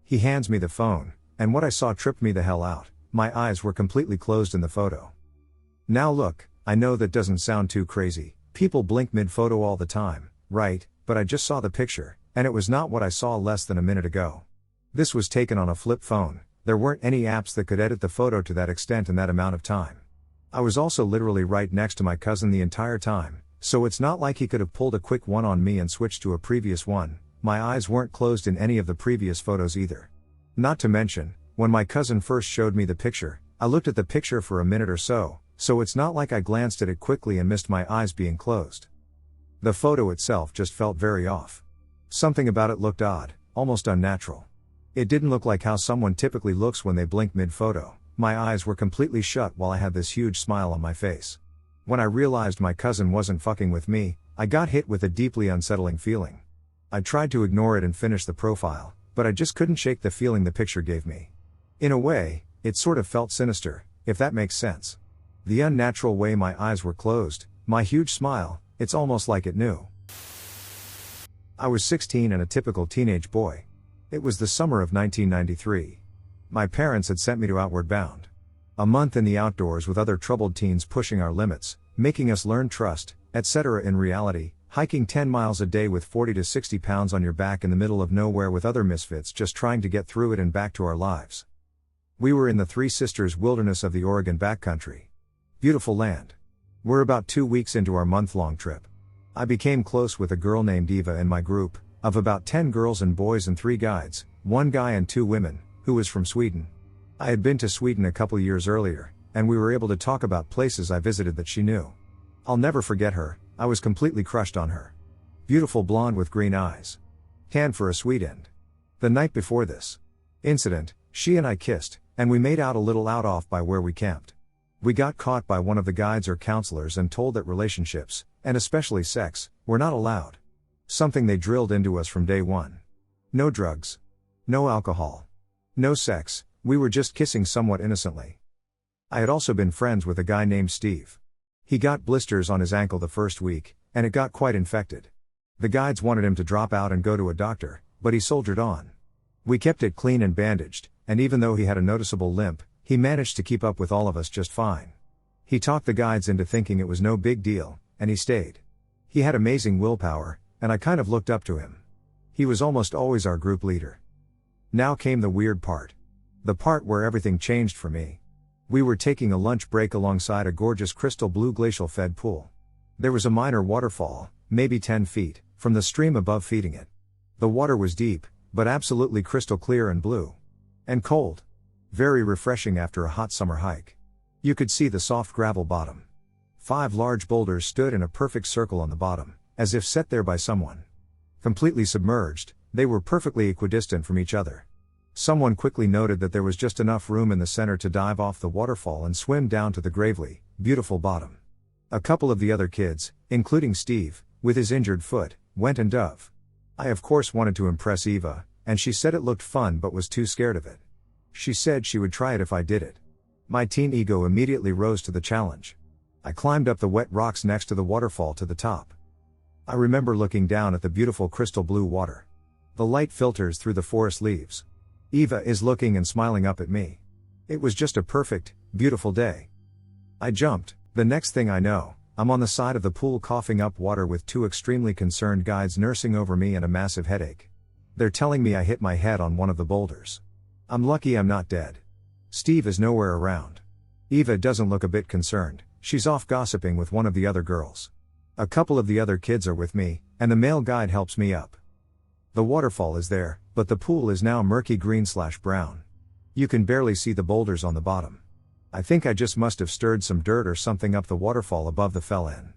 He hands me the phone, and what I saw tripped me the hell out. My eyes were completely closed in the photo. Now look, I know that doesn't sound too crazy, people blink mid-photo all the time, right, but I just saw the picture, and it was not what I saw less than a minute ago. This was taken on a flip phone, there weren't any apps that could edit the photo to that extent in that amount of time. I was also literally right next to my cousin the entire time, so it's not like he could have pulled a quick one on me and switched to a previous one. My eyes weren't closed in any of the previous photos either. Not to mention, when my cousin first showed me the picture, I looked at the picture for a minute or so it's not like I glanced at it quickly and missed my eyes being closed. The photo itself just felt very off. Something about it looked odd, almost unnatural. It didn't look like how someone typically looks when they blink mid-photo. My eyes were completely shut while I had this huge smile on my face. When I realized my cousin wasn't fucking with me, I got hit with a deeply unsettling feeling. I tried to ignore it and finish the profile, but I just couldn't shake the feeling the picture gave me. In a way, it sort of felt sinister, if that makes sense. The unnatural way my eyes were closed, my huge smile, it's almost like it knew. I was 16 and a typical teenage boy. It was the summer of 1993. My parents had sent me to Outward Bound. A month in the outdoors with other troubled teens pushing our limits, making us learn trust, etc. In reality, hiking 10 miles a day with 40 to 60 pounds on your back in the middle of nowhere with other misfits just trying to get through it and back to our lives. We were in the Three Sisters wilderness of the Oregon backcountry. Beautiful land. We're about 2 weeks into our month-long trip. I became close with a girl named Eva in my group, of about 10 girls and boys and 3 guides, 1 guy and 2 women, who was from Sweden. I had been to Sweden a couple years earlier, and we were able to talk about places I visited that she knew. I'll never forget her, I was completely crushed on her. Beautiful blonde with green eyes. Tan for a sweet end. The night before this incident, she and I kissed, and we made out a little out off by where we camped. We got caught by one of the guides or counselors and told that relationships, and especially sex, were not allowed. Something they drilled into us from day one. No drugs. No alcohol. No sex, we were just kissing somewhat innocently. I had also been friends with a guy named Steve. He got blisters on his ankle the first week, and it got quite infected. The guides wanted him to drop out and go to a doctor, but he soldiered on. We kept it clean and bandaged, and even though he had a noticeable limp, He managed to keep up with all of us just fine. He talked the guides into thinking it was no big deal, and he stayed. He had amazing willpower, and I kind of looked up to him. He was almost always our group leader. Now came the weird part. The part where everything changed for me. We were taking a lunch break alongside a gorgeous crystal blue glacial-fed pool. There was a minor waterfall, maybe 10 feet, from the stream above feeding it. The water was deep, but absolutely crystal clear and blue. And cold. Very refreshing after a hot summer hike. You could see the soft gravel bottom. 5 large boulders stood in a perfect circle on the bottom, as if set there by someone. Completely submerged, they were perfectly equidistant from each other. Someone quickly noted that there was just enough room in the center to dive off the waterfall and swim down to the gravely beautiful bottom. A couple of the other kids, including Steve, with his injured foot, went and dove. I of course wanted to impress Eva, and she said it looked fun but was too scared of it. She said she would try it if I did it. My teen ego immediately rose to the challenge. I climbed up the wet rocks next to the waterfall to the top. I remember looking down at the beautiful crystal blue water. The light filters through the forest leaves. Eva is looking and smiling up at me. It was just a perfect, beautiful day. I jumped. The next thing I know, I'm on the side of the pool coughing up water with 2 extremely concerned guides nursing over me and a massive headache. They're telling me I hit my head on one of the boulders. I'm lucky I'm not dead. Steve is nowhere around. Eva doesn't look a bit concerned, she's off gossiping with one of the other girls. A couple of the other kids are with me, and the male guide helps me up. The waterfall is there, but the pool is now murky green/brown. You can barely see the boulders on the bottom. I think I just must have stirred some dirt or something up the waterfall above the fell in.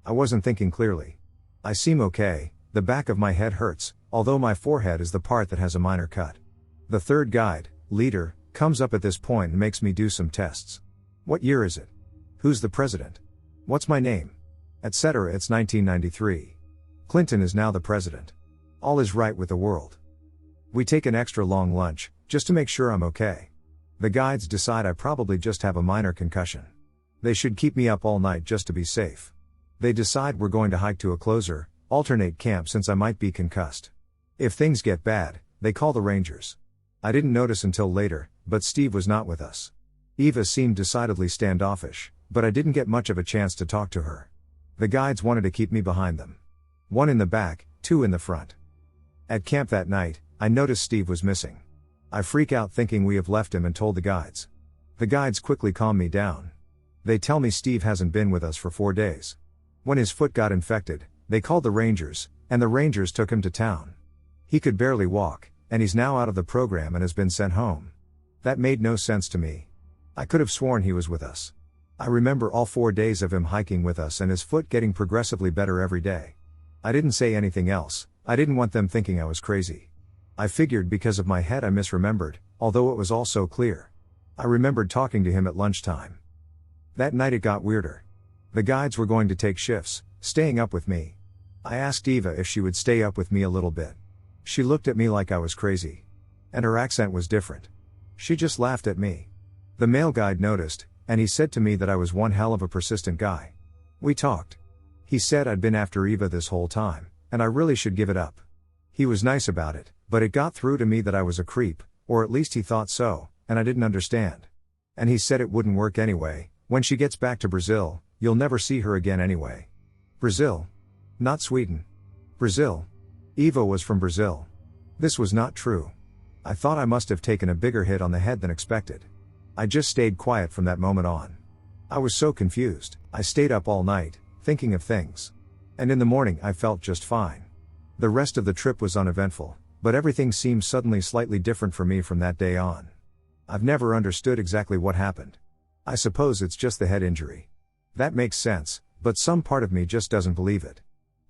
I wasn't thinking clearly. I seem okay, the back of my head hurts, although my forehead is the part that has a minor cut. The third guide, leader, comes up at this point and makes me do some tests. What year is it? Who's the president? What's my name? Etc. It's 1993. Clinton is now the president. All is right with the world. We take an extra long lunch, just to make sure I'm okay. The guides decide I probably just have a minor concussion. They should keep me up all night just to be safe. They decide we're going to hike to a closer, alternate camp since I might be concussed. If things get bad, they call the rangers. I didn't notice until later, but Steve was not with us. Eva seemed decidedly standoffish, but I didn't get much of a chance to talk to her. The guides wanted to keep me behind them. 1 in the back, 2 in the front. At camp that night, I noticed Steve was missing. I freak out thinking we have left him and told the guides. The guides quickly calm me down. They tell me Steve hasn't been with us for 4 days. When his foot got infected, they called the rangers, and the rangers took him to town. He could barely walk, and he's now out of the program and has been sent home. That made no sense to me. I could have sworn he was with us. I remember all 4 days of him hiking with us and his foot getting progressively better every day. I didn't say anything else. I didn't want them thinking I was crazy. I figured because of my head I misremembered, although it was all so clear. I remembered talking to him at lunchtime. That night it got weirder. The guides were going to take shifts, staying up with me. I asked Eva if she would stay up with me a little bit. She looked at me like I was crazy. And her accent was different. She just laughed at me. The male guide noticed, and he said to me that I was one hell of a persistent guy. We talked. He said I'd been after Eva this whole time, and I really should give it up. He was nice about it, but it got through to me that I was a creep, or at least he thought so, and I didn't understand. And he said it wouldn't work anyway. When she gets back to Brazil, you'll never see her again anyway. Brazil? Not Sweden. Brazil. Eva was from Brazil. This was not true. I thought I must have taken a bigger hit on the head than expected. I just stayed quiet from that moment on. I was so confused. I stayed up all night, thinking of things. And in the morning I felt just fine. The rest of the trip was uneventful, but everything seemed suddenly slightly different for me from that day on. I've never understood exactly what happened. I suppose it's just the head injury. That makes sense, but some part of me just doesn't believe it.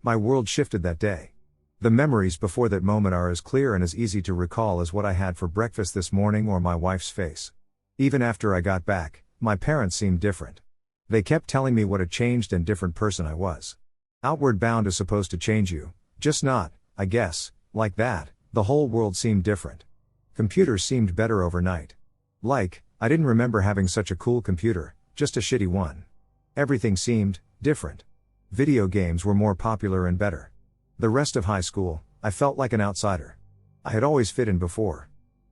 My world shifted that day. The memories before that moment are as clear and as easy to recall as what I had for breakfast this morning or my wife's face. Even after I got back, my parents seemed different. They kept telling me what a changed and different person I was. Outward bound is supposed to change you, just not, I guess, like that. The whole world seemed different. Computers seemed better overnight. I didn't remember having such a cool computer, just a shitty one. Everything seemed different. Video games were more popular and better. The rest of high school, I felt like an outsider. I had always fit in before.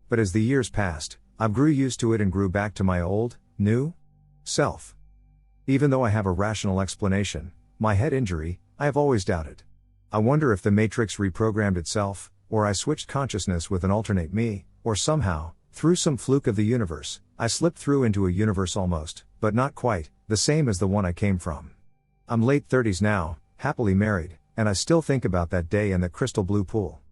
But as the years passed, I grew used to it and grew back to my old, new self. Even though I have a rational explanation, my head injury, I have always doubted. I wonder if the Matrix reprogrammed itself, or I switched consciousness with an alternate me, or somehow, through some fluke of the universe, I slipped through into a universe almost, but not quite, the same as the one I came from. I'm late 30s now, happily married, and I still think about that day and the crystal blue pool.